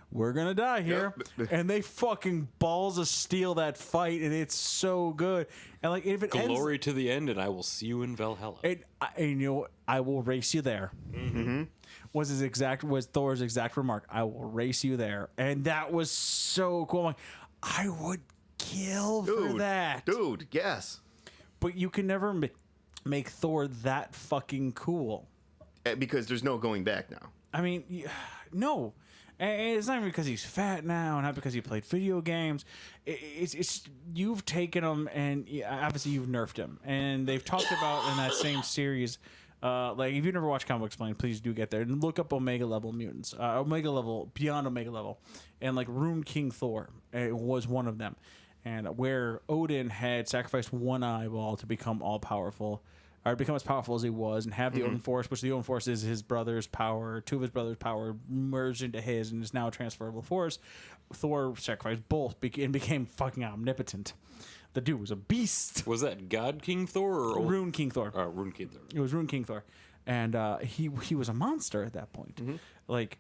Speaker 1: we're gonna die here, and they fucking balls of steel that fight, and it's so good. And like if it
Speaker 3: Glory
Speaker 1: ends,
Speaker 3: to the end, and I will see you in Valhalla.
Speaker 1: I will race you there. Was Thor's exact remark. I will race you there, and that was so cool. I'm like, I would kill for that,
Speaker 5: Dude, yes.
Speaker 1: But you can never make Thor that fucking cool.
Speaker 5: Because there's no going back now.
Speaker 1: I mean, no. And it's not even because he's fat now, not because he played video games. It's you've taken him, and obviously you've nerfed him. And they've talked about in that same series, like if you've never watched Comic Book Explained, please do get there and look up Omega Level mutants, Omega Level, Beyond Omega Level, and like Rune King Thor was one of them, and where Odin had sacrificed one eyeball to become all powerful. Or become as powerful as he was and have the Odin Force, which the Odin Force is his brother's power, two of his brother's power merged into his and is now a transferable force. Thor sacrificed both and became fucking omnipotent. The dude was a beast.
Speaker 3: Was that God King Thor or
Speaker 1: Rune King Thor.
Speaker 3: Rune King Thor?
Speaker 1: It was Rune King Thor. And he was a monster at that point. Like,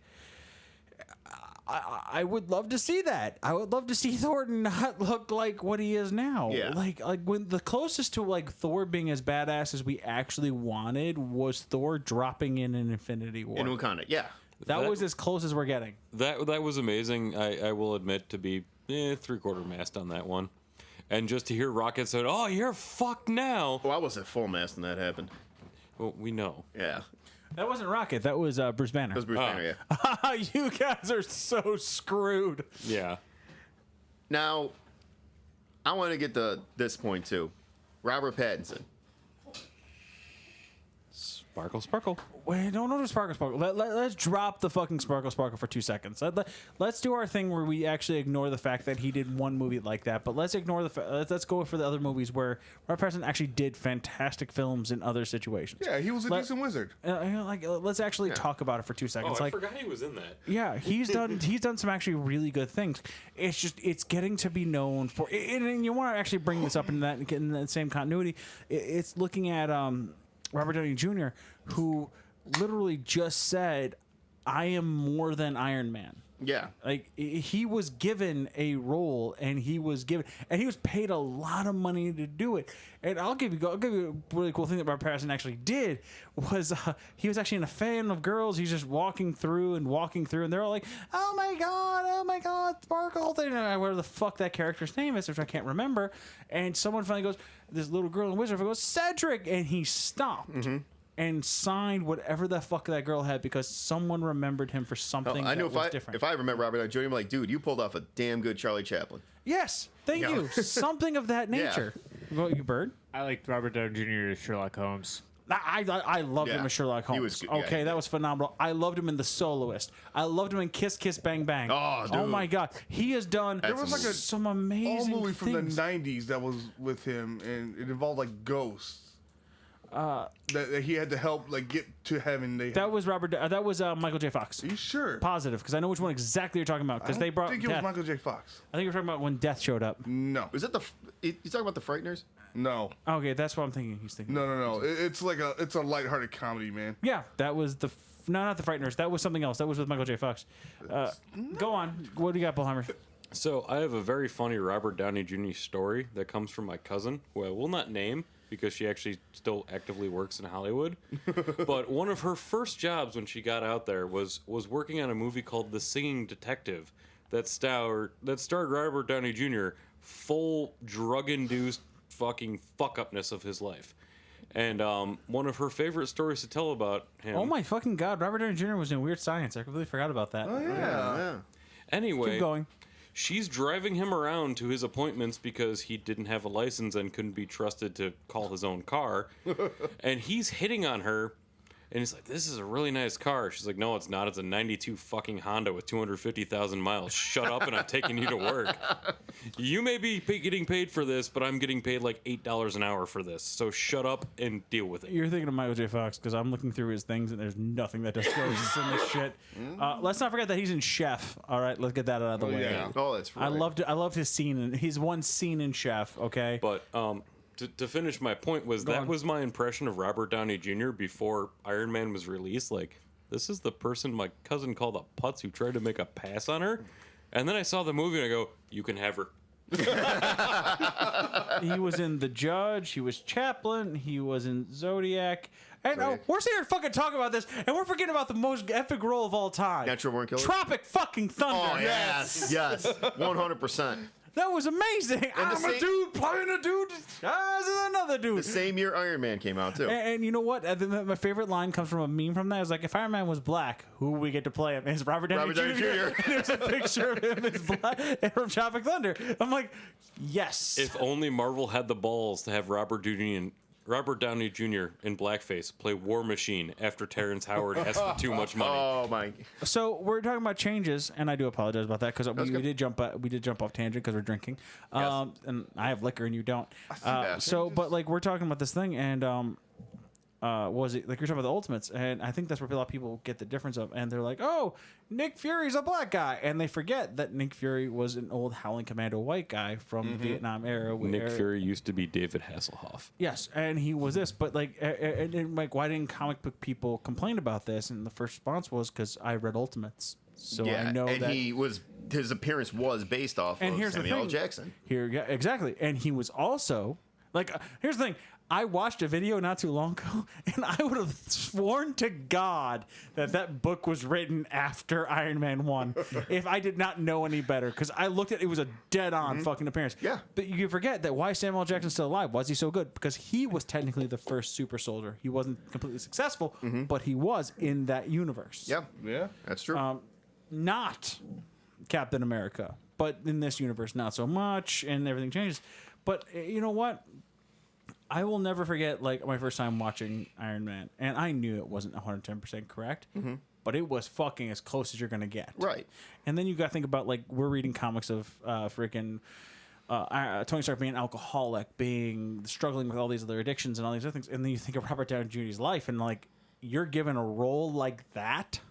Speaker 1: I would love to see that. I would love to see Thor not look like what he is now.
Speaker 5: Yeah.
Speaker 1: Like when the closest to like Thor being as badass as we actually wanted was Thor dropping in an Infinity War.
Speaker 5: In Wakanda, yeah.
Speaker 1: That was as close as we're getting.
Speaker 3: That was amazing. I will admit to be 3/4 mast on that one. And just to hear Rocket said, "Oh, you're fucked now."
Speaker 5: Well, I was at full mast when that happened.
Speaker 3: Well, we know.
Speaker 5: Yeah.
Speaker 1: That wasn't Rocket. That was Bruce Banner.
Speaker 5: That was Bruce Banner, yeah.
Speaker 1: You guys are so screwed.
Speaker 3: Yeah.
Speaker 5: Now, I want to get to this point, too. Robert Pattinson.
Speaker 3: Sparkle, sparkle.
Speaker 1: Wait, no, sparkle. Let's drop the fucking sparkle for 2 seconds. Let's do our thing where we actually ignore the fact that he did one movie like that, but let's ignore let's go for the other movies where Robert Pattinson actually did fantastic films in other situations.
Speaker 2: Yeah, he was a decent wizard.
Speaker 1: Let's actually talk about it for 2 seconds.
Speaker 3: Oh, I forgot he was in that.
Speaker 1: Yeah, he's done some actually really good things. It's getting to be known for, and you want to actually bring this up in that same continuity. It's looking at Robert Downey Jr., who literally just said, "I am more than Iron Man."
Speaker 5: Yeah.
Speaker 1: Like he was given a role, and he was paid a lot of money to do it. And I'll give you a really cool thing that Robert Pattinson actually did was he was actually a fan of girls. He's just walking through, and they're all like, oh my god, Sparkle thing, whatever the fuck that character's name is, which I can't remember. And someone finally goes, this little girl in Wizard goes, Cedric, and he stopped. And signed whatever the fuck that girl had because someone remembered him for something
Speaker 5: I know
Speaker 1: that was different.
Speaker 5: if I remember Robert Downey Jr., I'm like, dude, you pulled off a damn good Charlie Chaplin.
Speaker 1: Yes, thank you. Something of that nature. Well, you bird?
Speaker 4: I liked Robert Downey Jr. as Sherlock Holmes.
Speaker 1: I loved him as Sherlock Holmes.
Speaker 5: He was good.
Speaker 1: Okay,
Speaker 5: Yeah,
Speaker 1: that was phenomenal. I loved him in The Soloist. I loved him in Kiss Kiss Bang Bang.
Speaker 5: Oh, dude.
Speaker 1: My god, he has done
Speaker 5: There was like
Speaker 1: some
Speaker 2: All
Speaker 1: amazing
Speaker 2: movie from
Speaker 1: things.
Speaker 2: the '90s that was with him, and it involved like ghosts. That he had to help like get to heaven.
Speaker 1: That was Michael J. Fox.
Speaker 2: Are you sure?
Speaker 1: Positive, because I know which one exactly you're talking about. Because they brought
Speaker 2: I think it was
Speaker 1: Death.
Speaker 2: Michael J. Fox.
Speaker 1: I think you're talking about when Death showed up.
Speaker 2: No.
Speaker 5: Was it you talking about the Frighteners?
Speaker 2: No.
Speaker 1: Okay, that's what I'm thinking. He's thinking.
Speaker 2: No. It's like it's a lighthearted comedy, man.
Speaker 1: Yeah, that was no, not the Frighteners. That was something else. That was with Michael J. Fox. Go on. What do you got, Bullheimer?
Speaker 3: So I have a very funny Robert Downey Jr. story that comes from my cousin, who I will not name because she actually still actively works in Hollywood. But one of her first jobs when she got out there was working on a movie called The Singing Detective that starred Robert Downey Jr. full drug-induced fucking fuck-upness of his life. And one of her favorite stories to tell about him...
Speaker 1: Oh my fucking god, Robert Downey Jr. was in Weird Science. I completely forgot about that.
Speaker 2: Oh yeah.
Speaker 3: Anyway...
Speaker 1: Keep going.
Speaker 3: She's driving him around to his appointments because he didn't have a license and couldn't be trusted to call his own car. And he's hitting on her. And he's like, this is a really nice car. She's like, no, it's not. It's a 92 fucking Honda with 250,000 miles. Shut up and I'm taking you to work. You may be getting paid for this, but I'm getting paid like $8 an hour for this. So shut up and deal with it.
Speaker 1: You're thinking of Michael J. Fox because I'm looking through his things and there's nothing that discloses in this shit. Let's not forget that he's in Chef. All right, let's get that out of the way.
Speaker 2: yeah.
Speaker 5: Oh, that's right.
Speaker 1: I loved his scene. And he's one scene in Chef. Okay.
Speaker 3: But to finish my point was that was my impression of Robert Downey Jr. before Iron Man was released. Like, this is the person my cousin called a putz who tried to make a pass on her. And then I saw the movie and I go, you can have her.
Speaker 1: He was in The Judge. He was Chaplin. He was in Zodiac. And we're sitting here fucking talking about this, and we're forgetting about the most epic role of all time.
Speaker 5: Natural Born Killers?
Speaker 1: Tropic fucking Thunder.
Speaker 5: Oh, yes. 100%.
Speaker 1: That was amazing. I'm a dude playing a dude as another dude.
Speaker 5: The same year Iron Man came out, too.
Speaker 1: And you know what? My favorite line comes from a meme from that. It's like, if Iron Man was black, who would we get to play him? It's Robert Downey Jr. And there's a picture of him as black and from Tropic Thunder. I'm like, yes.
Speaker 3: If only Marvel had the balls to have Robert Downey Jr. in blackface play War Machine after Terrence Howard asked for too much money.
Speaker 5: Oh, my.
Speaker 1: So we're talking about changes, and I do apologize about that because we did jump off tangent because we're drinking, and I have liquor and you don't. But like we're talking about this thing, and was it like you're talking about the Ultimates, and I think that's where a lot of people get the difference of, and they're like, oh, Nick Fury's a black guy, and they forget that Nick Fury was an old Howling Commando white guy from the Vietnam era.
Speaker 3: Nick Fury used to be David Hasselhoff.
Speaker 1: Yes, and he was this, but like, why didn't comic book people complain about this? And the first response was because I read Ultimates, so I know
Speaker 5: and
Speaker 1: that
Speaker 5: his appearance was based off of Samuel L. Jackson.
Speaker 1: Yeah, exactly, and he was also like, here's the thing. I watched a video not too long ago, and I would have sworn to God that book was written after Iron Man 1 if I did not know any better, because I looked at it was a dead-on fucking appearance.
Speaker 5: Yeah.
Speaker 1: But you forget that why Samuel L. Jackson's still alive? Why is he so good? Because he was technically the first super soldier. He wasn't completely successful, but he was in that universe.
Speaker 5: Yeah.
Speaker 2: Yeah.
Speaker 5: That's true.
Speaker 1: Not Captain America, but in this universe, not so much, and everything changes. But you know what? I will never forget, like, my first time watching Iron Man, and I knew it wasn't 110% correct, but it was fucking as close as you're gonna get.
Speaker 5: Right.
Speaker 1: And then you got to think about, like, we're reading comics of freaking Tony Stark being an alcoholic, struggling with all these other addictions and all these other things, and then you think of Robert Downey Jr.'s life, and like, you're given a role like that.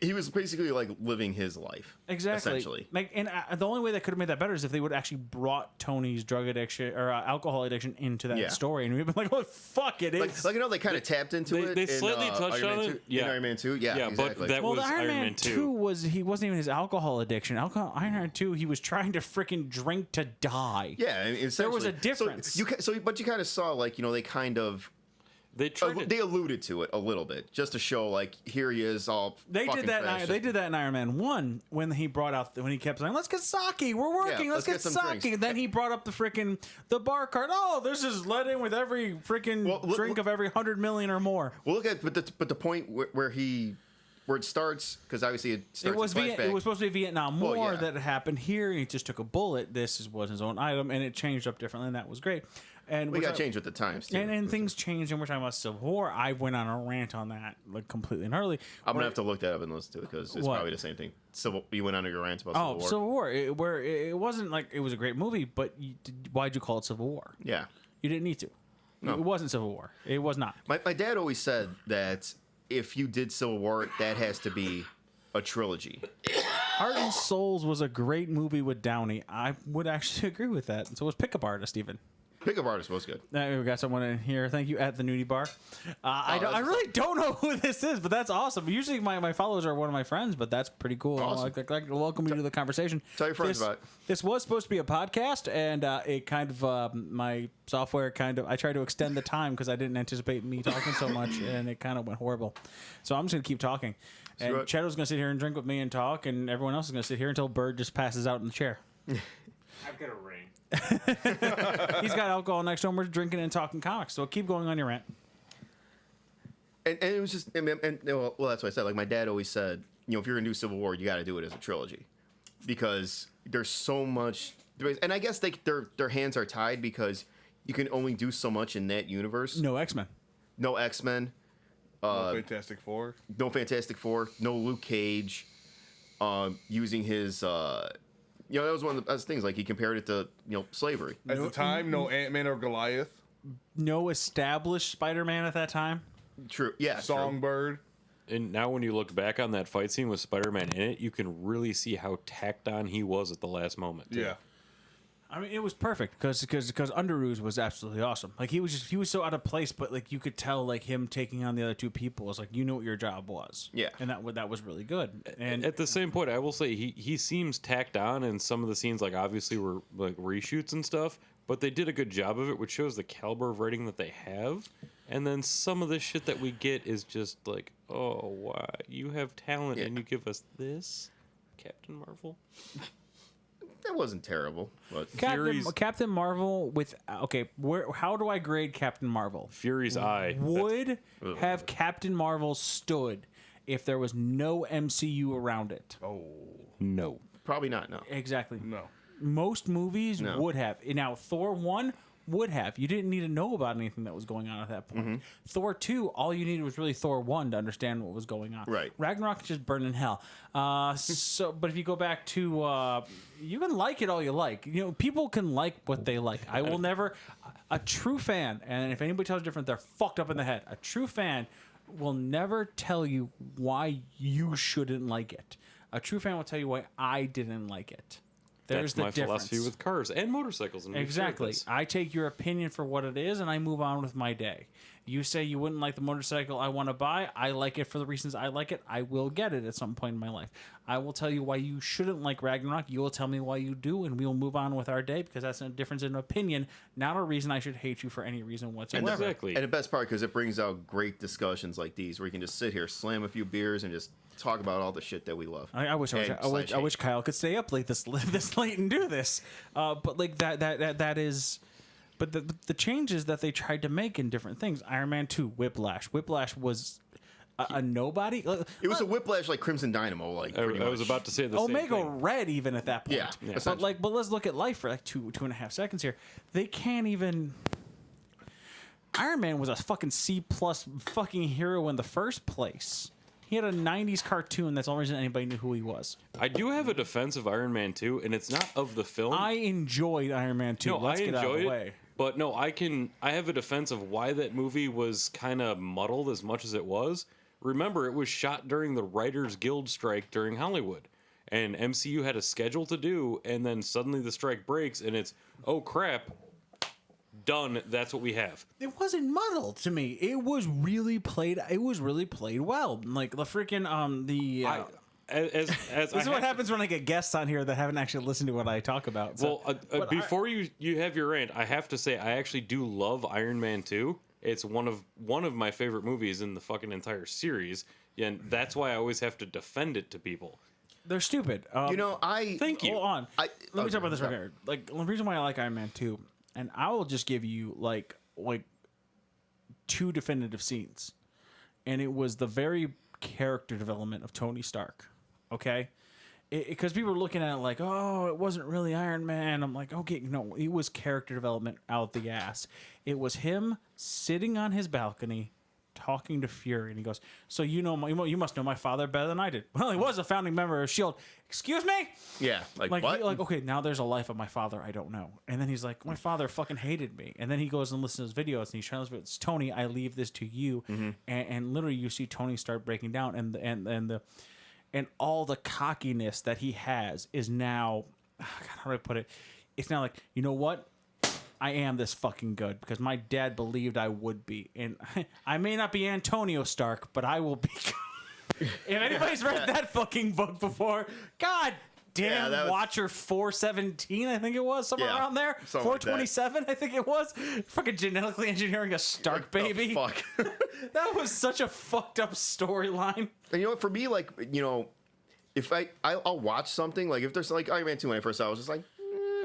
Speaker 5: he was basically like living his life.
Speaker 1: Exactly.
Speaker 5: Essentially.
Speaker 1: Like, and the only way that could have made that better is if they would actually brought Tony's drug addiction or alcohol addiction into that story, and we'd been like, "Oh fuck, it is."
Speaker 5: Like they kind of tapped into it.
Speaker 3: They slightly touched
Speaker 5: Iron
Speaker 3: on
Speaker 5: Man
Speaker 3: it.
Speaker 5: 2.
Speaker 3: Yeah.
Speaker 5: In Iron Man 2. Yeah,
Speaker 3: Yeah,
Speaker 5: exactly.
Speaker 3: but that
Speaker 1: well,
Speaker 3: was
Speaker 1: the Iron Man 2 wasn't even his alcohol addiction. Iron Man 2, he was trying to freaking drink to die.
Speaker 5: Yeah, I mean,
Speaker 1: There was a
Speaker 5: essentially.
Speaker 1: difference.
Speaker 5: But you kind of saw like they kind of.
Speaker 3: They tried to,
Speaker 5: They alluded to it a little bit just to show like here he is all.
Speaker 1: They
Speaker 5: fucking
Speaker 1: did that.
Speaker 5: trashed.
Speaker 1: They did that in Iron Man 1 when he brought out when he kept saying, "Let's get sake. We're working.
Speaker 5: Yeah,
Speaker 1: let's
Speaker 5: let's
Speaker 1: get
Speaker 5: get some
Speaker 1: sake."
Speaker 5: drinks.
Speaker 1: And then he brought up the bar card. Oh, this is let in with every freaking drink of every 100 million or more.
Speaker 5: Well, look at but the point where it starts, because obviously it starts.
Speaker 1: It was
Speaker 5: in flashback.
Speaker 1: it was supposed to be Vietnam War
Speaker 5: Well, yeah.
Speaker 1: that happened here. And he just took a bullet. This was his own item, and it changed up differently, and that was great. And
Speaker 5: We got changed with the times too.
Speaker 1: and things changed, in which I was Civil War. I went on a rant on that like completely and utterly.
Speaker 5: I'm gonna have to look that up and listen to it because it's
Speaker 1: What?
Speaker 5: probably the same thing. You went on your rant about
Speaker 1: Oh,
Speaker 5: Civil War.
Speaker 1: Civil War, where it wasn't like it was a great movie, but why'd you call it Civil War?
Speaker 5: Yeah.
Speaker 1: You didn't need to.
Speaker 5: No.
Speaker 1: It wasn't Civil War. It was not.
Speaker 5: My dad always said that if you did Civil War, that has to be a trilogy.
Speaker 1: Heart and Souls was a great movie with Downey. I would actually agree with that. And so was Pickup Artist, even.
Speaker 5: Pickup Artist was good.
Speaker 1: We got someone in here. Thank you at the Nudie Bar. I
Speaker 5: that's-
Speaker 1: really don't know who this is, but that's awesome. Usually my followers are one of my friends, but that's pretty cool.
Speaker 5: Awesome.
Speaker 1: I'd like to welcome you to the conversation.
Speaker 5: Tell your friends
Speaker 1: This-
Speaker 5: about it.
Speaker 1: This was supposed to be a podcast, and it kind of my software I tried to extend the time because I didn't anticipate me talking so much, and it kind of went horrible. So I'm just gonna keep talking, and
Speaker 5: Screw it.
Speaker 1: Chadow's gonna sit here and drink with me and talk, and everyone else is gonna sit here until Bird just passes out in the chair.
Speaker 4: I've got a ring.
Speaker 1: He's got alcohol next to him. We're drinking and talking comics. So keep going on your rant.
Speaker 5: And it was just, well, that's what I said. Like my dad always said, if you're gonna do Civil War, you got to do it as a trilogy, because there's so much. And I guess their hands are tied because you can only do so much in that universe.
Speaker 1: No X-Men.
Speaker 5: No X-Men,
Speaker 2: Fantastic Four.
Speaker 5: no Fantastic Four, no Luke Cage. Using his, that was one of the best things. Like he compared it to slavery.
Speaker 2: At the time, no Ant-Man or Goliath.
Speaker 1: No established Spider-Man at that time.
Speaker 5: True. Yeah. True.
Speaker 2: Songbird.
Speaker 3: and now when you look back on that fight scene with Spider-Man in it, you can really see how tacked on he was at the last moment. too.
Speaker 2: Yeah.
Speaker 1: I mean, it was perfect because Underoos was absolutely awesome. Like he was so out of place, but like you could tell like him taking on the other two people was like what your job was.
Speaker 5: Yeah.
Speaker 1: and that was really good. And
Speaker 3: At the same point, I will say he seems tacked on, and some of the scenes like obviously were like reshoots and stuff, but they did a good job of it, which shows the caliber of writing that they have. And then some of the shit that we get is just like, oh, why you have talent and you give us this, Captain Marvel.
Speaker 5: That wasn't terrible, but
Speaker 1: Captain Marvel with how do I grade Captain Marvel?
Speaker 3: Fury's eye.
Speaker 1: Would have Captain Marvel stood if there was no MCU around it?
Speaker 2: Oh,
Speaker 3: No.
Speaker 5: probably not. No.
Speaker 1: Exactly.
Speaker 2: no.
Speaker 1: Most movies
Speaker 5: No.
Speaker 1: would have. Now, Thor 1 would have. You didn't need to know about anything that was going on at that point. Thor 2, all you needed was really Thor 1 to understand what was going on.
Speaker 5: Right.
Speaker 1: Ragnarok is just burning hell. But if you go back to, you can like it all you like. People can like what they like. I will never, a true fan, and if anybody tells you different, they're fucked up in the head. A true fan will never tell you why you shouldn't like it. A true fan will tell you why I didn't like it. There's
Speaker 3: That's my
Speaker 1: the difference.
Speaker 3: philosophy with cars and motorcycles. And we've shared
Speaker 1: Exactly.
Speaker 3: this.
Speaker 1: I take your opinion for what it is, and I move on with my day. You say you wouldn't like the motorcycle I want to buy. I like it for the reasons I like it. I will get it at some point in my life. I will tell you why you shouldn't like Ragnarok. You will tell me why you do, and we will move on with our day because that's a difference in opinion, not a reason I should hate you for any reason whatsoever.
Speaker 3: Exactly.
Speaker 5: And the best part, because it brings out great discussions like these, where you can just sit here, slam a few beers, and just talk about all the shit that we love.
Speaker 1: I wish Kyle could stay up late this late and do this. But like that is. But the changes that they tried to make in different things. Iron Man 2, Whiplash. Whiplash was a nobody.
Speaker 5: It was a Whiplash like Crimson Dynamo, like
Speaker 3: I
Speaker 5: pretty
Speaker 3: was
Speaker 5: much.
Speaker 3: about to say the
Speaker 1: Omega
Speaker 3: same thing.
Speaker 1: Red even at that point.
Speaker 5: Yeah,
Speaker 1: But
Speaker 5: essentially.
Speaker 1: but let's look at life for like two and a half seconds here. They can't even. Iron Man was a fucking C+ fucking hero in the first place. He had a 90s cartoon. That's the only reason anybody knew who he was.
Speaker 3: I do have a defense of Iron Man 2, and it's not of the film.
Speaker 1: I enjoyed Iron Man 2.
Speaker 3: No,
Speaker 1: Let's
Speaker 3: I
Speaker 1: get out of
Speaker 3: enjoyed
Speaker 1: the
Speaker 3: it.
Speaker 1: way.
Speaker 3: But no, I have a defense of why that movie was kind of muddled as much as it was. remember, it was shot during the Writers Guild strike during Hollywood. And MCU had a schedule to do, and then suddenly the strike breaks, and it's, oh crap, done. That's what we have.
Speaker 1: It wasn't muddled to me. It was really played. It was really played well. Like the freaking
Speaker 3: As
Speaker 1: This is what happens when I get guests on here that haven't actually listened to what I talk about. So.
Speaker 3: Well, before you have your rant, I have to say I actually do love Iron Man 2. It's one of my favorite movies in the fucking entire series, and that's why I always have to defend it to people.
Speaker 1: They're stupid.
Speaker 3: Thank you.
Speaker 1: Hold on. Let me talk about this right here. Like the reason why I like Iron Man 2, and I will just give you like 2 definitive scenes, and it was the very character development of Tony Stark. Okay, because people were looking at it like, oh, it wasn't really Iron Man. I'm like, okay, no, it was character development out the ass. It was him sitting on his balcony talking to Fury, and he goes, so you must know my father better than I did. Well, he was a founding member of S.H.I.E.L.D. Excuse me?
Speaker 5: Yeah, like what?
Speaker 1: Okay, now there's a life of my father I don't know. And then he's like, my father fucking hated me. And then he goes and listens to his videos, and he's trying to it's Tony, I leave this to you. And literally you see Tony start breaking down, and all the cockiness that he has is now, God, how do I put it? It's now like, you know what? I am this fucking good because my dad believed I would be. And I may not be Antonio Stark, but I will be. If anybody's read that fucking book before, God damn,
Speaker 5: that was...
Speaker 1: Watcher 417, I think it was, somewhere around there. 427, like I think it was. Fucking genetically engineering a Stark baby.
Speaker 5: Fuck.
Speaker 1: That was such a fucked up storyline.
Speaker 5: And you know what? For me, like, you know, if I'll watch something, like if there's like Iron Man 2 when I first saw it, I was just like,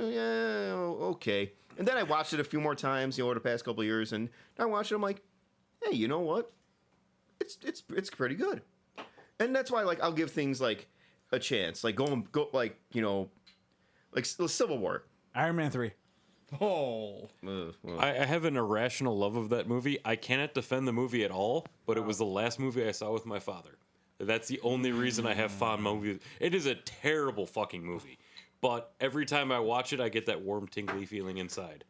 Speaker 5: yeah, okay. And then I watched it a few more times, you know, over the past couple of years, and I watched it, I'm like, hey, you know what? It's pretty good. And that's why, like, I'll give things like a chance, like go like, you know, like Civil War.
Speaker 1: Iron Man 3.
Speaker 2: Oh.
Speaker 3: I have an irrational love of that movie. I cannot defend the movie at all, but it was the last movie I saw with my father. That's the only reason I have fond movies. It is a terrible fucking movie, but every time I watch it, I get that warm, tingly feeling inside.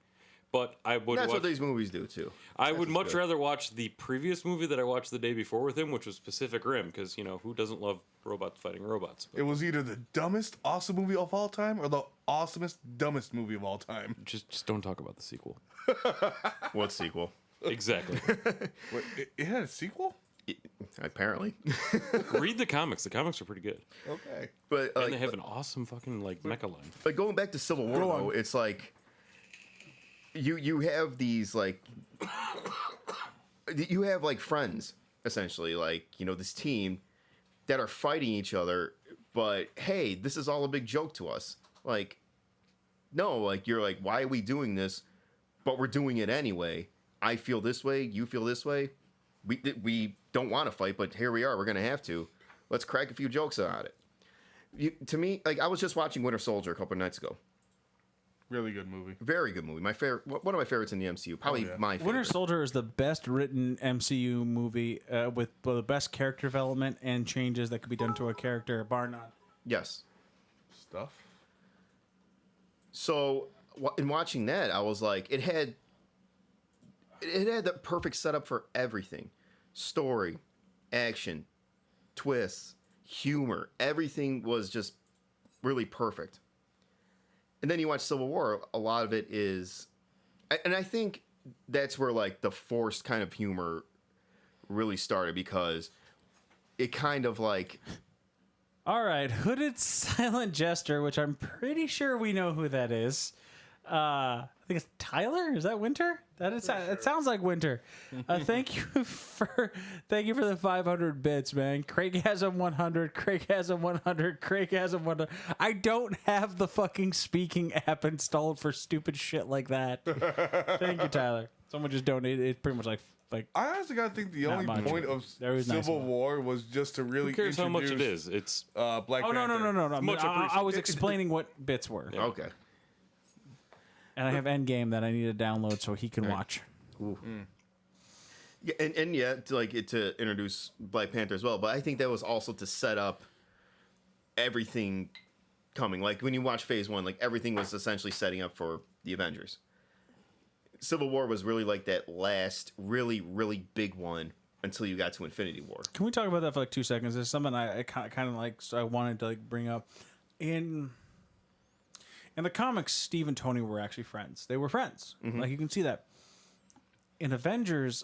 Speaker 3: But I would.
Speaker 5: That's what these movies do too.
Speaker 3: I would much rather watch the previous movie that I watched the day before with him, which was Pacific Rim, because you know who doesn't love robots fighting robots? But
Speaker 2: it was either the dumbest awesome movie of all time or the awesomest dumbest movie of all time.
Speaker 3: Just don't talk about the sequel.
Speaker 5: What sequel?
Speaker 3: Exactly.
Speaker 2: Wait, it had a sequel?
Speaker 5: Apparently.
Speaker 3: Read the comics. The comics are pretty good.
Speaker 2: Okay.
Speaker 5: But
Speaker 3: and they have an awesome fucking like mecha line.
Speaker 5: But going back to Civil War, though, it's like you have these like you have like friends essentially, like, you know, this team that are fighting each other, but hey, this is all a big joke to us. Like, no, like you're like, why are we doing this? But we're doing it anyway. I feel this way, you feel this way. We don't want to fight, but here we are. We're gonna have to. Let's crack a few jokes about it. To me, like I was just watching Winter Soldier a couple of nights ago.
Speaker 2: Really good movie.
Speaker 5: Very good movie. My favorite, one of my favorites in the MCU. Probably my favorite.
Speaker 1: Winter Soldier is the best written MCU movie with the best character development and changes that could be done to a character, bar none.
Speaker 5: Yes.
Speaker 2: Stuff.
Speaker 5: So in watching that, I was like, it had the perfect setup for everything: story, action, twists, humor. Everything was just really perfect. And then you watch Civil War, a lot of it is, and I think that's where like the forced kind of humor really started, because it kind of like,
Speaker 1: all right, hooded silent jester, which I'm pretty sure we know who that is. I think it's Tyler. Is that Winter? It sounds like Winter. Thank you for the 500 bits, man. Craig has him 100. Craig has him 100. Craig has him 100. I don't have the fucking speaking app installed for stupid shit like that. Thank you, Tyler. Someone just donated. It's pretty much like.
Speaker 2: I honestly gotta think the only point of Civil War was just to really
Speaker 3: Who cares how much it is? It's
Speaker 2: Black Panther.
Speaker 1: No. I was explaining what bits were.
Speaker 5: yeah. Okay.
Speaker 1: And I have Endgame that I need to download so he can watch.
Speaker 5: Ooh. Yeah, and yeah, to introduce Black Panther as well. But I think that was also to set up everything coming. Like when you watch Phase 1, like everything was essentially setting up for the Avengers. Civil War was really like that last really, really big one until you got to Infinity War.
Speaker 1: Can we talk about that for like 2 seconds? There's something I kind of like, so I wanted to like bring up. In the comics, Steve and Tony were actually friends. They were friends. Like you can see that. In Avengers,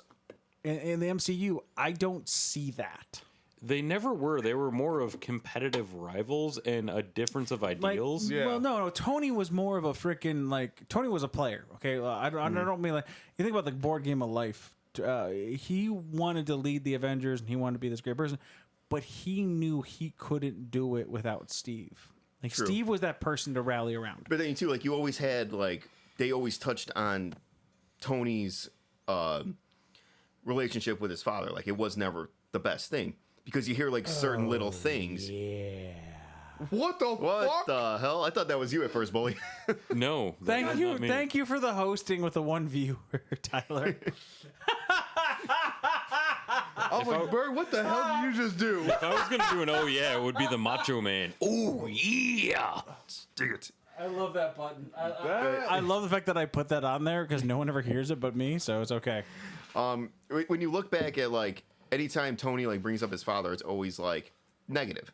Speaker 1: in the MCU, I don't see that.
Speaker 3: They never were. They were more of competitive rivals and a difference of
Speaker 1: Like,
Speaker 3: ideals.
Speaker 2: Yeah.
Speaker 1: well, no. Tony was more of a freaking like. Tony was a player. Okay, I don't mean like you think about the board game of life. He wanted to lead the Avengers and he wanted to be this great person, but he knew he couldn't do it without Steve. Like
Speaker 5: True.
Speaker 1: Steve was that person to rally around.
Speaker 5: But then too, like you always had like they always touched on Tony's relationship with his father. Like it was never the best thing because you hear like certain little things.
Speaker 2: What the
Speaker 5: What
Speaker 2: fuck?
Speaker 5: the hell? I thought that was you at first, Bully.
Speaker 3: No.
Speaker 1: Thank
Speaker 3: that's
Speaker 1: you,
Speaker 3: not me.
Speaker 1: thank you for the hosting with the one viewer, Tyler.
Speaker 2: I was like, Bird, what the hell did you just do?
Speaker 3: If I was going to do an oh yeah, it would be the Macho Man. Oh yeah.
Speaker 5: Dig it.
Speaker 1: I love that button.
Speaker 2: That-
Speaker 1: I love the fact that I put that on there because no one ever hears it but me, so it's okay.
Speaker 5: When you look back at like anytime Tony like brings up his father, it's always like negative.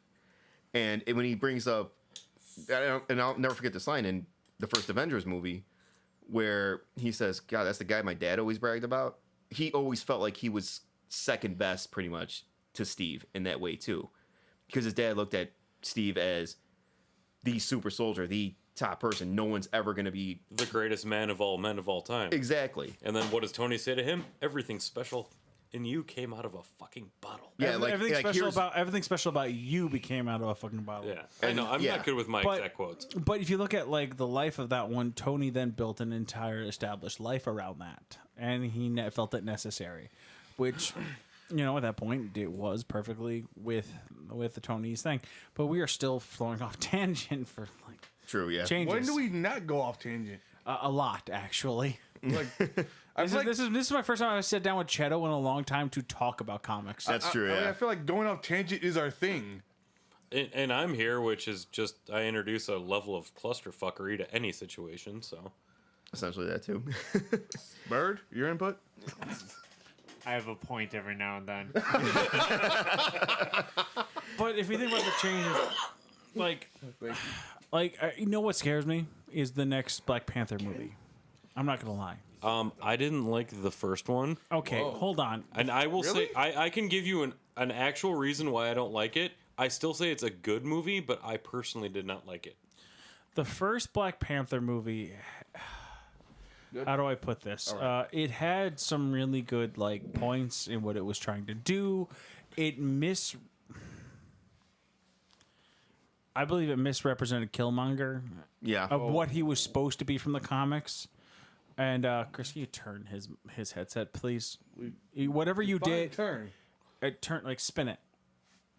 Speaker 5: And when he brings up, and I'll never forget this line in the first Avengers movie, where he says, "God, that's the guy my dad always bragged about." He always felt like he was second best, pretty much, to Steve in that way too, because his dad looked at Steve as the super soldier, the top person. No one's ever going to be
Speaker 3: The greatest man of all men of all time.
Speaker 5: exactly.
Speaker 3: And then what does Tony say to him? Everything special in you came out of a fucking bottle.
Speaker 5: Yeah, like
Speaker 1: everything special about you became out of a fucking bottle.
Speaker 3: Yeah. I know. I'm
Speaker 5: yeah.
Speaker 3: not good with my
Speaker 1: But-
Speaker 3: exact quotes.
Speaker 1: But if you look at like the life of that one, Tony then built an entire established life around that, and he felt it necessary, which, you know, at that point it was perfectly with the Tony's thing. But we are still flowing off tangent for like
Speaker 5: True, yeah.
Speaker 1: changes.
Speaker 2: When do we not go off tangent?
Speaker 1: A lot actually.
Speaker 2: Like, I feel like,
Speaker 1: This is my first time I sat down with Cheto in a long time to talk about comics.
Speaker 5: That's true,
Speaker 2: I mean,
Speaker 5: yeah.
Speaker 2: I feel like going off tangent is our thing.
Speaker 3: And I'm here, which is just, I introduce a level of clusterfuckery to any situation, so.
Speaker 5: Essentially that too.
Speaker 2: Bird, your input?
Speaker 4: I have a point every now and then.
Speaker 1: But if you think about the changes, you know what scares me is the next Black Panther movie. I'm not gonna lie.
Speaker 3: I didn't like the first one.
Speaker 1: Okay, hold on.
Speaker 3: And I will
Speaker 2: Really?
Speaker 3: say, I can give you an actual reason why I don't like it. I still say it's a good movie, but I personally did not like it.
Speaker 1: The first Black Panther movie. How do I put this? It had some really good like points in what it was trying to do. I believe it misrepresented Killmonger
Speaker 5: Yeah.
Speaker 1: of what he was supposed to be from the comics. And Chris, can you turn his headset, please? Whatever you did,
Speaker 2: Turn.
Speaker 1: turn like spin it.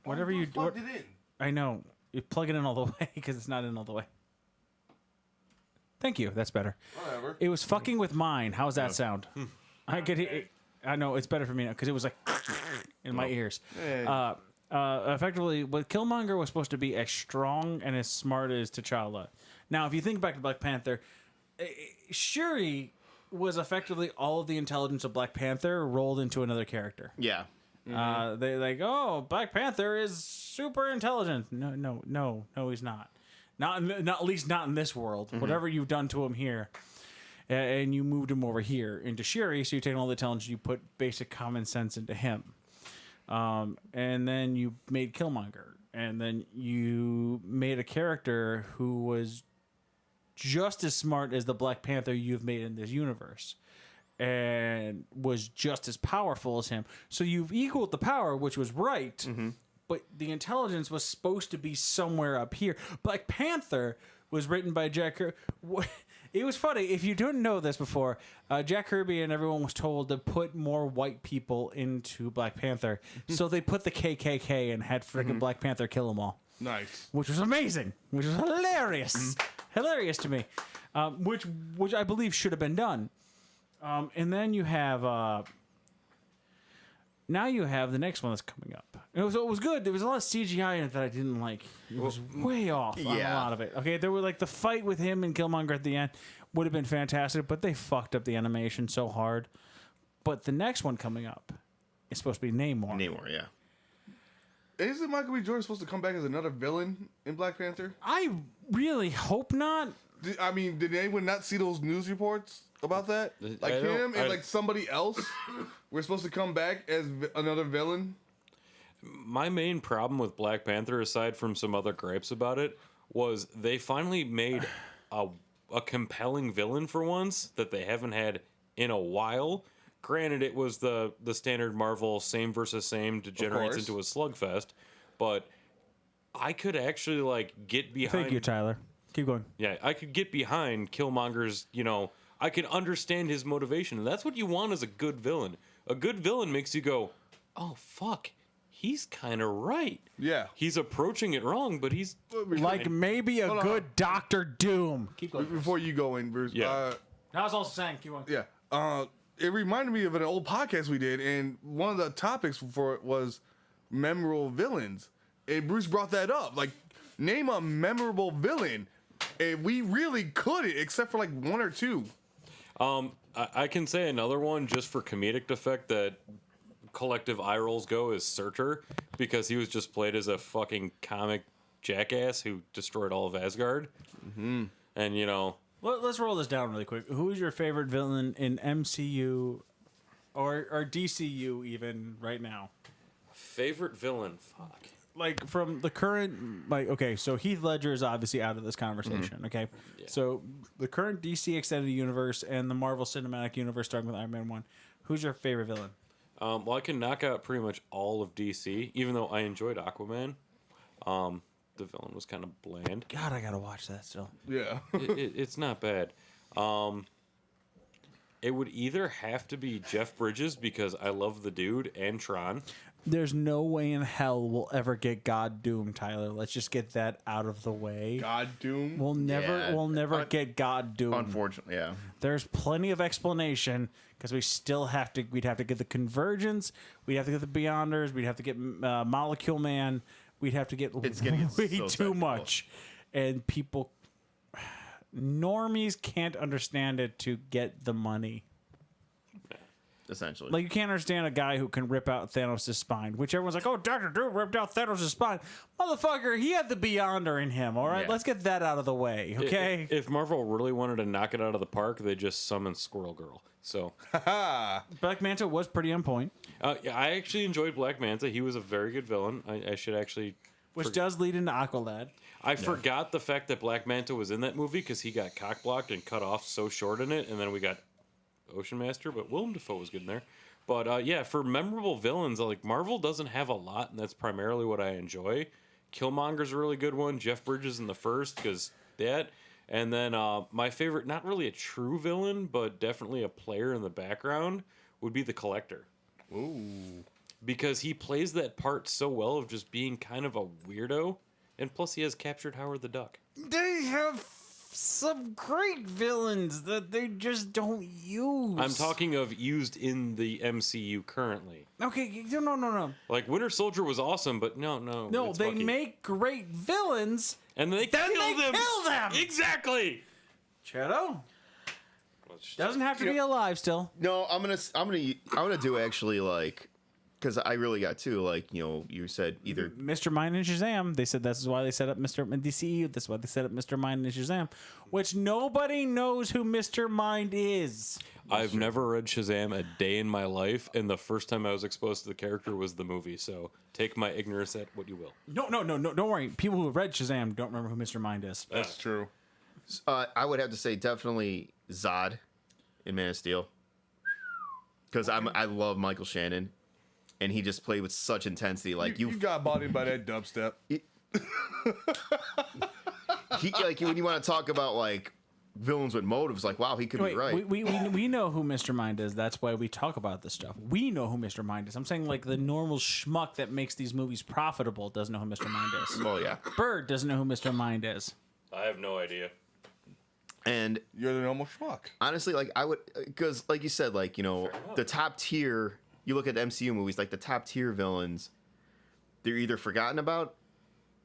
Speaker 1: Whatever you do.
Speaker 2: Plugged it in.
Speaker 1: I know. You plug it in all the way because it's not in all the way. Thank you. That's better.
Speaker 2: Whatever.
Speaker 1: It was fucking with mine. How's that sound? I could hear. I know it's better for me now because it was like in my ears.
Speaker 2: Yeah.
Speaker 1: Effectively, what Killmonger was supposed to be as strong and as smart as T'Challa. Now, if you think back to Black Panther, Shuri was effectively all of the intelligence of Black Panther rolled into another character.
Speaker 5: Yeah.
Speaker 1: They like, oh, Black Panther is super intelligent. No, he's not. Not at least not in this world. Whatever you've done to him here, and you moved him over here into Shuri, so you take all the intelligence, you put basic common sense into him, and then you made Killmonger, and then you made a character who was just as smart as the Black Panther you've made in this universe. And was just as powerful as him. So you've equaled the power, which was right, but the intelligence was supposed to be somewhere up here. Black Panther was written by Jack Kirby. It was funny. If you didn't know this before, Jack Kirby and everyone was told to put more white people into Black Panther. So they put the KKK and had freaking Black Panther kill them all.
Speaker 2: Nice.
Speaker 1: Which was amazing. Which was hilarious. Hilarious to me. Which I believe should have been done. And then you have now you have the next one that's coming up. It was good. There was a lot of CGI in it that I didn't like. It was way off on a
Speaker 5: yeah.
Speaker 1: lot of it. Okay, there were like the fight with him and Killmonger at the end would have been fantastic, but they fucked up the animation so hard. But the next one coming up is supposed to be Namor.
Speaker 5: Namor, yeah.
Speaker 2: Isn't Michael B. Jordan supposed to come back as another villain in Black Panther?
Speaker 1: I really hope not.
Speaker 2: Did anyone not see those news reports about that? Like him and like somebody else were supposed to come back as another villain?
Speaker 3: My main problem with Black Panther, aside from some other gripes about it, was they finally made a compelling villain for once that they haven't had in a while. Granted, it was the standard Marvel same versus same degenerates into a slugfest, but I could actually like get behind.
Speaker 1: Thank you, Tyler. Keep going.
Speaker 3: Yeah, I could get behind Killmonger's. I could understand his motivation, and that's what you want as a good villain. A good villain makes you go, "Oh fuck, he's kind of right."
Speaker 2: Yeah.
Speaker 3: He's approaching it wrong, but he's
Speaker 1: Like maybe a good Doctor Doom. Keep going.
Speaker 2: Before you go in, Bruce.
Speaker 3: Yeah.
Speaker 1: I was also saying, keep going.
Speaker 2: Yeah. It reminded me of an old podcast we did, and one of the topics for it was memorable villains. And Bruce brought that up. Like, name a memorable villain. And we really couldn't, except for like one or two.
Speaker 3: I can say another one just for comedic effect that collective eye rolls go is Surtur, because he was just played as a fucking comic jackass who destroyed all of Asgard. Mm-hmm. And
Speaker 1: Let's roll this down really quick. Who is your favorite villain in MCU or DCU even right now?
Speaker 3: favorite villain? Fuck.
Speaker 1: Like from the current, okay, so Heath Ledger is obviously out of this conversation. Okay, so the current DC extended universe and the Marvel Cinematic Universe, starting with Iron Man 1. Who's your favorite villain?
Speaker 3: Well, I can knock out pretty much all of DC, even though I enjoyed Aquaman. The villain was kind of bland.
Speaker 1: God, I gotta watch that still.
Speaker 2: Yeah.
Speaker 3: It's not bad. It would either have to be Jeff Bridges because I love the dude and Tron.
Speaker 1: There's no way in hell we'll ever get God Doom, Tyler. Let's just get that out of the way.
Speaker 2: God Doom.
Speaker 1: We'll never get God Doom.
Speaker 5: Unfortunately, yeah.
Speaker 1: There's plenty of explanation because we'd have to get the Convergence, we'd have to get the Beyonders, we'd have to get Molecule Man, we'd have to get
Speaker 5: It's gonna get
Speaker 1: way
Speaker 5: so
Speaker 1: too
Speaker 5: technical.
Speaker 1: much, and people, normies can't understand it to get the money.
Speaker 5: Essentially.
Speaker 1: Like, you can't understand a guy who can rip out Thanos' spine, which everyone's like, oh, Dr. Doom ripped out Thanos' spine. Motherfucker, he had the Beyonder in him, all right?
Speaker 5: Yeah.
Speaker 1: Let's get that out of the way, okay?
Speaker 3: If Marvel really wanted to knock it out of the park, they just summoned Squirrel Girl. So,
Speaker 1: Black Manta was pretty on point,
Speaker 3: yeah, I actually enjoyed Black Manta. He was a very good villain. I should actually...
Speaker 1: which does lead into Aqualad.
Speaker 3: I forgot the fact that Black Manta was in that movie because he got cock-blocked and cut off so short in it, and then we got Ocean Master, but Willem Dafoe was good in there. But yeah, for memorable villains, like Marvel doesn't have a lot, and that's primarily what I enjoy. Killmonger's a really good one. Jeff Bridges in the first, because that. And then my favorite, not really a true villain, but definitely a player in the background, would be the Collector.
Speaker 2: Ooh.
Speaker 3: Because he plays that part so well of just being kind of a weirdo, and plus he has captured Howard the Duck.
Speaker 1: They have some great villains that they just don't use.
Speaker 3: I'm talking of used in the MCU currently.
Speaker 1: Okay, no.
Speaker 3: Like Winter Soldier was awesome, but no.
Speaker 1: No,
Speaker 3: it's
Speaker 1: they
Speaker 3: fucking-
Speaker 1: make great villains,
Speaker 3: and then they
Speaker 1: then
Speaker 3: kill
Speaker 1: they
Speaker 3: them.
Speaker 1: kill them!
Speaker 3: Exactly.
Speaker 1: Cheto doesn't have to be alive still.
Speaker 5: No, I'm gonna do actually like, because I really got two. Like, you said either
Speaker 1: Mr. Mind and Shazam. They said that's why they set up Mr. in DCU. That's why they set up Mr. Mind and Shazam, which nobody knows who Mr. Mind is.
Speaker 3: I've never read Shazam a day in my life, and the first time I was exposed to the character was the movie. So take my ignorance at what you will.
Speaker 1: No. Don't worry. People who read Shazam don't remember who Mr. Mind is.
Speaker 2: That's true.
Speaker 5: I would have to say definitely Zod in Man of Steel, because I love Michael Shannon, and he just played with such intensity. Like
Speaker 2: You got bodied by that dubstep.
Speaker 5: he like when you want to talk about like villains with motives, like wow, he could be right.
Speaker 1: We know who Mr. Mind is. That's why we talk about this stuff. We know who Mr. Mind is. I'm saying like the normal schmuck that makes these movies profitable doesn't know who Mr. Mind is.
Speaker 5: Oh yeah,
Speaker 1: Bird doesn't know who Mr. Mind is.
Speaker 3: I have no idea.
Speaker 5: and
Speaker 2: You're the normal schmuck.
Speaker 5: honestly, like I would, because like you said, like the top tier. You look at the MCU movies, like the top tier villains, they're either forgotten about,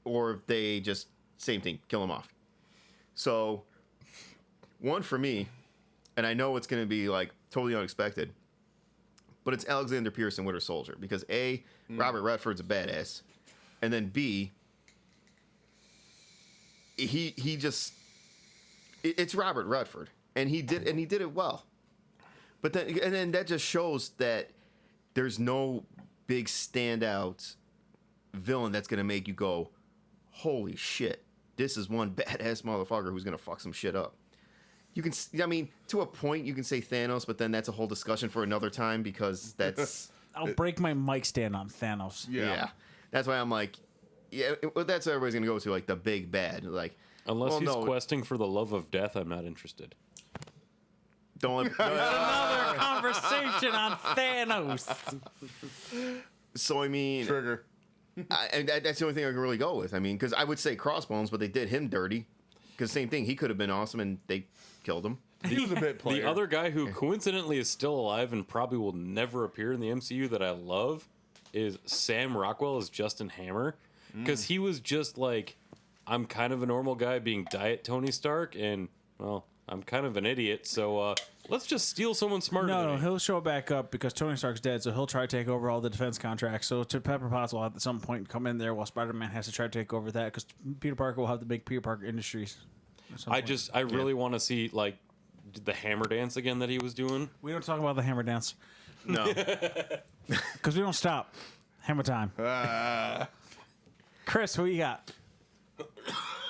Speaker 5: or they just same thing, kill them off. So, one for me, and I know it's going to be like totally unexpected, but it's Alexander Pierce and Winter Soldier because A, Robert Redford's a badass, and then B, he just it's Robert Redford, and he did it well. But then that just shows that there's no big standout villain that's gonna make you go, holy shit, this is one badass motherfucker who's gonna fuck some shit up. You can, I mean, to a point you can say Thanos, but then that's a whole discussion for another time because that's
Speaker 1: I'll break my mic stand on Thanos.
Speaker 2: Yeah.
Speaker 5: That's why I'm like, yeah, well, that's what everybody's gonna go to, like the big bad, like.
Speaker 3: Unless
Speaker 5: well,
Speaker 3: he's
Speaker 5: no,
Speaker 3: questing for the love of death, I'm not interested.
Speaker 5: don't.
Speaker 1: Another conversation on Thanos.
Speaker 5: So I mean,
Speaker 2: Trigger.
Speaker 5: and that's the only thing I can really go with. I mean, because I would say Crossbones, but they did him dirty. Because same thing, he could have been awesome, and they killed him.
Speaker 2: He was a bit player.
Speaker 3: The other guy who coincidentally is still alive and probably will never appear in the MCU that I love is Sam Rockwell as Justin Hammer. Because he was just like, I'm kind of a normal guy being diet Tony Stark, and, well, I'm kind of an idiot, so let's just steal someone smarter than
Speaker 1: No,
Speaker 3: me.
Speaker 1: he'll show back up because Tony Stark's dead, so he'll try to take over all the defense contracts. So Pepper Potts will at some point come in there while Spider-Man has to try to take over that because Peter Parker will have the big Peter Parker Industries. at some point.
Speaker 3: I really want to see, like, the hammer dance again that he was doing.
Speaker 1: We don't talk about the hammer dance
Speaker 5: No,
Speaker 1: because we don't stop. Hammer time. Chris, who you got?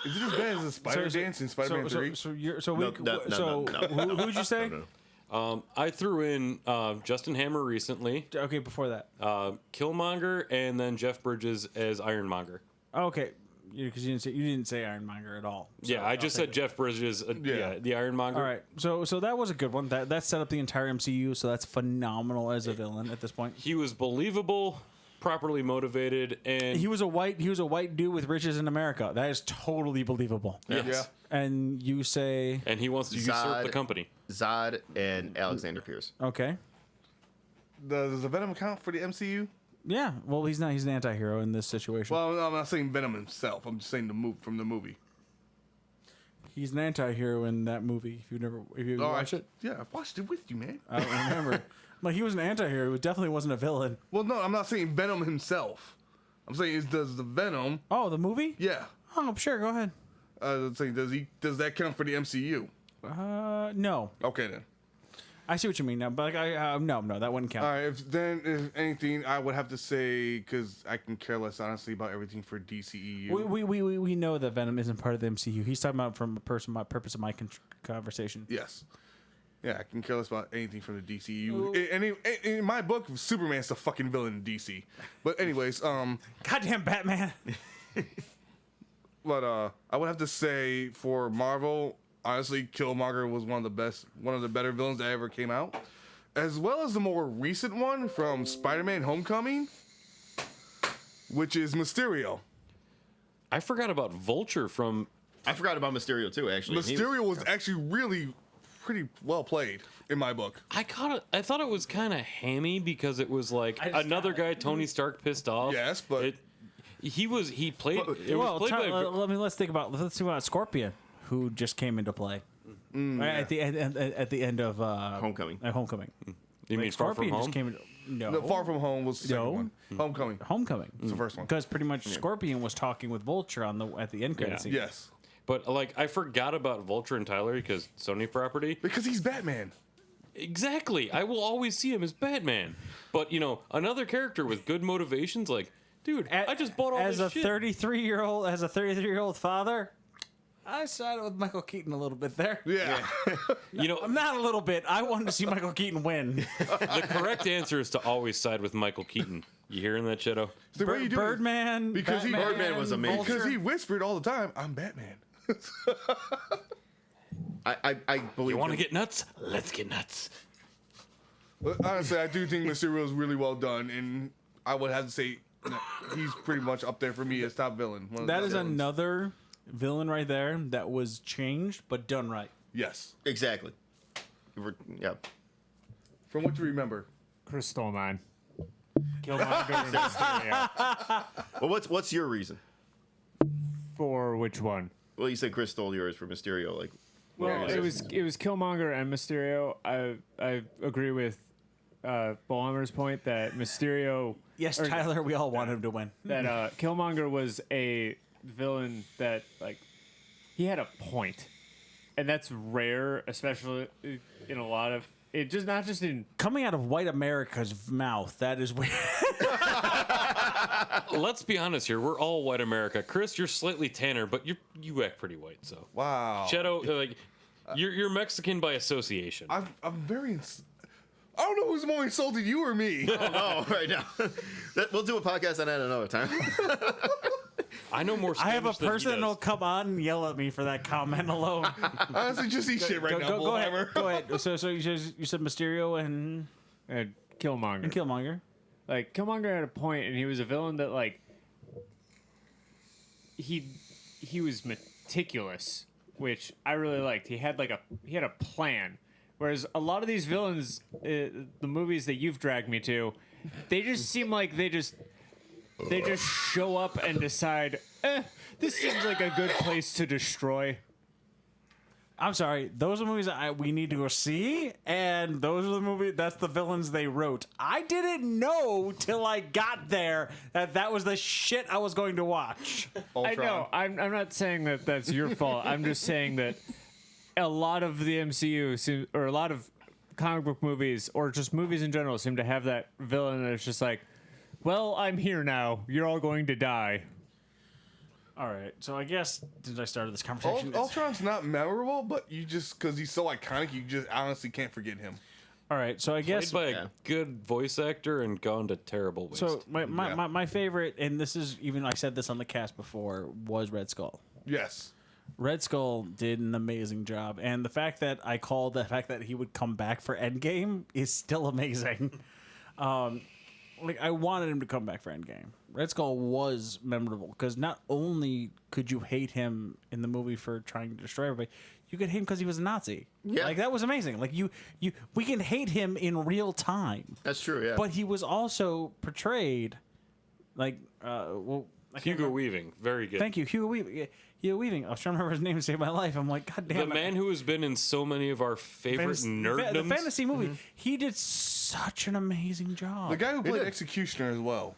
Speaker 2: Is it as bad as the spider dance in Spider-Man 3?
Speaker 1: Who'd you say?
Speaker 3: I threw in Justin Hammer recently,
Speaker 1: Okay, before that.
Speaker 3: Killmonger, and then Jeff Bridges as Ironmonger.
Speaker 1: Okay, because you didn't say Ironmonger at all. So
Speaker 3: Yeah, I just
Speaker 1: I'll
Speaker 3: said Jeff Bridges, the Ironmonger.
Speaker 1: All right, so that was a good one. That set up the entire MCU, so that's phenomenal as a villain at this point.
Speaker 3: He was believable, properly motivated, and
Speaker 1: He was a white dude with riches in America. That is totally believable.
Speaker 3: yes.
Speaker 2: Yeah.
Speaker 1: And you say
Speaker 3: And he wants to usurp the
Speaker 5: Zod.
Speaker 3: company.
Speaker 5: Zod and Alexander Pierce.
Speaker 1: okay,
Speaker 2: Does the Venom count for the MCU?
Speaker 1: yeah. Well, he's not. He's an anti-hero in this situation.
Speaker 2: Well, I'm not saying Venom himself. I'm just saying from the movie.
Speaker 1: He's an anti-hero in that movie. If you watch it,
Speaker 2: Yeah, I've watched it with you, man.
Speaker 1: I don't remember. Like he was an anti-hero. He definitely wasn't a villain.
Speaker 2: Well, no, I'm not saying Venom himself. I'm saying does the Venom?
Speaker 1: Oh, the movie?
Speaker 2: Yeah.
Speaker 1: Oh, sure. Go ahead.
Speaker 2: I'm saying does that count for the MCU?
Speaker 1: No.
Speaker 2: Okay then.
Speaker 1: I see what you mean now, but like, no, that wouldn't count.
Speaker 2: All right. If anything, I would have to say because I can care less honestly about everything for DCEU.
Speaker 1: We know that Venom isn't part of the MCU. He's talking about from purpose of my conversation.
Speaker 2: Yes. Yeah, I can care less about anything from the DCEU. In my book, Superman's the fucking villain in DC. But anyways,
Speaker 1: Goddamn Batman.
Speaker 2: but I would have to say for Marvel, honestly, Killmonger was one of the better villains that ever came out, as well as the more recent one from Spider-Man: Homecoming, which is Mysterio.
Speaker 3: I forgot about Vulture from.
Speaker 5: I forgot about Mysterio too. Actually,
Speaker 2: Mysterio was actually really pretty well played in my book.
Speaker 3: I thought it was kind of hammy because it was like
Speaker 1: I just
Speaker 3: another
Speaker 1: got it.
Speaker 3: guy Tony Stark pissed off.
Speaker 2: Yes, but-
Speaker 3: he played. It
Speaker 1: Well,
Speaker 3: was played by.
Speaker 1: let's think about Scorpion, who just came into play at the end of
Speaker 5: Homecoming.
Speaker 1: Homecoming.
Speaker 3: You mean Far From
Speaker 1: Scorpion just
Speaker 3: Home?
Speaker 1: came into, no.
Speaker 2: The Far From Home was the second
Speaker 1: No.
Speaker 2: one. Homecoming.
Speaker 1: Homecoming.
Speaker 2: It's the first one.
Speaker 1: Because pretty much Scorpion was talking with Vulture at the end credit
Speaker 3: Yeah.
Speaker 1: scene.
Speaker 2: Yes,
Speaker 3: But like I forgot about Vulture and Tyler because Sony property.
Speaker 2: because he's Batman.
Speaker 3: Exactly. I will always see him as Batman. But another character with good motivations, like, dude, I just bought all
Speaker 1: as
Speaker 3: this
Speaker 1: a
Speaker 3: shit.
Speaker 1: 33-year-old father. I sided with Michael Keaton a little bit there.
Speaker 2: Yeah.
Speaker 1: Not a little bit. I wanted to see Michael Keaton win.
Speaker 3: The correct answer is to always side with Michael Keaton. You hearing that, Shadow?
Speaker 2: The way you do it-
Speaker 1: Birdman.
Speaker 2: Because he-
Speaker 1: Batman,
Speaker 5: Birdman was amazing.
Speaker 2: because
Speaker 1: Vulture.
Speaker 2: he whispered all the time, "I'm Batman."
Speaker 5: I believe.
Speaker 3: You want to
Speaker 5: him.
Speaker 3: get nuts? Let's get nuts.
Speaker 2: But honestly, I do think Mysterio is really well done, and I would have to say that he's pretty much up there for me as top villain. One of the
Speaker 1: That
Speaker 2: top
Speaker 1: is
Speaker 2: villains.
Speaker 1: another villain right there that was changed but done right.
Speaker 2: Yes,
Speaker 5: Exactly. Yeah.
Speaker 2: from what you remember.
Speaker 4: Crystal 9. Killmonger and Mysterio.
Speaker 5: Well, what's your reason?
Speaker 4: For which one?
Speaker 5: Well, you said Chris stole yours for Mysterio. Like,
Speaker 4: Well,
Speaker 5: yeah,
Speaker 4: it was Killmonger and Mysterio. I agree with Bullhammer's point that Mysterio,
Speaker 1: Yes,
Speaker 4: or
Speaker 1: Tyler, we all want him to win.
Speaker 4: that Killmonger was a villain that like he had a point, and that's rare, especially in a lot of it. Just not just in
Speaker 1: Coming out of white America's mouth, that is weird.
Speaker 3: Let's be honest here. We're all white America. Chris, you're slightly tanner, but you act pretty white. So
Speaker 2: Wow.
Speaker 3: Shadow, like you're Mexican by association.
Speaker 2: I'm very. I don't know who's more insulted, you or me.
Speaker 5: Oh, right now. We'll do a podcast on that another time.
Speaker 3: I know more.
Speaker 1: I have a
Speaker 3: Spanish than he
Speaker 1: person
Speaker 3: does.
Speaker 1: that'll come on and yell at me for that comment alone.
Speaker 2: Honestly, just eat shit right now,
Speaker 1: Go ahead.
Speaker 2: Bullhammer.
Speaker 1: Go ahead. So you said Mysterio and
Speaker 4: Killmonger.
Speaker 1: Killmonger.
Speaker 4: Like Killmonger had a point, and he was a villain that like he was meticulous, which I really liked. He had a plan, whereas a lot of these villains, the movies that you've dragged me to, they just seem like they just show up and decide, this seems like a good place to destroy.
Speaker 1: I'm sorry. Those are movies that we need to go see, and those are the movies. That's the villains they wrote. I didn't know till I got there that was the shit I was going to watch.
Speaker 4: I know. I'm not saying that that's your fault. I'm just saying that a lot of the MCU or a lot of comic book movies or just movies in general seem to have that villain that's just like, well, I'm here now. You're all going to die.
Speaker 1: All right. So I guess since I started this conversation,
Speaker 2: Ultron's not memorable, but you just because he's so iconic, you just honestly can't forget him.
Speaker 1: all right. So I guess
Speaker 3: Played by a good voice actor and gone to terrible waste.
Speaker 1: so. My favorite, and this is even I said this on the cast before, was Red Skull.
Speaker 2: Yes.
Speaker 1: Red Skull did an amazing job, and the fact that I called the fact that he would come back for Endgame is still amazing. Like I wanted him to come back for Endgame. Red Skull was memorable because not only could you hate him in the movie for trying to destroy everybody, you could hate him because he was a Nazi.
Speaker 5: Yeah.
Speaker 1: Like that was amazing. Like we can hate him in real time,
Speaker 5: That's true, yeah.
Speaker 1: but he was also portrayed like I can't
Speaker 3: Hugo
Speaker 1: remember-
Speaker 3: Weaving, very good.
Speaker 1: Thank you, Hugo Weaving. Yeah, Hugo Weaving. I was trying to remember his name to save my life. I'm like, God damn
Speaker 3: The
Speaker 1: it.
Speaker 3: man who has been in so many of our favorite
Speaker 1: The
Speaker 3: nerddoms.
Speaker 1: fantasy movie. He did such an amazing job.
Speaker 2: The guy who played
Speaker 5: did.
Speaker 2: Executioner as well.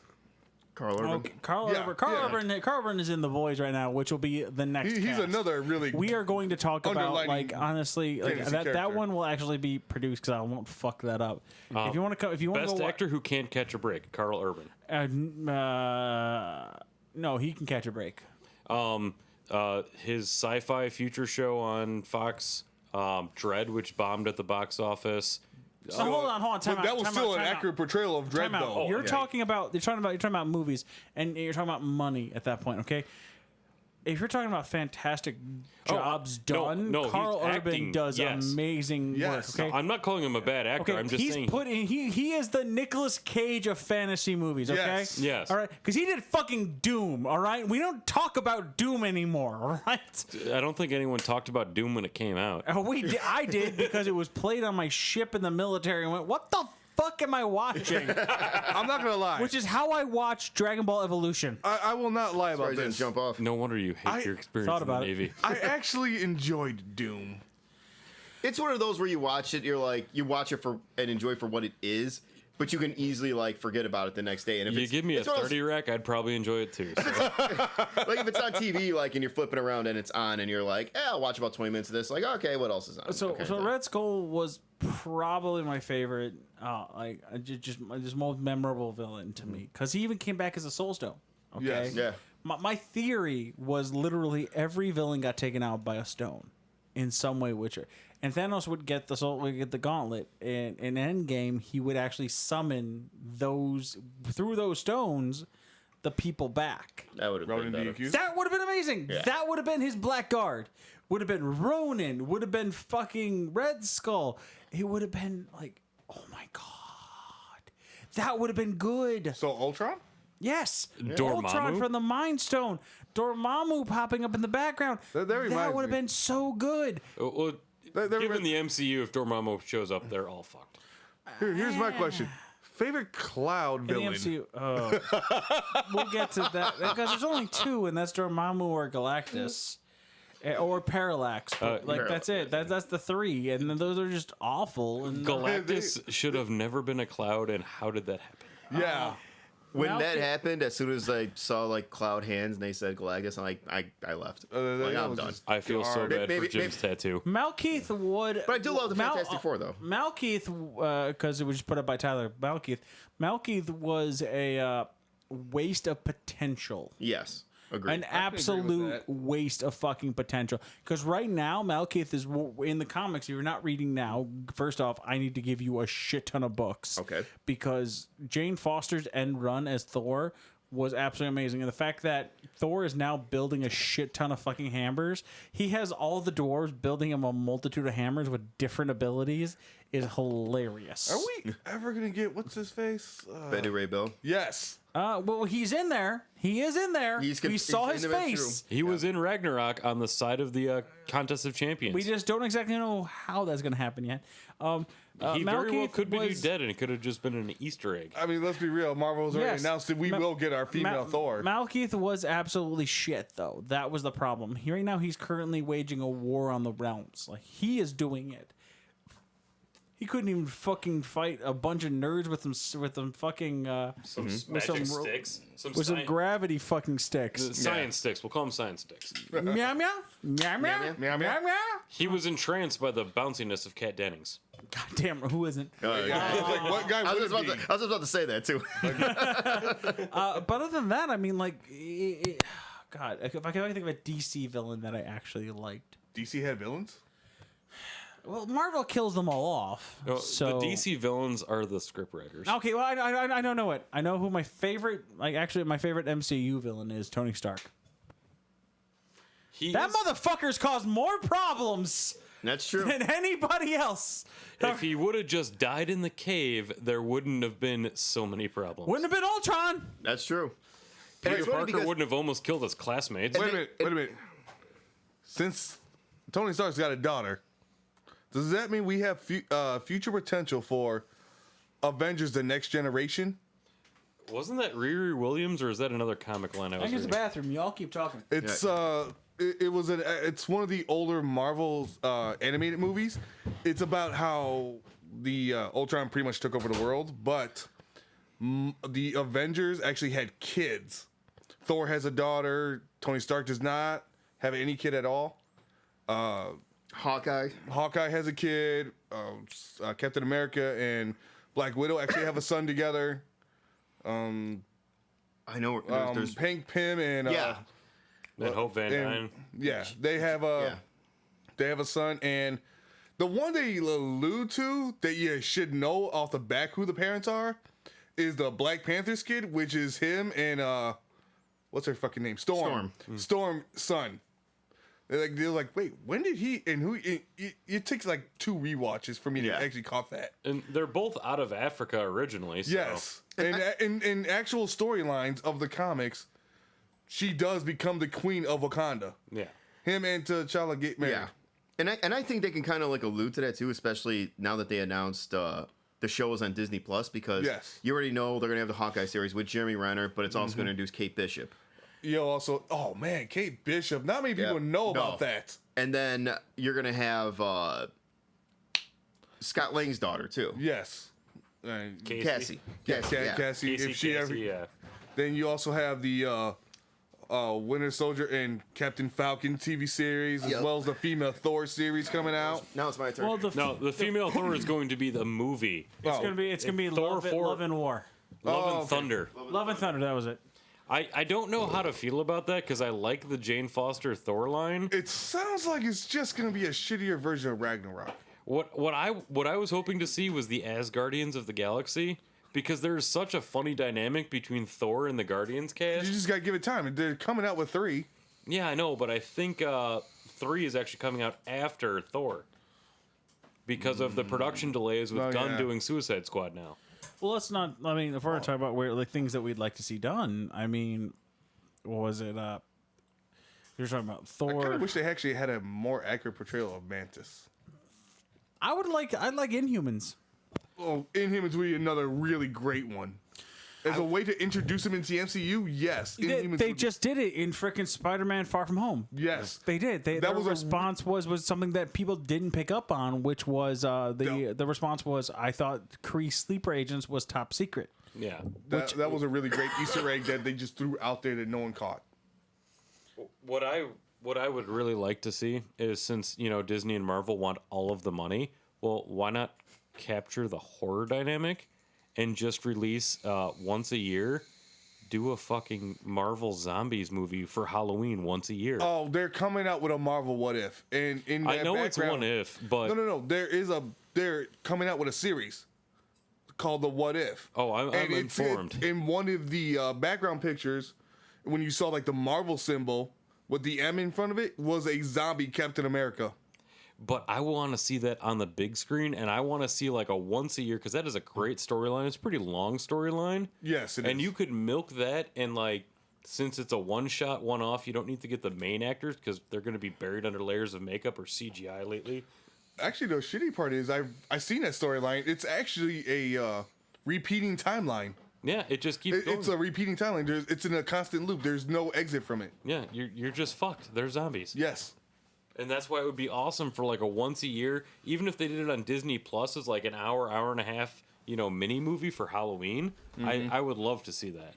Speaker 5: Carl Urban.
Speaker 1: Okay, Carl
Speaker 2: Yeah,
Speaker 1: Urban. Carl
Speaker 2: yeah.
Speaker 1: Urban is in The Boys right now, which will be the next.
Speaker 2: He's
Speaker 1: cast.
Speaker 2: another really.
Speaker 1: We are going to talk about
Speaker 2: underlining
Speaker 1: like honestly like
Speaker 2: fantasy
Speaker 1: that
Speaker 2: character.
Speaker 1: one will actually be produced because I won't fuck that up. If you want to if you want to
Speaker 3: Best
Speaker 1: go
Speaker 3: actor who can't catch a break, Carl Urban.
Speaker 1: no, he can catch a break.
Speaker 3: His sci-fi future show on Fox, Dread, which bombed at the box office.
Speaker 1: So hold on, time
Speaker 2: But
Speaker 1: out,
Speaker 2: that was
Speaker 1: time
Speaker 2: still
Speaker 1: out,
Speaker 2: an
Speaker 1: time out.
Speaker 2: accurate portrayal of Dread,
Speaker 1: Time out.
Speaker 2: though.
Speaker 1: You're talking about movies, and you're talking about money at that point. Okay, if you're talking about fantastic jobs done,
Speaker 3: no, he's
Speaker 1: Carl Urban
Speaker 3: acting,
Speaker 1: does
Speaker 3: yes.
Speaker 1: amazing
Speaker 2: Yes.
Speaker 1: work. Okay,
Speaker 3: I'm not calling him a bad actor.
Speaker 1: okay,
Speaker 3: I'm just
Speaker 1: he's
Speaker 3: saying.
Speaker 1: put in. He is the Nicolas Cage of fantasy movies. Okay,
Speaker 2: Yes.
Speaker 3: Yes.
Speaker 1: all right, because he did fucking Doom. All right, we don't talk about Doom anymore. All right.
Speaker 3: I don't think anyone talked about Doom when it came out.
Speaker 1: I did because it was played on my ship in the military and went, what the fuck am I watching?
Speaker 2: I'm not gonna lie.
Speaker 1: Which is how I watched Dragon Ball Evolution.
Speaker 2: I will not lie
Speaker 5: Sorry,
Speaker 2: about
Speaker 5: I didn't
Speaker 2: this.
Speaker 5: jump off.
Speaker 3: No wonder you hate your experience
Speaker 1: thought
Speaker 3: in the
Speaker 1: about it.
Speaker 3: Navy.
Speaker 2: I actually enjoyed Doom.
Speaker 5: It's one of those where you watch it, you're like, you watch it for and enjoy for what it is, but you can easily like forget about it the next day. And if
Speaker 3: You
Speaker 5: it's,
Speaker 3: give me a
Speaker 5: it's one of those-
Speaker 3: 30 rack, I'd probably enjoy it too. So.
Speaker 5: like if it's on TV, like, and you're flipping around and it's on, and you're like, I'll watch about 20 minutes of this. Like, okay, what else is on?
Speaker 1: So
Speaker 5: Okay,
Speaker 1: Red Skull was probably my favorite, just most memorable villain to me because he even came back as a Soul Stone. Okay,
Speaker 2: Yes.
Speaker 5: Yeah.
Speaker 1: My theory was literally every villain got taken out by a stone in some way, and Thanos would get the gauntlet. And in Endgame, he would actually summon those through those stones, the people back.
Speaker 5: That would have been
Speaker 2: Ronan
Speaker 5: better.
Speaker 2: DQ.
Speaker 1: That would have been amazing.
Speaker 5: Yeah.
Speaker 1: That would have been his Blackguard. Would have been Ronan. Would have been fucking Red Skull. It would have been like, oh my god, that would have been good.
Speaker 2: So Ultron?
Speaker 1: Yes,
Speaker 3: Dormammu?
Speaker 1: Ultron from the Mind Stone. Dormammu popping up in the background.
Speaker 2: That
Speaker 1: That
Speaker 2: reminds
Speaker 1: would have
Speaker 2: me.
Speaker 1: been so good.
Speaker 3: Well,
Speaker 2: That
Speaker 3: given the MCU, if Dormammu shows up, they're all fucked.
Speaker 2: Here's my question. Favorite Cloud
Speaker 1: In the
Speaker 2: villain?
Speaker 1: MCU, we'll get to that because there's only two, and that's Dormammu or Galactus. or Parallax. But, that's it. That's the three, and then those are just awful. And
Speaker 3: Galactus should have never been a cloud, and how did that happen?
Speaker 2: Yeah.
Speaker 5: When that
Speaker 1: Malekith-
Speaker 5: happened, as soon as I saw like Cloud hands and they said Galactus, I left. Like,
Speaker 2: that
Speaker 5: I'm
Speaker 2: was
Speaker 5: done.
Speaker 2: just
Speaker 3: I feel so
Speaker 2: garbage.
Speaker 3: bad
Speaker 5: Maybe-
Speaker 3: for Jim's tattoo.
Speaker 1: Malkeith would.
Speaker 5: But I do love the Fantastic Four, though.
Speaker 1: Malkeith, because it was just put up by Tyler. Malkeith was a waste of potential.
Speaker 5: Yes, agreed.
Speaker 1: An
Speaker 2: agree with
Speaker 1: absolute
Speaker 2: that.
Speaker 1: waste of fucking potential. Because right now, Malkeith is in the comics. If you're not reading now, first off, I need to give you a shit ton of books.
Speaker 5: Okay.
Speaker 1: Because Jane Foster's end run as Thor was absolutely amazing. And the fact that Thor is now building a shit ton of fucking hammers, he has all the dwarves building him a multitude of hammers with different abilities, is hilarious.
Speaker 2: Are we ever gonna get what's his face?
Speaker 5: Betty Ray Bill.
Speaker 2: Yes.
Speaker 1: Well, he's in there. He is in there.
Speaker 5: He's
Speaker 1: We saw
Speaker 5: he's
Speaker 1: his
Speaker 5: in the
Speaker 1: face.
Speaker 5: true.
Speaker 3: He was in Ragnarok on the side of the Contest of Champions.
Speaker 1: We just don't exactly know how that's going to happen yet.
Speaker 3: He very well
Speaker 1: Malekith
Speaker 3: could be
Speaker 1: was-
Speaker 3: dead, and it could have just been an Easter egg.
Speaker 2: I mean, let's be real. Marvel's already
Speaker 1: Yes.
Speaker 2: announced that we will get our female Thor.
Speaker 1: Malekith was absolutely shit, though. That was the problem. Right now, he's currently waging a war on the realms. Like, he is doing it. He couldn't even fucking fight a bunch of nerds with them fucking
Speaker 3: Some
Speaker 1: With some ro-
Speaker 3: sticks. Some
Speaker 1: with some
Speaker 3: sci-
Speaker 1: gravity fucking sticks.
Speaker 3: science sticks. We'll call them science sticks.
Speaker 1: Meow meow meow meow meow
Speaker 2: meow.
Speaker 1: meow meow.
Speaker 3: He was entranced by the bounciness of Kat Dennings.
Speaker 1: God damn, who isn't?
Speaker 2: Like, what guy
Speaker 5: I
Speaker 2: would
Speaker 5: was,
Speaker 2: it be?
Speaker 5: I was about to say that too.
Speaker 1: But other than that, I mean, like, God, if I can think of a DC villain that I actually liked.
Speaker 2: DC had villains?
Speaker 1: Well, Marvel kills them all off.
Speaker 3: No,
Speaker 1: So
Speaker 3: The DC villains are the scriptwriters.
Speaker 1: Okay, well, I don't know it. I know who my favorite, my favorite MCU villain is Tony Stark.
Speaker 3: He
Speaker 1: That
Speaker 3: is-
Speaker 1: motherfucker's caused more problems
Speaker 5: That's true.
Speaker 1: than anybody else.
Speaker 3: if he would have just died in the cave, there wouldn't have been so many problems.
Speaker 1: Wouldn't have been Ultron.
Speaker 5: That's true. And
Speaker 3: Peter
Speaker 5: it's funny
Speaker 3: Parker
Speaker 5: because-
Speaker 3: wouldn't have almost killed his classmates.
Speaker 2: Wait a minute. Since Tony Stark's got a daughter, does that mean we have future potential for Avengers: The Next Generation?
Speaker 3: Wasn't that Riri Williams, or is that another comic line I was
Speaker 1: I use the
Speaker 3: reading?
Speaker 1: bathroom. Y'all keep talking.
Speaker 2: It's it's one of the older Marvel animated movies. It's about how the Ultron pretty much took over the world, but the Avengers actually had kids. Thor has a daughter. Tony Stark does not have any kid at all.
Speaker 5: Hawkeye.
Speaker 2: Hawkeye has a kid. Captain America and Black Widow actually have a son together.
Speaker 5: I know. There's
Speaker 2: Hank Pym and
Speaker 5: yeah.
Speaker 3: And Hope Van Dyne.
Speaker 2: and, yeah, they have a son, and the one they allude to that you should know off the back who the parents are is the Black Panther's kid, which is him and what's her fucking name? Storm. Storm's son. They're like, wait, when did he and who? It takes like 2 rewatches for me to
Speaker 5: Yeah.
Speaker 2: actually caught that.
Speaker 3: And they're both out of Africa originally. So.
Speaker 2: Yes, and in actual storylines of the comics, she does become the queen of Wakanda.
Speaker 3: Yeah.
Speaker 2: Him and T'Challa get married.
Speaker 5: Yeah. And I think they can kind of like allude to that too, especially now that they announced the shows on Disney Plus, because
Speaker 2: Yes.
Speaker 5: you already know they're gonna have the Hawkeye series with Jeremy Renner, but it's also gonna introduce Kate Bishop.
Speaker 2: Yo, also, oh man, Kate Bishop. Not many people
Speaker 5: Yeah.
Speaker 2: know
Speaker 5: No.
Speaker 2: about that.
Speaker 5: And then you're gonna have Scott Lang's daughter too.
Speaker 2: Yes.
Speaker 5: Cassie. Cassie. Yeah.
Speaker 2: Cassie, if she ever.
Speaker 3: yeah.
Speaker 2: Then you also have the Winter Soldier and Captain Falcon TV series, as
Speaker 5: Yep.
Speaker 2: well as the female Thor series coming out.
Speaker 5: Now it's my turn.
Speaker 1: Well,
Speaker 3: No, the female Thor is going to be the movie.
Speaker 1: it's gonna be
Speaker 3: Thor
Speaker 1: Love,
Speaker 3: 4
Speaker 1: Love and War.
Speaker 3: Love and
Speaker 2: okay.
Speaker 3: Thunder.
Speaker 1: Love and Thunder. That was it.
Speaker 3: I don't know how to feel about that because I like the Jane Foster Thor line.
Speaker 2: It sounds like it's just gonna be a shittier version of Ragnarok.
Speaker 3: What I was hoping to see was the Asgardians of the Galaxy, because there's such a funny dynamic between Thor and the Guardians
Speaker 2: You
Speaker 3: cast.
Speaker 2: just gotta give it time. They're coming out with 3.
Speaker 3: Yeah, I know, but I think 3 is actually coming out after Thor because of the production delays with
Speaker 2: Oh,
Speaker 3: Gunn
Speaker 2: yeah.
Speaker 3: doing Suicide Squad now.
Speaker 1: Well, let's not. I mean, if we're talking about things that we'd like to see done, I mean, what was it? You're talking about
Speaker 2: I kind
Speaker 1: Thor.
Speaker 2: of wish they actually had a more accurate portrayal of Mantis.
Speaker 1: I'd like Inhumans.
Speaker 2: Oh, Inhumans would be another really great one. As a way to introduce him into the MCU, yes.
Speaker 1: They just did it in freaking Spider-Man: Far From Home.
Speaker 2: Yes.
Speaker 1: They did. Their response was something that people didn't pick up on, which was the response was, I thought Kree sleeper agents was top secret.
Speaker 3: Yeah.
Speaker 2: That was a really great Easter egg that they just threw out there that no one caught.
Speaker 3: What I would really like to see is, since Disney and Marvel want all of the money, well, why not capture the horror dynamic and just release once a year? Do a fucking Marvel Zombies movie for Halloween once a year.
Speaker 2: Oh, they're coming out with a Marvel What If, and in that
Speaker 3: I know it's What If, but
Speaker 2: no. They're coming out with a series called the What If.
Speaker 3: Oh, I'm informed.
Speaker 2: In one of the background pictures, when you saw like the Marvel symbol with the M in front of it, was a zombie Captain America.
Speaker 3: But I want to see that on the big screen, and I want to see like a once a year, because that is a great storyline. It's a pretty long storyline.
Speaker 2: Yes, it is.
Speaker 3: And you could milk that, and like, since it's a one shot, one off, you don't need to get the main actors because they're going to be buried under layers of makeup or CGI lately.
Speaker 2: Actually, the shitty part is I've seen that storyline. It's actually a repeating timeline.
Speaker 3: Yeah, it just keeps going.
Speaker 2: It's a repeating timeline. It's in a constant loop. There's no exit from it.
Speaker 3: Yeah, you're just fucked. They're zombies.
Speaker 2: Yes.
Speaker 3: And that's why it would be awesome for like a once a year, even if they did it on Disney Plus as like an hour and a half, mini movie for Halloween.
Speaker 2: Mm-hmm.
Speaker 3: I would love to see that.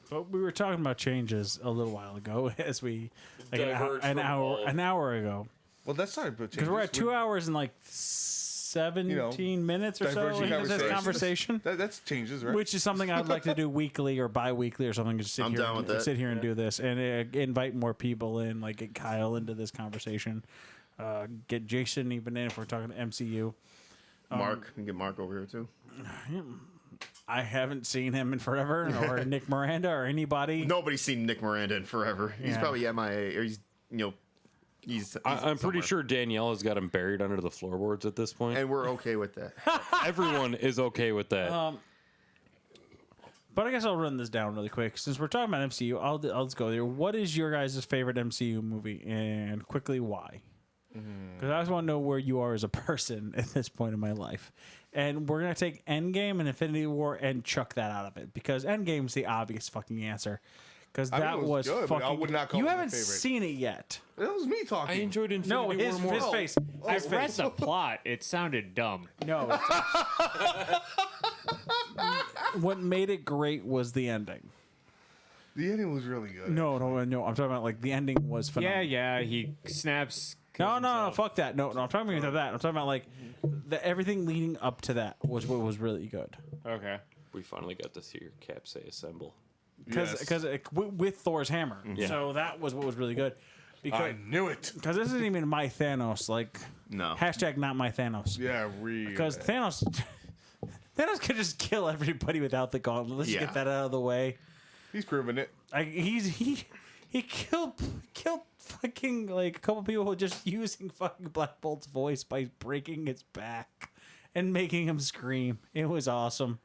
Speaker 1: But we were talking about changes a little while ago, as we
Speaker 3: Diverged
Speaker 1: an
Speaker 3: from all.
Speaker 1: hour ago,
Speaker 2: Well, that's not
Speaker 1: because we're at 2 hours and like 17 minutes or so
Speaker 2: diverging
Speaker 1: into this
Speaker 2: conversations.
Speaker 1: conversation.
Speaker 2: That's changes, right?
Speaker 1: Which is something I'd like to do weekly or bi-weekly or something. Just
Speaker 5: I'm down with that.
Speaker 1: sit here and do this, and invite more people in, like get Kyle into this conversation, get Jason even in if we're talking MCU.
Speaker 5: Mark, you can get Mark over here too.
Speaker 1: I haven't seen him in forever, or Nick Miranda, or anybody.
Speaker 5: Nobody's seen Nick Miranda in forever. He's
Speaker 1: Yeah.
Speaker 5: probably MIA, or he's
Speaker 3: I'm pretty
Speaker 5: somewhere.
Speaker 3: sure Danielle has got him buried under the floorboards at this point.
Speaker 5: And we're okay with that.
Speaker 3: Everyone is okay with that.
Speaker 1: But I guess I'll run this down really quick. Since we're talking about MCU, I'll just go there. What is your guys' favorite MCU movie, and quickly why? Because I just want to know where you are as a person at this point in my life. And we're going to take Endgame and Infinity War and chuck that out of it. Because Endgame's the obvious fucking answer. Because
Speaker 2: I
Speaker 1: that
Speaker 2: think it
Speaker 1: was
Speaker 2: was good, but
Speaker 1: fucking...
Speaker 2: I would not call
Speaker 1: you
Speaker 2: it my
Speaker 1: haven't
Speaker 2: favorite.
Speaker 1: seen it yet.
Speaker 2: That was me talking.
Speaker 3: I enjoyed Infinity
Speaker 1: No, his
Speaker 3: War more.
Speaker 1: face.
Speaker 4: I read the plot. It sounded dumb.
Speaker 1: No. What made it great was the ending.
Speaker 2: The ending was really good.
Speaker 1: No. I'm talking about like the ending was phenomenal.
Speaker 4: Yeah. He snaps.
Speaker 1: No, fuck that. No, I'm talking about that. I'm talking about like everything leading up to that was what was really good.
Speaker 4: Okay.
Speaker 3: We finally got to see your Cap say assemble.
Speaker 2: Yes.
Speaker 1: Because with Thor's hammer,
Speaker 3: Yeah.
Speaker 1: so that was what was really good. Because
Speaker 2: I knew it.
Speaker 1: this isn't even my Thanos. Like
Speaker 5: No.
Speaker 1: hashtag not my Thanos.
Speaker 2: Yeah, really.
Speaker 1: Because Thanos could just kill everybody without the gauntlet. Let's just
Speaker 5: Yeah.
Speaker 1: get that out of the way.
Speaker 2: He's proven it.
Speaker 1: Like he killed fucking like a couple people just using fucking Black Bolt's voice by breaking his back and making him scream. It was awesome.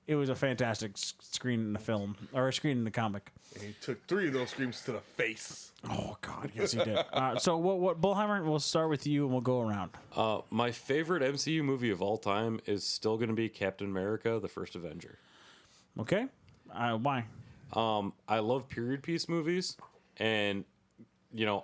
Speaker 1: It was a fantastic screen in the film, or a screen in the comic.
Speaker 2: And he took 3 of those screams to the face.
Speaker 1: Oh God, yes he did. So what Bullheimer? We'll start with you and we'll go around.
Speaker 3: My favorite MCU movie of all time is still going to be Captain America: The First Avenger.
Speaker 1: Okay, why?
Speaker 3: I love period piece movies, and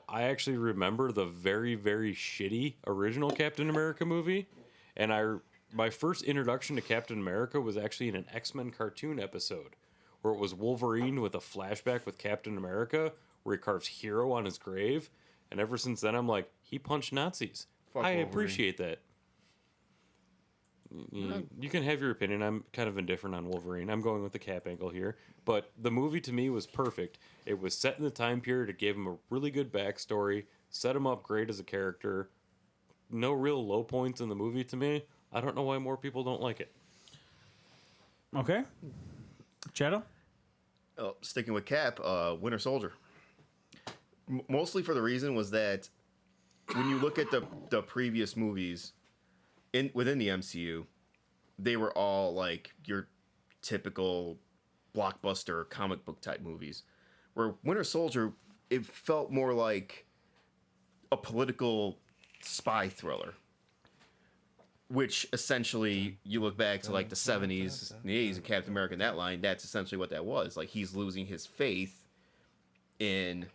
Speaker 3: I actually remember the very, very shitty original Captain America movie, and my first introduction to Captain America was actually in an X-Men cartoon episode, where it was Wolverine with a flashback with Captain America, where he carves Hero on his grave, and ever since then I'm like, he punched Nazis.
Speaker 2: Fuck
Speaker 3: I
Speaker 2: Wolverine.
Speaker 3: appreciate that. You can have your opinion. I'm kind of indifferent on Wolverine. I'm going with the Cap angle here. But the movie to me was perfect. It was set in the time period. It gave him a really good backstory, set him up great as a character. No real low points in the movie to me. I don't know why more people don't like it.
Speaker 1: Okay, Shadow.
Speaker 5: Sticking with Cap, Winter Soldier. Mostly for the reason was that when you look at the previous movies within the MCU, they were all like your typical blockbuster comic book type movies. Where Winter Soldier, it felt more like a political spy thriller. which essentially you look back to like the 70s, the 80s, and Captain America in that line. That's essentially what that was. Like he's losing his faith in,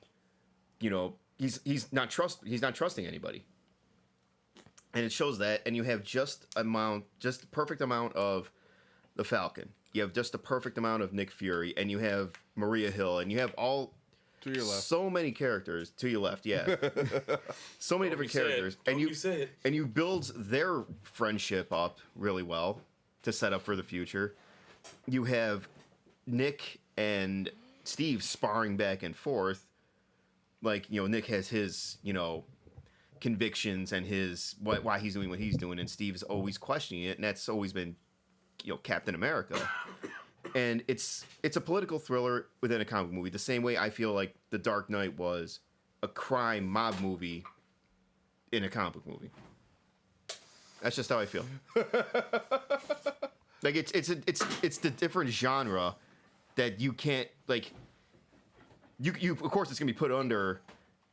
Speaker 5: he's not trusting anybody, and it shows that. And you have just the perfect amount of the Falcon. You have just the perfect amount of Nick Fury, and you have Maria Hill, and you have all.
Speaker 2: To your left.
Speaker 5: So many characters to your left, yeah. So many different characters, and you build their friendship up really well to set up for the future. You have Nick and Steve sparring back and forth. Like Nick has his convictions and his why he's doing what he's doing, and Steve's always questioning it, and that's always been Captain America. And it's a political thriller within a comic movie, the same way I feel like The Dark Knight was a crime mob movie in a comic book movie. That's just how I feel. Like it's the different genre that you can't like. You of course it's gonna be put under.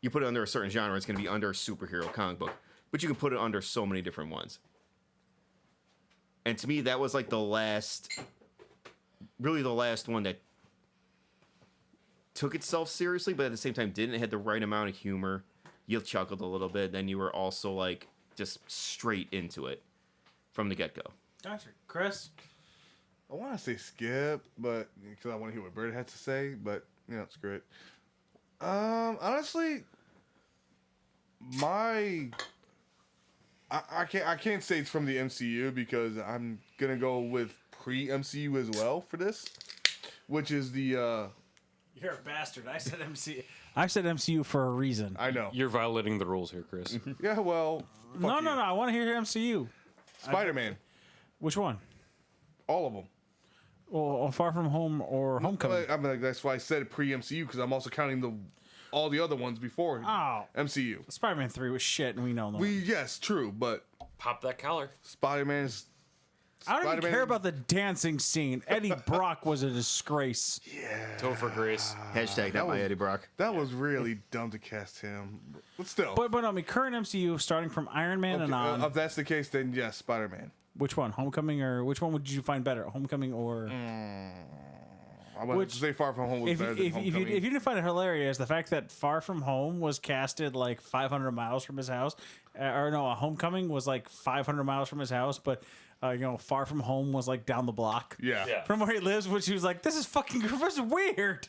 Speaker 5: You put it under a certain genre, it's gonna be under a superhero comic book, but you can put it under so many different ones. And to me, that was like the last one that took itself seriously, but at the same time didn't. It had the right amount of humor. You chuckled a little bit, then you were also like just straight into it from the get-go.
Speaker 1: Gotcha. Chris?
Speaker 2: I want to say skip, but because I want to hear what Bird had to say, but screw it. Honestly, I can't say it's from the MCU because I'm gonna go with pre-MCU as well for this, which is the.
Speaker 1: You're a bastard. I said MCU. I said MCU for a reason.
Speaker 2: I know.
Speaker 3: You're violating the rules here, Chris.
Speaker 2: Yeah, well.
Speaker 1: No. I want to hear MCU.
Speaker 2: Spider-Man.
Speaker 1: Which one?
Speaker 2: All of them.
Speaker 1: Well, Far From Home or Homecoming.
Speaker 2: I mean, that's why I said pre-MCU because I'm also counting all the other ones before MCU.
Speaker 1: Spider-Man 3 was shit, and we know that.
Speaker 2: Yes, true, but
Speaker 3: Pop that collar.
Speaker 2: Spider-Man's.
Speaker 1: I don't even care about the dancing scene. Eddie Brock was a disgrace.
Speaker 3: Topher Grace.
Speaker 5: Hashtag not my Eddie Brock.
Speaker 2: That was really dumb to cast him. But still.
Speaker 1: But I mean, current MCU, starting from Iron Man and on.
Speaker 2: If that's the case, then yes, Spider-Man.
Speaker 1: Which one? Homecoming or which one would you find better? Homecoming or.
Speaker 2: I would say Far From Home was better than Homecoming.
Speaker 1: If you didn't find it hilarious, the fact that Far From Home was casted like 500 miles from his house, Homecoming was like 500 miles from his house, but Far From Home was like down the block.
Speaker 2: Yeah.
Speaker 1: From where he lives, which he was like, this is weird.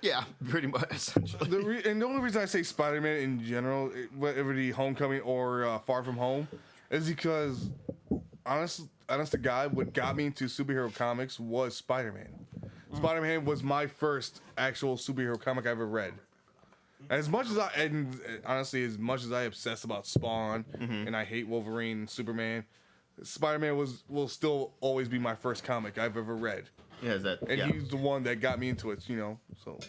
Speaker 5: Yeah, pretty much. Essentially.
Speaker 2: And the only reason I say Spider-Man in general, whether the Homecoming or Far From Home, is because honest to God, what got me into superhero comics was Spider-Man. Spider-Man was my first actual superhero comic I ever read. As much as as much as I obsess about Spawn and I hate Wolverine and Superman, Spider-Man will still always be my first comic I've ever read.
Speaker 5: Yeah,
Speaker 2: he's the one that got me into it, so.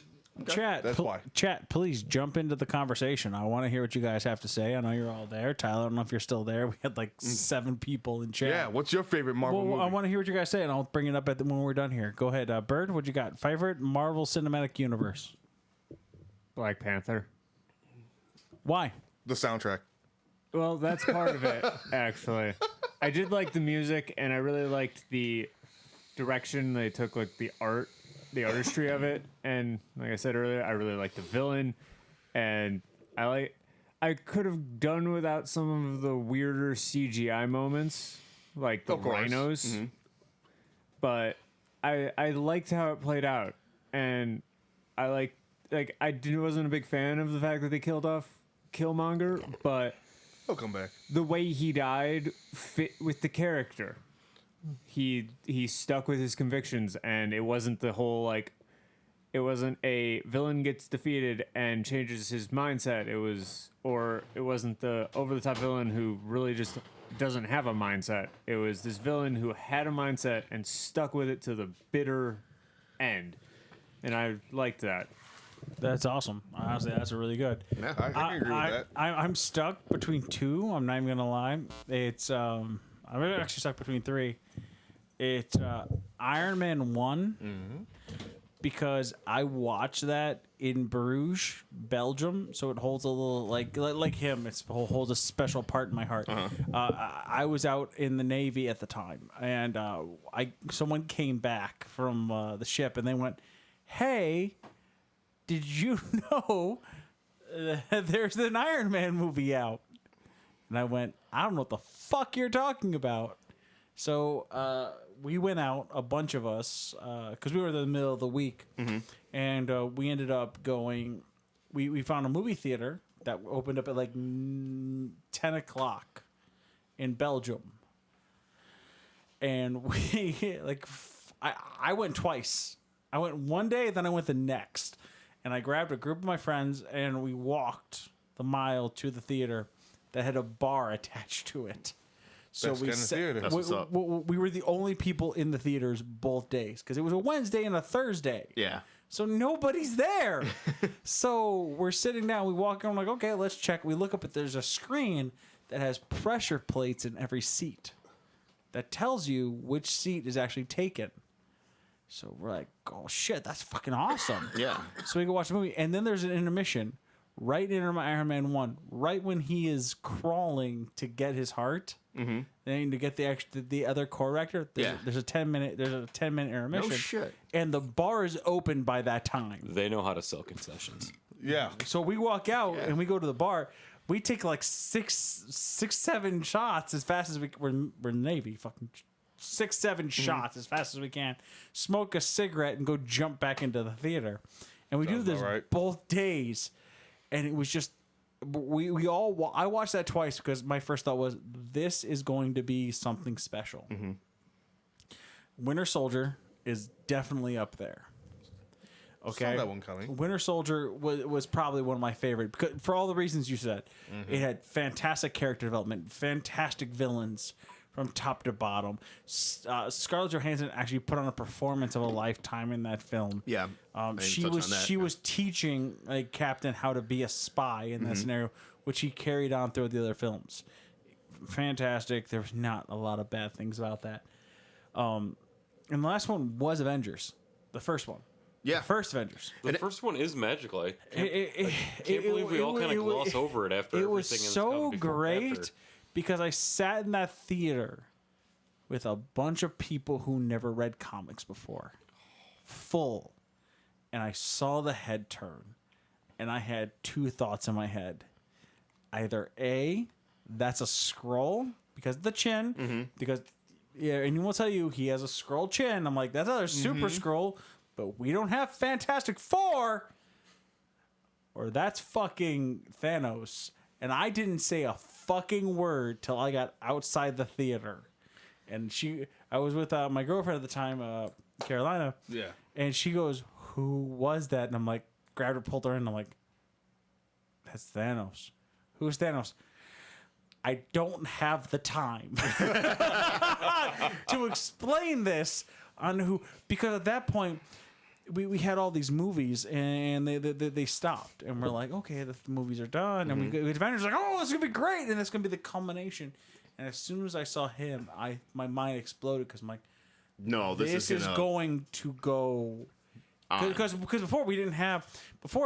Speaker 1: Chat,
Speaker 2: that's why.
Speaker 1: Chat, please jump into the conversation. I want to hear what you guys have to say. I know you're all there. Tyler, I don't know if you're still there. We had like 7 people in chat.
Speaker 2: Yeah, what's your favorite Marvel movie?
Speaker 1: I want to hear what you guys say, and I'll bring it up when we're done here. Go ahead, Bird. What you got? Favorite Marvel Cinematic Universe?
Speaker 4: Black Panther.
Speaker 1: Why?
Speaker 2: The soundtrack.
Speaker 4: Well, that's part of it, actually. I did like the music, and I really liked the direction they took, like the artistry of it. And like I said earlier, I really liked the villain, and I could have done without some of the weirder CGI moments, like the rhinos. But I liked how it played out, and I wasn't a big fan of the fact that they killed off Killmonger, but
Speaker 2: he'll come back.
Speaker 4: The way he died fit with the character. He stuck with his convictions, and it wasn't the whole it wasn't a villain gets defeated and changes his mindset. It wasn't the over the top villain who really just doesn't have a mindset. It was this villain who had a mindset and stuck with it to the bitter end, and I liked that.
Speaker 1: That's awesome. Honestly, that's really good.
Speaker 2: Yeah, I can agree with that.
Speaker 1: I'm stuck between 2. I'm not even gonna lie. It's I'm actually stuck between 3. It's Iron Man 1, because I watched that in Bruges, Belgium, so it holds a little like him. It holds a special part in my heart. I was out in the Navy at the time, and someone came back from the ship, and they went, "Hey, did you know that there's an Iron Man movie out?" And I went, "I don't know what the fuck you're talking about." So we went out, a bunch of us, because we were in the middle of the week, and we ended up going. We found a movie theater that opened up at like 10 o'clock in Belgium, and we I went twice. I went one day, then I went the next, and I grabbed a group of my friends, and we walked the mile to the theater that had a bar attached to it. So
Speaker 2: Best
Speaker 1: we
Speaker 2: kind of theater.
Speaker 5: That's what's up.
Speaker 1: we were the only people in the theaters both days because it was a Wednesday and a Thursday.
Speaker 5: Yeah.
Speaker 1: So nobody's there. So we're sitting down. We walk in. I'm like, okay, let's check. We look up at there's a screen that has pressure plates in every seat that tells you which seat is actually taken. So we're like, oh shit, that's fucking awesome.
Speaker 5: Yeah.
Speaker 1: So we go watch the movie, and then there's an intermission right in Iron Man 1, right when he is crawling to get his heart. Mm-hmm. Then to get the other core reactor, there's a 10-minute intermission.
Speaker 5: No shit.
Speaker 1: And the bar is open by that time.
Speaker 3: They know how to sell concessions.
Speaker 2: Yeah.
Speaker 1: So we walk out and we go to the bar. We take like 7 shots as fast as we're in the Navy. Fucking 6-7 shots as fast as we can. Smoke a cigarette and go jump back into the theater. And we do this both days. And it was just I watched that twice because my first thought was this is going to be something special. Mm-hmm. Winter Soldier is definitely up there. Okay,
Speaker 2: Saw that one coming.
Speaker 1: Winter Soldier was probably one of my favorite because for all the reasons you said. Mm-hmm. It had fantastic character development, fantastic villains from top to bottom. Scarlett Johansson actually put on a performance of a lifetime in that film.
Speaker 5: Yeah.
Speaker 1: She was teaching like Captain how to be a spy in that scenario, which he carried on through the other films. Fantastic. There was not a lot of bad things about that. And the last one was Avengers, the first one.
Speaker 5: Yeah.
Speaker 1: The first Avengers.
Speaker 3: The first one is magical. I can't believe we all kind of gloss over it after
Speaker 1: it was
Speaker 3: everything.
Speaker 1: so great
Speaker 3: after.
Speaker 1: because I sat in that theater with a bunch of people who never read comics before, full, and I saw the head turn, and I had two thoughts in my head: either A, that's a Skrull because of the chin, because anyone will tell you he has a Skrull chin. I'm like, that's another Super Skrull. But we don't have Fantastic Four, or that's fucking Thanos. And I didn't say a fucking word till I got outside the theater. And I was with my girlfriend at the time, Carolina.
Speaker 2: Yeah.
Speaker 1: And she goes, "Who was that?" And I'm like, grabbed her, pulled her in. And I'm like, "That's Thanos." Who's Thanos? I don't have the time to explain this on who, because at that point, we had all these movies and they stopped and we're like, okay, the movies are done, and we Avengers like, oh, it's gonna be great, and it's gonna be the culmination. And as soon as I saw him, my mind exploded because I'm like,
Speaker 5: no, this
Speaker 1: is going to go. Because before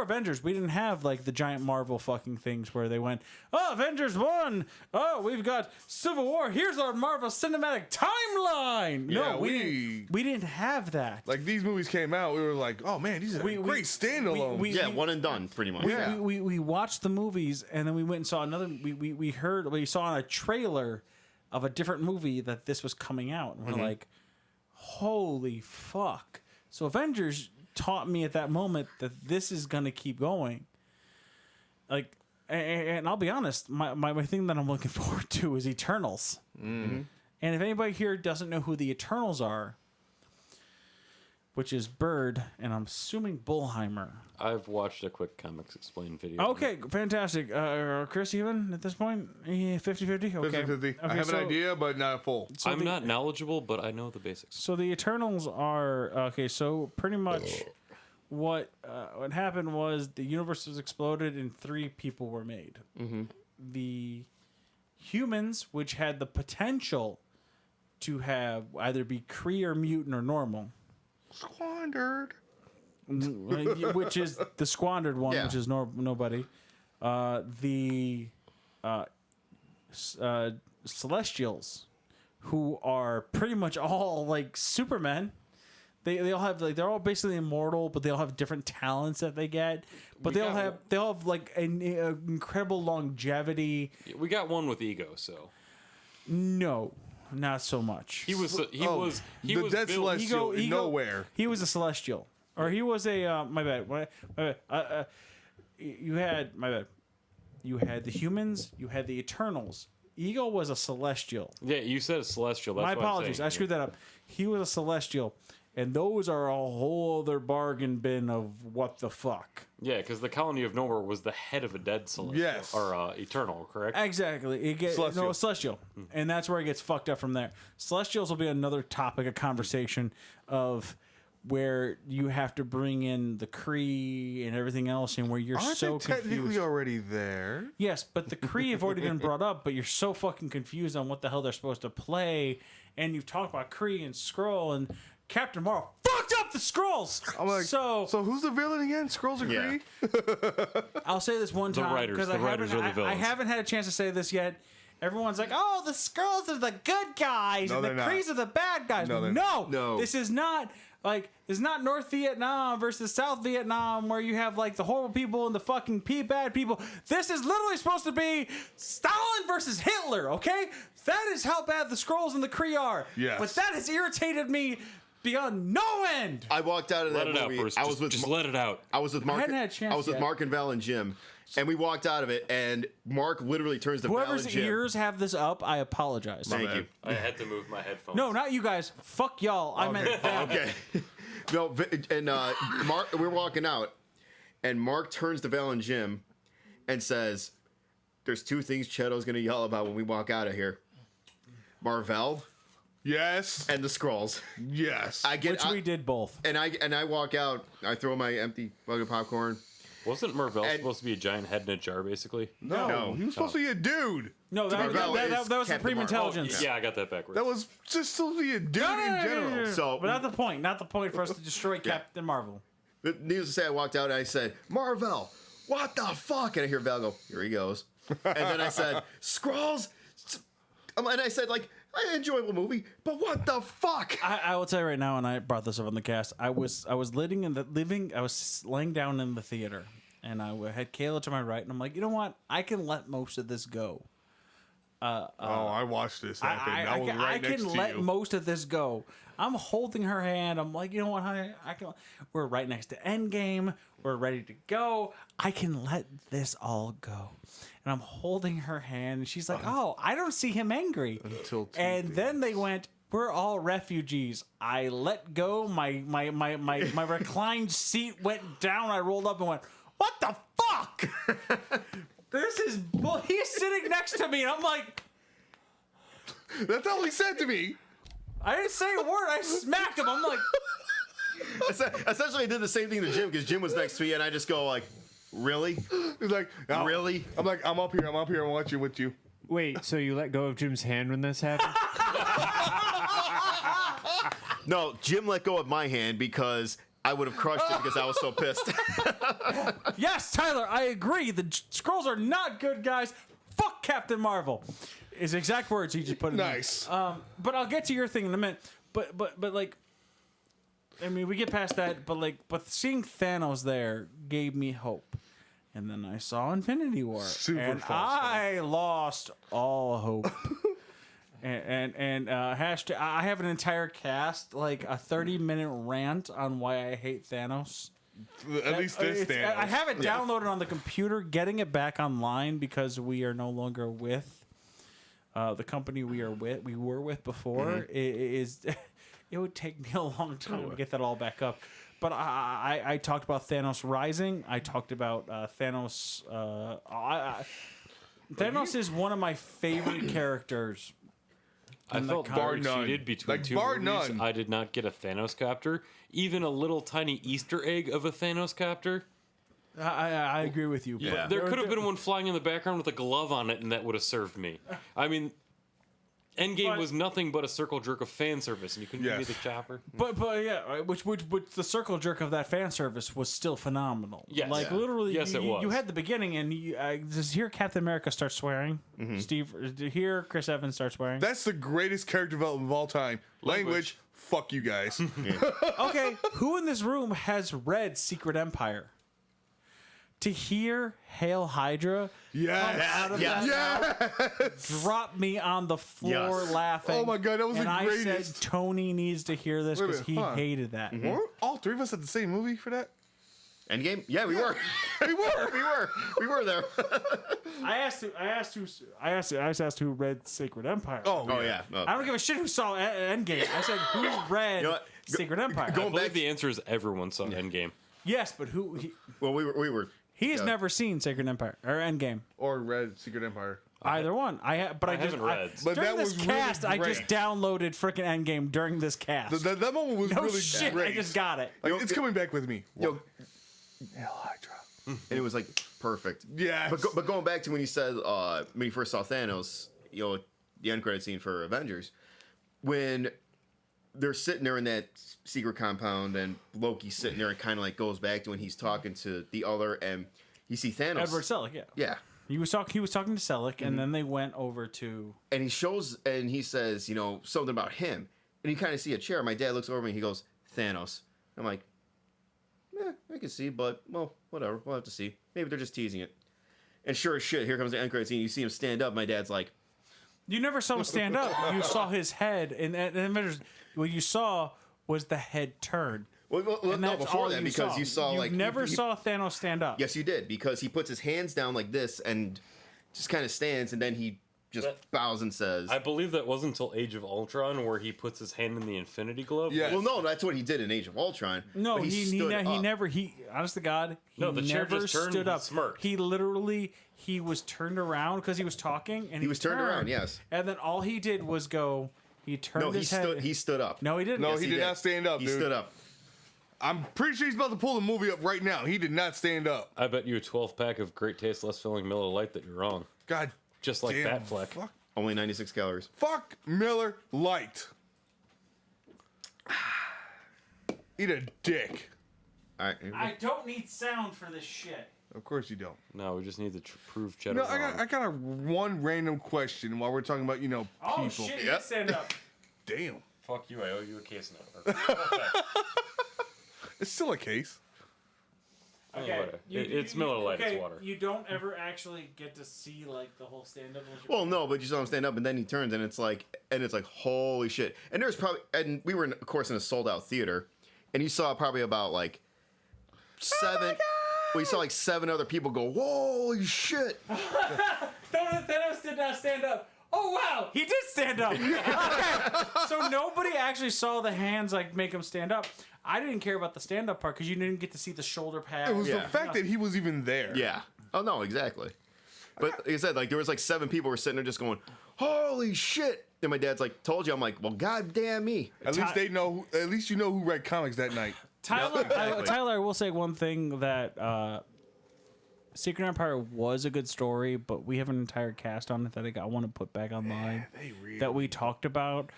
Speaker 1: Avengers, we didn't have like the giant Marvel fucking things where they went, oh, Avengers 1, oh, we've got Civil War, here's our Marvel cinematic timeline.
Speaker 2: Yeah,
Speaker 1: no, we didn't have that.
Speaker 2: Like these movies came out, we were like, oh man, these are great standalone.
Speaker 5: One and done, pretty much.
Speaker 1: We watched the movies and then we went and saw another. We saw on a trailer of a different movie that this was coming out, and we're like, holy fuck! So Avengers taught me at that moment that this is gonna keep going. Like, and I'll be honest, my thing that I'm looking forward to is Eternals. Mm-hmm. And if anybody here doesn't know who the Eternals are, which is Bird, and I'm assuming Bullheimer.
Speaker 3: I've watched a quick Comics Explained video.
Speaker 1: Okay, fantastic. Chris, even at this point, 50-50? Okay.
Speaker 2: 50-50. I have an idea, but not full.
Speaker 1: So
Speaker 3: I'm not knowledgeable, but I know the basics.
Speaker 1: So the Eternals are okay. So pretty much, what happened was the universe was exploded and 3 people were made. Mm-hmm. The humans, which had the potential to have either be Kree or mutant or normal,
Speaker 2: Squandered.
Speaker 1: which is the squandered one,
Speaker 5: Yeah.
Speaker 1: which is nobody. The Celestials, who are pretty much all like Supermen. They all have like they're all basically immortal, but they all have different talents that they get. But they all have like an incredible longevity.
Speaker 3: We got one with ego, so
Speaker 1: No, not so much.
Speaker 3: he was
Speaker 2: the Dead
Speaker 3: built-
Speaker 2: Celestial in nowhere.
Speaker 1: He was a Celestial, or he was a my bad. My bad. You had my bad. You had the humans. You had the Eternals. Ego was a Celestial.
Speaker 3: Yeah, you said a celestial. That's
Speaker 1: My
Speaker 3: what I'm
Speaker 1: apologies.
Speaker 3: saying.
Speaker 1: I screwed that up. He was a Celestial, and those are a whole other bargain bin of what the fuck.
Speaker 3: Yeah, because the colony of nowhere was the head of a dead celestial.
Speaker 2: Yes.
Speaker 3: Or eternal, correct?
Speaker 1: Exactly. It gets
Speaker 2: Celestial.
Speaker 1: Celestial, and that's where it gets fucked up from there. Celestials will be another topic of conversation of where you have to bring in the Kree and everything else, and where you're
Speaker 2: Aren't
Speaker 1: so
Speaker 2: they technically
Speaker 1: confused.
Speaker 2: already there?
Speaker 1: Yes, but the Kree have already been brought up, but you're so fucking confused on what the hell they're supposed to play, and you've talked about Kree and Skrull and Captain Marvel fucked up the Skrulls.
Speaker 2: I'm like,
Speaker 1: so
Speaker 2: so who's the villain again? Skrulls or
Speaker 5: Yeah.
Speaker 2: Kree?
Speaker 1: I'll say this one time
Speaker 3: writers.
Speaker 1: because
Speaker 3: The writers are the
Speaker 1: I
Speaker 3: villains.
Speaker 1: haven't had a chance to say this yet. Everyone's like, "Oh, the Skrulls are the good guys,
Speaker 2: No,
Speaker 1: and the
Speaker 2: they're not.
Speaker 1: Krees are the bad guys."
Speaker 2: No, they're
Speaker 1: No,
Speaker 5: No.
Speaker 1: this is not like it's not North Vietnam versus South Vietnam where you have like the horrible people and the fucking bad people. This is literally supposed to be Stalin versus Hitler. Okay, that is how bad the Skrulls and the Kree are.
Speaker 2: Yes.
Speaker 1: but that has irritated me beyond no end.
Speaker 5: I walked out of
Speaker 3: Let
Speaker 5: that
Speaker 3: it out,
Speaker 5: movie.
Speaker 3: Bruce.
Speaker 5: I was with
Speaker 3: Just let it out.
Speaker 5: I was with Mark.
Speaker 1: hadn't had a chance
Speaker 5: I was with
Speaker 1: yet.
Speaker 5: Mark and Val and Jim, and we walked out of it. And Mark literally turns to Val
Speaker 1: Whoever's
Speaker 5: and Jim.
Speaker 1: ears have this up, I apologize.
Speaker 5: Thank you.
Speaker 3: I had to move my headphones.
Speaker 1: No, not you guys. Fuck y'all. I meant them.
Speaker 5: Okay. No, and Mark, we're walking out, and Mark turns to Val and Jim, and says, "There's two things Cheto's gonna yell about when we walk out of here: Marvel
Speaker 2: Yes.
Speaker 5: and the Skrulls."
Speaker 2: Yes.
Speaker 5: I get,
Speaker 1: Which we did both.
Speaker 5: and I walk out. I throw my empty bug of popcorn.
Speaker 3: Wasn't Marvel
Speaker 5: And-
Speaker 3: supposed to be a giant head in a jar, basically?
Speaker 2: no, he was supposed to be a dude.
Speaker 1: No, that
Speaker 5: Marvel is
Speaker 1: was
Speaker 5: Captain
Speaker 1: Supreme
Speaker 5: Marvel.
Speaker 1: Intelligence.
Speaker 3: Yeah, I got that backwards.
Speaker 2: That was just supposed to be a dude in general.
Speaker 5: So-
Speaker 1: but not the point. Not the point for us to destroy Captain Marvel.
Speaker 5: But needless to say, I walked out and I said, "Marvel, what the fuck?" And I hear Val go, "Here he goes." And then I said, "Skrulls," and I said, like, "An enjoyable movie, but what the fuck?"
Speaker 1: I will tell you right now, and I brought this up on the cast. I was living I was laying down in the theater, and I had Kayla to my right, and I'm like, you know what? I can let most of this go.
Speaker 2: Oh, I watched this happen. I was
Speaker 1: I
Speaker 2: right next
Speaker 1: can
Speaker 2: to
Speaker 1: let
Speaker 2: you.
Speaker 1: most of this go. I'm holding her hand. I'm like, you know what, honey? I can. We're right next to Endgame. We're ready to go. I can let this all go. And I'm holding her hand, and she's like, "Oh, I don't see him angry."
Speaker 2: Until
Speaker 1: and
Speaker 2: Tuesday.
Speaker 1: then they went, "We're all refugees." I let go. My reclined seat went down. I rolled up and went, "What the fuck?" This is he's sitting next to me, and I'm like,
Speaker 2: That's all he said to me.
Speaker 1: I didn't say a word. I smacked him. I'm like,
Speaker 5: Essentially, I did the same thing to Jim because Jim was next to me, and I just go like, "Really?
Speaker 2: He's like, "Oh."
Speaker 5: Really?"
Speaker 2: I'm like, I'm up here. I'm watching with you.
Speaker 4: Wait, so you let go of Jim's hand when this happened?
Speaker 5: No, Jim let go of my hand because I would have crushed it because I was so pissed.
Speaker 1: yes, Tyler, I agree. The Skrulls are not good guys. Fuck Captain Marvel. His exact words he just put in there.
Speaker 2: Nice.
Speaker 1: But I'll get to your thing in a minute. But like, I mean, we get past that. But seeing Thanos there gave me hope. And then I saw Infinity War,
Speaker 2: Super
Speaker 1: and
Speaker 2: false
Speaker 1: I lost all hope. and hashtag, I have an entire cast, like a 30-minute rant on why I hate Thanos.
Speaker 2: At least this
Speaker 1: It's-
Speaker 2: Thanos.
Speaker 1: I have it downloaded on the computer. Getting it back online because we are no longer with the company we were with before is. It would take me a long time to get that all back up. But I talked about Thanos Rising. I talked about Thanos. Thanos is one of my favorite characters.
Speaker 3: I felt very
Speaker 2: none.
Speaker 3: cheated between
Speaker 2: Like,
Speaker 3: two
Speaker 2: bar
Speaker 3: movies.
Speaker 2: none.
Speaker 3: I did not get a Thanos copter, even a little tiny Easter egg of a Thanos copter.
Speaker 1: I agree with you.
Speaker 5: Yeah.
Speaker 3: There could have been one flying in the background with a glove on it, and that would have served me. I mean, Endgame was nothing but a circle jerk of fan service, and you couldn't give me
Speaker 2: Yes.
Speaker 3: the chopper.
Speaker 1: But yeah, which the circle jerk of that fan service was still phenomenal.
Speaker 3: Yes.
Speaker 1: like
Speaker 3: Yeah.
Speaker 1: literally,
Speaker 3: Yes, it
Speaker 1: you
Speaker 3: was.
Speaker 1: had the beginning, and just hear Captain America start swearing. Steve, hear Chris Evans start swearing.
Speaker 2: That's the greatest character development of all time. Language. Fuck you guys.
Speaker 1: Okay, who in this room has read Secret Empire? To hear Hail Hydra out of
Speaker 5: Yes.
Speaker 1: that drop me on the floor
Speaker 5: Yes.
Speaker 1: laughing.
Speaker 2: Oh my God, that was
Speaker 1: and
Speaker 2: the
Speaker 1: I
Speaker 2: greatest.
Speaker 1: said Tony needs to hear this
Speaker 2: Wait a
Speaker 1: because he
Speaker 2: minute, huh.
Speaker 1: hated that.
Speaker 2: Weren't all three of us at the same movie for that?
Speaker 5: Endgame? Yeah, we were.
Speaker 2: We were.
Speaker 5: We were there.
Speaker 1: I asked who read Secret Empire.
Speaker 2: Oh,
Speaker 5: yeah. Oh.
Speaker 1: I don't give a shit who saw Endgame. I said who read
Speaker 5: You know what?
Speaker 1: Secret Empire.
Speaker 3: I
Speaker 5: Going
Speaker 3: believe
Speaker 5: back-
Speaker 3: the answer is everyone saw Endgame.
Speaker 1: Yes, but who?
Speaker 5: Well, we were.
Speaker 1: He's
Speaker 5: Yeah.
Speaker 1: never seen Secret Empire or Endgame.
Speaker 2: Or read Secret Empire.
Speaker 1: Either one. I
Speaker 3: haven't read.
Speaker 2: But
Speaker 1: during
Speaker 2: that
Speaker 1: this
Speaker 2: was really
Speaker 1: cast. I just
Speaker 2: great.
Speaker 1: downloaded freaking Endgame during this cast.
Speaker 2: That moment was
Speaker 1: no
Speaker 2: really
Speaker 1: shit.
Speaker 2: great.
Speaker 1: I just got it.
Speaker 2: Like, it's coming back with me.
Speaker 5: Yo,
Speaker 2: Hail Hydra.
Speaker 5: and it was like perfect.
Speaker 2: Yes.
Speaker 5: But going back to when he said when he first saw Thanos, the end credit scene for Avengers, when they're sitting there in that secret compound and Loki's sitting there and kind of like goes back to when he's talking to the other and you see Thanos.
Speaker 1: Edward Selleck. Yeah.
Speaker 5: Yeah.
Speaker 1: He was talking to Selleck, and then they went over to.
Speaker 5: And he shows and he says, something about him. And you kind of see a chair. My dad looks over me and he goes, Thanos. I'm like, I can see, but, well, whatever. We'll have to see. Maybe they're just teasing it. And sure as shit, here comes the end credit scene. You see him stand up. My dad's like,
Speaker 1: You never saw him stand up. You saw his head, and Avengers. What you saw was the head turn.
Speaker 5: well,
Speaker 1: And
Speaker 5: no,
Speaker 1: that's
Speaker 5: before
Speaker 1: all
Speaker 5: that, because you saw,
Speaker 1: you
Speaker 5: like...
Speaker 1: never
Speaker 5: he-
Speaker 1: saw Thanos stand up.
Speaker 5: Yes, you did, because he puts his hands down like this and just kind of stands, and then he just bows and says...
Speaker 3: I believe that wasn't until Age of Ultron where he puts his hand in the Infinity Glove.
Speaker 2: Yeah.
Speaker 5: Well, no, that's what he did in Age of Ultron.
Speaker 1: No,
Speaker 5: but
Speaker 1: he
Speaker 5: stood up.
Speaker 1: never. Honest to God, he
Speaker 3: No, the chair
Speaker 1: never
Speaker 3: just turned
Speaker 1: stood
Speaker 3: and
Speaker 1: up.
Speaker 3: smirked.
Speaker 1: He literally was turned around because he was talking, and
Speaker 5: He was turned around, yes.
Speaker 1: And then all he did was go. He turned
Speaker 5: No, he
Speaker 1: his head.
Speaker 5: stood up.
Speaker 1: No, he didn't.
Speaker 2: No,
Speaker 5: Yes,
Speaker 2: he did not stand up,
Speaker 5: He
Speaker 2: dude.
Speaker 5: stood up.
Speaker 2: I'm pretty sure he's about to pull the movie up right now. He did not stand up.
Speaker 3: I bet you a 12-pack of Great Taste, Less Filling Miller Lite that you're wrong.
Speaker 2: God
Speaker 3: Just like
Speaker 2: damn.
Speaker 3: that fleck.
Speaker 5: Only 96 calories.
Speaker 2: Fuck Miller Lite. Eat a dick.
Speaker 5: All right. here we go.
Speaker 1: I don't need sound for this shit.
Speaker 2: Of course you don't.
Speaker 3: No, we just need to prove cheddar
Speaker 2: No, I
Speaker 3: wrong.
Speaker 2: got one random question while we're talking about, people.
Speaker 1: Oh shit! He
Speaker 5: Yep.
Speaker 1: did stand up.
Speaker 2: Damn.
Speaker 3: Fuck you, I owe you a case now.
Speaker 2: It's still a case.
Speaker 1: Okay,
Speaker 3: whatever. It's Miller Lite, it's water.
Speaker 1: You don't ever actually get to see like the whole stand up.
Speaker 5: Well, no, but you saw him stand up, and then he turns, and it's like, holy shit. And there's probably, and we were, of course, in a sold-out theater, and you saw probably about, like, seven, we saw, like, 7 other people go, holy shit.
Speaker 1: Thanos did not stand up. Oh wow, he did stand up. Okay. So nobody actually saw the hands like make him stand up. I didn't care about the stand up part because you didn't get to see the shoulder pad.
Speaker 2: It was
Speaker 5: Yeah.
Speaker 2: the fact that he was even there.
Speaker 5: Yeah. Oh, no, exactly. But like I said, like, there was, like, 7 people were sitting there just going, holy shit. And my dad's like, told you. I'm like, well, goddamn me.
Speaker 2: At least they know. At least you know who read comics that night.
Speaker 1: Tyler,
Speaker 5: Yep, exactly.
Speaker 1: Tyler, I will say one thing that Secret Empire was a good story, but we have an entire cast on it that I want to put back online that we talked about.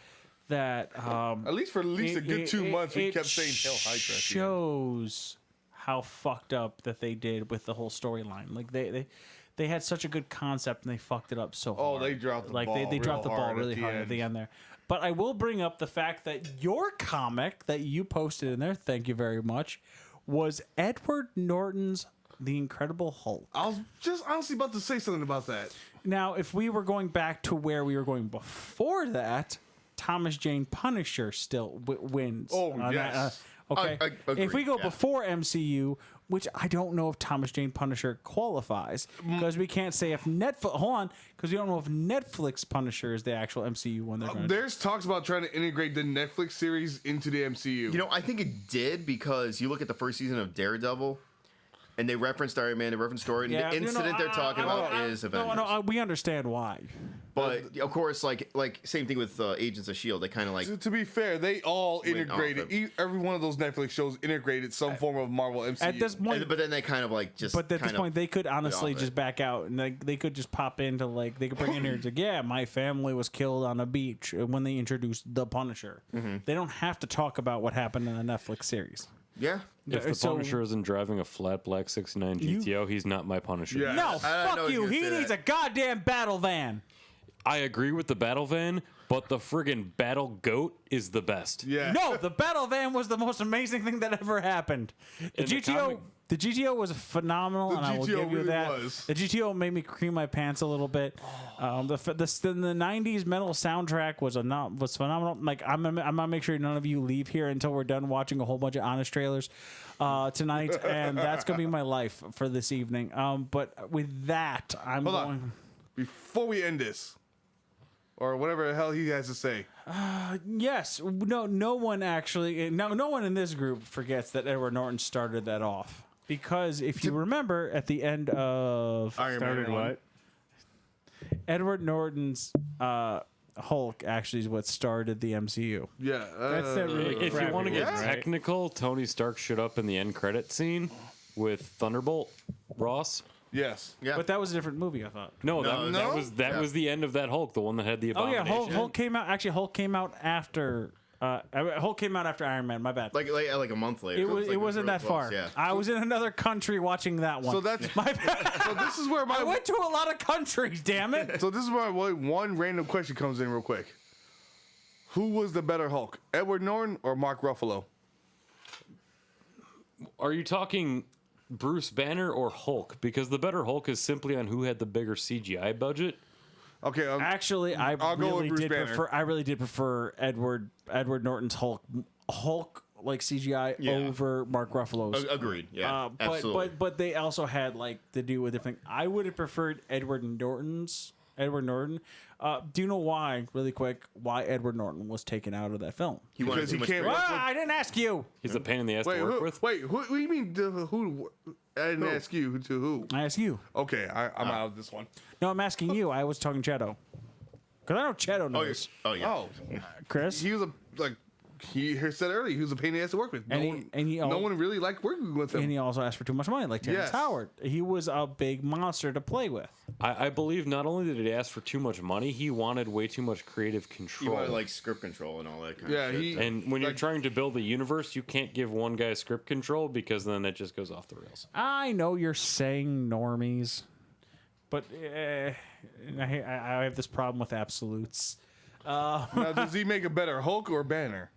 Speaker 1: That
Speaker 2: At least for a good 2 months, we kept saying Hail Hydra. at the end.
Speaker 1: shows how fucked up that they did with the whole storyline. Like they had such a good concept and they fucked it up so
Speaker 2: Oh,
Speaker 1: hard.
Speaker 2: they dropped the
Speaker 1: like
Speaker 2: ball
Speaker 1: they dropped the
Speaker 2: real
Speaker 1: ball
Speaker 2: hard at
Speaker 1: really
Speaker 2: the
Speaker 1: hard at
Speaker 2: end.
Speaker 1: the end there. But I will bring up the fact that your comic that you posted in there, thank you very much, was Edward Norton's The Incredible Hulk.
Speaker 2: I was just honestly about to say something about that.
Speaker 1: Now, if we were going back to where we were going before that, Thomas Jane Punisher still wins.
Speaker 2: Oh,
Speaker 1: on that,
Speaker 2: yes.
Speaker 1: okay.
Speaker 5: I agree,
Speaker 1: If we go
Speaker 5: yeah.
Speaker 1: before MCU, which I don't know if Thomas Jane Punisher qualifies, because we can't say if Netflix. Hold on, because we don't know if Netflix Punisher is the actual MCU one they're going to.
Speaker 2: There's talks about trying to integrate the Netflix series into the MCU.
Speaker 5: You know, I think it did because you look at the first season of Daredevil, And they referenced Iron Man, they referenced Thor, and the incident they're talking about is Avengers.
Speaker 1: No, we understand why.
Speaker 5: But of course, like same thing with Agents of Shield. They kind of like.
Speaker 2: To be fair, they all
Speaker 5: Went
Speaker 2: integrated.
Speaker 5: off
Speaker 2: Every one of those Netflix shows integrated some form of Marvel MCU.
Speaker 1: At this point,
Speaker 5: But then they kind of like just.
Speaker 1: but at this point, they could honestly
Speaker 5: off it.
Speaker 1: just back out, and they could just pop into like they could bring in here. It's like, yeah, my family was killed on a beach when they introduced the Punisher. They don't have to talk about what happened in the Netflix series.
Speaker 5: Yeah.
Speaker 3: If the
Speaker 1: So-
Speaker 3: Punisher isn't driving a flat black 69 GTO, he's not my Punisher.
Speaker 2: Yeah.
Speaker 1: No,
Speaker 5: I know
Speaker 1: fuck
Speaker 5: he's
Speaker 1: you.
Speaker 5: gonna
Speaker 1: He
Speaker 5: say
Speaker 1: needs
Speaker 5: that.
Speaker 1: a goddamn battle van.
Speaker 3: I agree with the battle van, but the friggin' battle goat is the best.
Speaker 2: Yeah.
Speaker 1: No, the battle van was the most amazing thing that ever happened. The
Speaker 3: In the
Speaker 1: GTO,
Speaker 3: comic-
Speaker 1: the GTO was phenomenal,
Speaker 2: The
Speaker 1: and I will
Speaker 2: GTO
Speaker 1: give you
Speaker 2: really
Speaker 1: that.
Speaker 2: was.
Speaker 1: The GTO made me cream my pants a little bit. The '90s metal soundtrack was phenomenal. Like I'm gonna make sure none of you leave here until we're done watching a whole bunch of Honest trailers tonight, and that's gonna be my life for this evening. But with that, I'm
Speaker 2: Hold
Speaker 1: going.
Speaker 2: on. Before we end this, or whatever the hell he has to say.
Speaker 1: Yes, no one actually, no one in this group forgets that Edward Norton started that off. Because if you remember, at the end of
Speaker 2: Iron
Speaker 4: Started
Speaker 2: Man one.
Speaker 4: what?
Speaker 1: Edward Norton's Hulk, actually is what started the MCU.
Speaker 2: Yeah.
Speaker 4: That's that really
Speaker 3: If you
Speaker 4: crappy
Speaker 3: want to get
Speaker 4: one, right?
Speaker 3: technical, Tony Stark showed up in the end credit scene with Thunderbolt Ross.
Speaker 2: Yes.
Speaker 5: Yeah.
Speaker 1: But that was a different movie, I thought.
Speaker 3: No,
Speaker 5: No,
Speaker 3: that
Speaker 5: no?
Speaker 3: was was the end of that Hulk, the one that had the
Speaker 1: Oh yeah,
Speaker 3: abomination.
Speaker 1: Hulk came out. Actually, Hulk came out after. Hulk came out after Iron Man. My bad.
Speaker 5: like a month later.
Speaker 1: it
Speaker 5: So
Speaker 1: was.
Speaker 5: it's like
Speaker 1: It wasn't
Speaker 5: real
Speaker 1: that
Speaker 5: close,
Speaker 1: far.
Speaker 5: Yeah.
Speaker 1: I was in another country watching that one.
Speaker 2: So that's
Speaker 1: my bad.
Speaker 2: so this is where my
Speaker 1: I went to a lot of countries. Damn it.
Speaker 2: so this is where one random question comes in real quick. Who was the better Hulk, Edward Norton or Mark Ruffalo?
Speaker 3: Are you talking Bruce Banner or Hulk? Because the better Hulk is simply on who had the bigger CGI budget.
Speaker 2: Okay.
Speaker 1: Actually, I
Speaker 2: I'll go with
Speaker 1: really
Speaker 2: Bruce
Speaker 1: did
Speaker 2: Banner.
Speaker 1: prefer. I really did prefer Edward Norton's Hulk like CGI
Speaker 5: Yeah.
Speaker 1: over Mark Ruffalo's.
Speaker 5: Agreed. Yeah.
Speaker 1: But
Speaker 5: absolutely.
Speaker 1: but they also had like to do with different. I would have preferred Edward Norton. Do you know why? Really quick, why Edward Norton was taken out of that film?
Speaker 5: he wanted
Speaker 2: because
Speaker 5: too
Speaker 2: he
Speaker 5: much
Speaker 2: can't-
Speaker 5: credit.
Speaker 1: I didn't ask you.
Speaker 3: He's a pain in the ass
Speaker 2: Wait,
Speaker 3: to work with.
Speaker 2: what do you mean? Who? I didn't ask you to who.
Speaker 1: I asked you.
Speaker 2: Okay, I'm out of this one.
Speaker 1: No, I'm asking you. I was talking Cheto. Because I know Cheto
Speaker 5: Oh,
Speaker 1: knows.
Speaker 5: yeah.
Speaker 2: Oh,
Speaker 1: Chris.
Speaker 2: he was he said earlier, he was a pain in the ass to work with. No one really liked working with
Speaker 1: And
Speaker 2: him.
Speaker 1: he also asked for too much money, like Terrence
Speaker 2: Yes.
Speaker 1: Howard. He was a big monster to play with.
Speaker 3: I believe not only did he ask for too much money, he wanted way too much creative
Speaker 5: He
Speaker 3: control.
Speaker 5: wanted like script control and all that kind
Speaker 2: Yeah,
Speaker 5: of shit.
Speaker 2: he-
Speaker 3: and when you're
Speaker 2: like-
Speaker 3: trying to build a universe, you can't give one guy script control because then it just goes off the rails.
Speaker 1: I know you're saying normies, but I have this problem with absolutes.
Speaker 2: Now, does he make a better Hulk or Banner?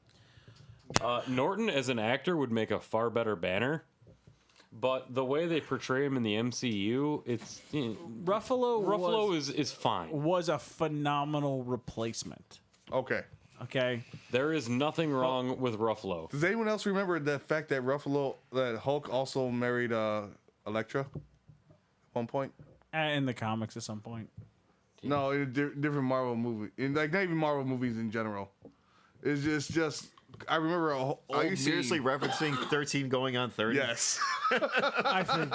Speaker 3: Norton as an actor would make a far better Banner, but the way they portray him in the MCU, it's
Speaker 1: Ruffalo
Speaker 3: is fine.
Speaker 1: was a phenomenal replacement.
Speaker 2: Okay.
Speaker 1: Okay,
Speaker 3: There is nothing wrong with Ruffalo.
Speaker 2: Does anyone else remember the fact that that Hulk also married Elektra at one point?
Speaker 1: in the comics at some point.
Speaker 2: No, in a different Marvel movie. In not even Marvel movies in general. It's just I remember
Speaker 5: Are you seriously referencing 13 going on 30?
Speaker 2: Yes.
Speaker 1: I think,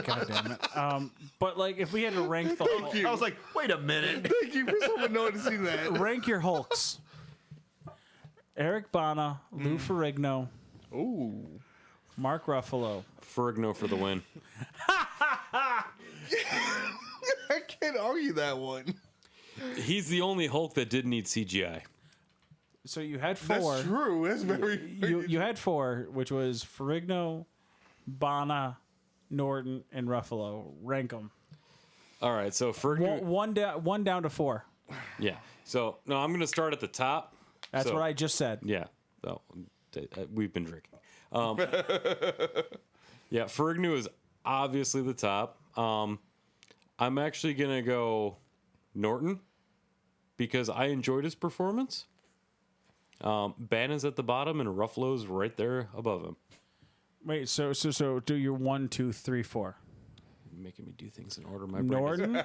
Speaker 1: God damn it. But like, if we had to rank the Hulk,
Speaker 5: I was like, wait a minute.
Speaker 2: Thank you for someone noticing that.
Speaker 1: rank your Hulks. Eric Bana, Lou Ferrigno,
Speaker 2: Ooh.
Speaker 1: Mark Ruffalo.
Speaker 3: Ferrigno for the win.
Speaker 2: I can't argue that one.
Speaker 3: He's the only Hulk that did need CGI.
Speaker 1: So you had
Speaker 2: That's
Speaker 1: four.
Speaker 2: true. That's very.
Speaker 1: You had four, which was Ferrigno, Bana, Norton, and Ruffalo. Rank them.
Speaker 3: All right, so Ferrigno.
Speaker 1: One down to four.
Speaker 3: Yeah. So no, I'm gonna start at the top.
Speaker 1: That's
Speaker 3: So-
Speaker 1: what I just said.
Speaker 3: Yeah. So we've been drinking. Yeah, Ferrigno is obviously the top. I'm actually gonna go Norton because I enjoyed his performance. Banner's at the bottom and Ruffalo's right there above him.
Speaker 1: Wait, so do your 1, 2, 3, 4.
Speaker 3: Making me do things in order. My brain is-
Speaker 1: Norton.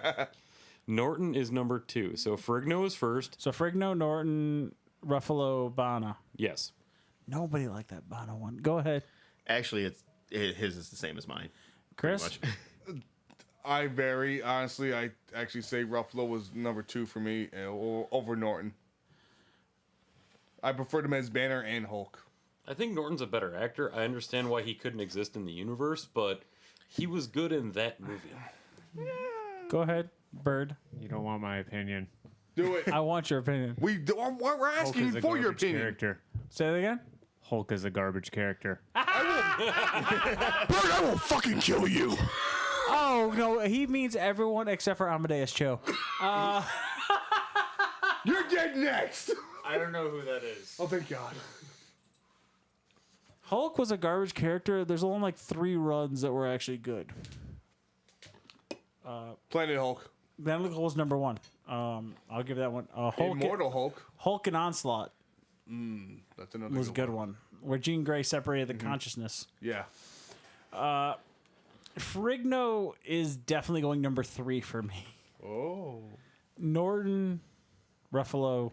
Speaker 3: Norton is number 2. So Ferrigno is first.
Speaker 1: So Ferrigno, Norton, Ruffalo, Bana.
Speaker 3: Yes.
Speaker 1: Nobody liked that Bana one. Go ahead.
Speaker 5: Actually, his is the same as mine.
Speaker 1: Chris?
Speaker 5: much.
Speaker 2: I vary. Honestly, I actually say Ruffalo was number 2 for me over Norton. I preferred him as Banner and Hulk.
Speaker 3: I think Norton's a better actor. I understand why he couldn't exist in the universe, but he was good in that movie.
Speaker 1: Go ahead, Bird.
Speaker 4: You don't want my opinion.
Speaker 2: Do it.
Speaker 1: I want your opinion.
Speaker 2: We're asking
Speaker 4: is
Speaker 2: you
Speaker 4: a
Speaker 2: for your
Speaker 4: garbage
Speaker 2: opinion.
Speaker 4: character.
Speaker 1: Say that again.
Speaker 4: Hulk is a garbage character.
Speaker 2: Bird, I will fucking kill you.
Speaker 1: Oh no, he means everyone except for Amadeus Cho.
Speaker 2: You're dead next.
Speaker 4: I don't know who that is.
Speaker 2: Oh, thank God.
Speaker 1: Hulk was a garbage character. There's only like 3 runs that were actually good.
Speaker 2: Planet Hulk.
Speaker 1: Planet Hulk was number 1. I'll give that one. Hulk,
Speaker 2: Immortal Hulk.
Speaker 1: Hulk and Onslaught
Speaker 2: That's another
Speaker 1: was a good one. Where Jean Grey separated the consciousness.
Speaker 2: Yeah.
Speaker 1: Frigno is definitely going number 3 for me.
Speaker 2: Oh.
Speaker 1: Norton, Ruffalo,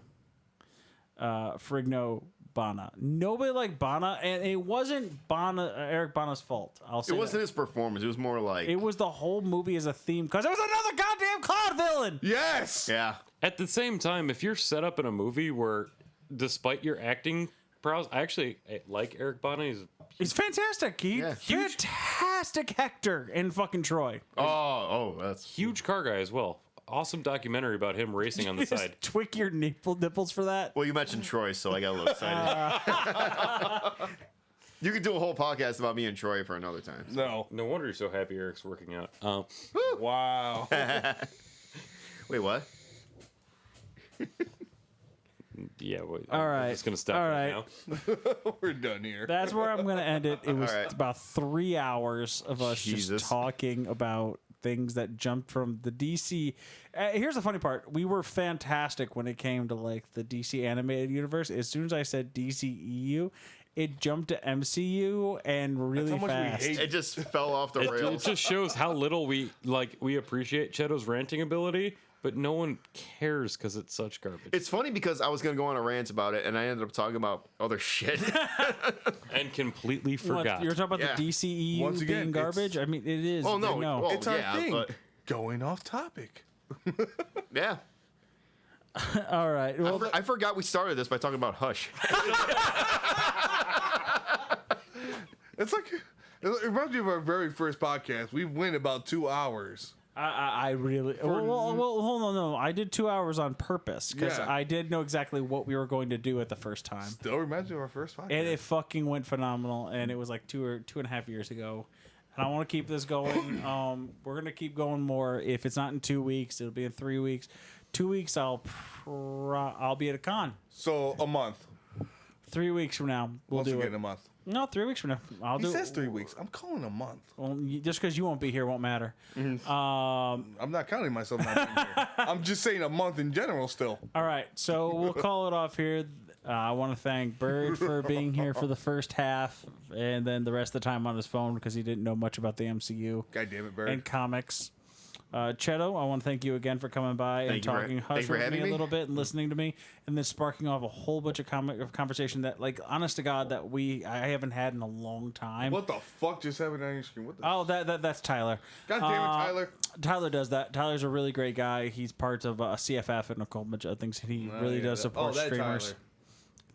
Speaker 1: Frigno, Bana. Nobody liked Bana, and it wasn't Eric Bana's fault. I'll say
Speaker 5: It wasn't
Speaker 1: that.
Speaker 5: his performance. It was more like,
Speaker 1: It was the whole movie as a theme because it was another goddamn Cloud villain.
Speaker 2: Yes.
Speaker 5: yeah.
Speaker 3: At the same time, if you're set up in a movie where, despite your acting prowess, I actually like Eric Bana.
Speaker 1: He's fantastic. Fantastic Hector in fucking Troy.
Speaker 5: Oh, that's
Speaker 3: Huge car guy as well. Awesome documentary about him racing on the
Speaker 1: Just
Speaker 3: side.
Speaker 1: Twick your nipples for that.
Speaker 5: Well, you mentioned Troy, so I got a little excited. You could do a whole podcast about me and Troy for another time.
Speaker 2: No.
Speaker 3: No wonder you're so happy Eric's working out.
Speaker 2: Wow.
Speaker 5: Wait, what?
Speaker 3: Yeah, well,
Speaker 1: All right.
Speaker 3: I'm just gonna stop
Speaker 1: All
Speaker 3: right
Speaker 1: right.
Speaker 3: now.
Speaker 2: We're done here.
Speaker 1: That's where I'm going to end it. It was
Speaker 5: All right.
Speaker 1: about 3 hours of us
Speaker 5: Jesus.
Speaker 1: just talking about things that jumped from the DC. Here's the funny part. We were fantastic when it came to like the DC animated universe. As soon as I said DCEU, it jumped to MCU and really
Speaker 2: how much we
Speaker 1: fast.
Speaker 2: hate
Speaker 5: It just fell off the
Speaker 3: It
Speaker 5: rails.
Speaker 3: just shows how little we appreciate Cheto's ranting ability, but no one cares because it's such garbage.
Speaker 5: It's funny because I was going to go on a rant about it, and I ended up talking about other shit.
Speaker 3: And completely
Speaker 1: What,
Speaker 3: forgot.
Speaker 1: you're talking about
Speaker 5: Yeah.
Speaker 1: the DCEU
Speaker 2: Once again,
Speaker 1: being garbage? I mean, it is.
Speaker 5: Oh, no.
Speaker 1: No.
Speaker 5: Well,
Speaker 2: It's our
Speaker 5: yeah,
Speaker 2: thing.
Speaker 5: but-
Speaker 2: Going off topic.
Speaker 5: Yeah.
Speaker 1: All right. Well,
Speaker 5: I forgot we started this by talking about Hush.
Speaker 2: It's like it reminds me of our very first podcast. We went about 2 hours.
Speaker 1: I really well, hold on, no. I did 2 hours on purpose because
Speaker 2: Yeah.
Speaker 1: I did know exactly what we were going to do at the first time,
Speaker 2: Still reminds me of our first podcast.
Speaker 1: and it fucking went phenomenal. And it was like 2.5 years ago, and I want to keep this going. We're gonna keep going more. If it's not in 2 weeks, it'll be in 3 weeks. 2 weeks, I'll be at a con.
Speaker 2: So a month.
Speaker 1: 3 weeks from now, we'll
Speaker 2: Once
Speaker 1: do
Speaker 2: again,
Speaker 1: it.
Speaker 2: a month.
Speaker 1: No, 3 weeks from now, I'll
Speaker 2: He
Speaker 1: do
Speaker 2: says
Speaker 1: it.
Speaker 2: 3 weeks. I'm calling a month.
Speaker 1: Well, just because you won't be here won't matter.
Speaker 2: I'm not counting myself not being here. I'm just saying a month in general still.
Speaker 1: All right, so we'll call it off here. I want to thank Bird for being here for the first half, and then the rest of the time on his phone because he didn't know much about the MCU
Speaker 2: God damn it, Bird.
Speaker 1: and comics. Cheto, I want to thank you again for coming by and
Speaker 5: Thank you for-
Speaker 1: talking
Speaker 5: thanks
Speaker 1: Hush
Speaker 5: for
Speaker 1: with me
Speaker 5: having
Speaker 1: a
Speaker 5: me.
Speaker 1: little bit and listening to me, and then sparking off a whole bunch of conversation that, like, honest to God, that I haven't had in a long time.
Speaker 2: What the fuck just happened on your screen? What the
Speaker 1: Oh, that's Tyler.
Speaker 2: God damn it, Tyler.
Speaker 1: Tyler does that. Tyler's a really great guy. He's part of CFF and a whole bunch of things. He really does support
Speaker 2: that
Speaker 1: streamers.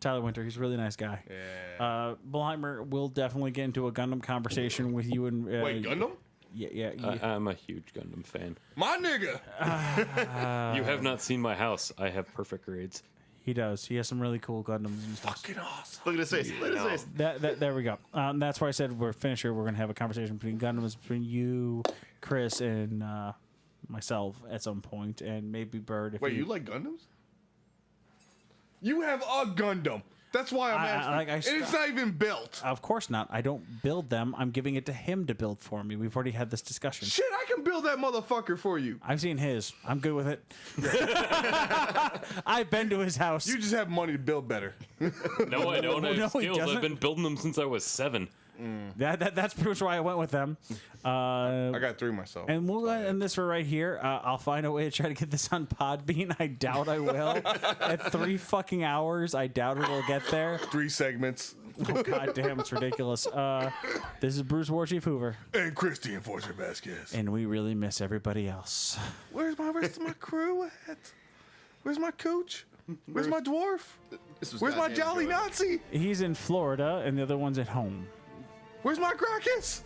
Speaker 1: Tyler Winter, he's a really nice guy.
Speaker 2: Yeah.
Speaker 1: Blheimer will definitely get into a Gundam conversation with you and
Speaker 2: Wait, Gundam?
Speaker 1: Yeah.
Speaker 3: I'm a huge Gundam fan.
Speaker 2: My nigga.
Speaker 3: You have not seen my house. I have perfect grades.
Speaker 1: He does. He has some really cool Gundams and stuff.
Speaker 2: Fucking awesome.
Speaker 5: Look at his face. Look at his face.
Speaker 1: There we go. That's why I said we're finished here. We're gonna have a conversation between Gundams between you, Chris, and myself at some point, and maybe Bird. If
Speaker 2: Wait, you like Gundams? You have a Gundam. That's why I'm asking. And it's not even built.
Speaker 1: Of course not. I don't build them. I'm giving it to him to build for me. We've already had this discussion.
Speaker 2: Shit, I can build that motherfucker for you.
Speaker 1: I've seen his. I'm good with it. I've been to his house.
Speaker 2: You just have money to build better.
Speaker 3: No, I don't have
Speaker 1: No, he
Speaker 3: skills.
Speaker 1: doesn't.
Speaker 3: I've been building them since I was 7.
Speaker 1: That's pretty much why I went with them.
Speaker 2: I got 3 myself.
Speaker 1: And we'll end this for right here. I'll find a way to try to get this on Podbean. I doubt I will. At 3 fucking hours, I doubt it'll get there.
Speaker 2: 3 segments.
Speaker 1: Oh, God damn, it's ridiculous. This is Bruce Warchief Hoover,
Speaker 2: And Christy Enforcer Vasquez.
Speaker 1: and we really miss everybody else.
Speaker 2: Where's my rest of my crew at? Where's my coach? Where's my dwarf? Where's my jolly Nazi?
Speaker 1: He's in Florida, and the other one's at home.
Speaker 2: Where's my Gracchus?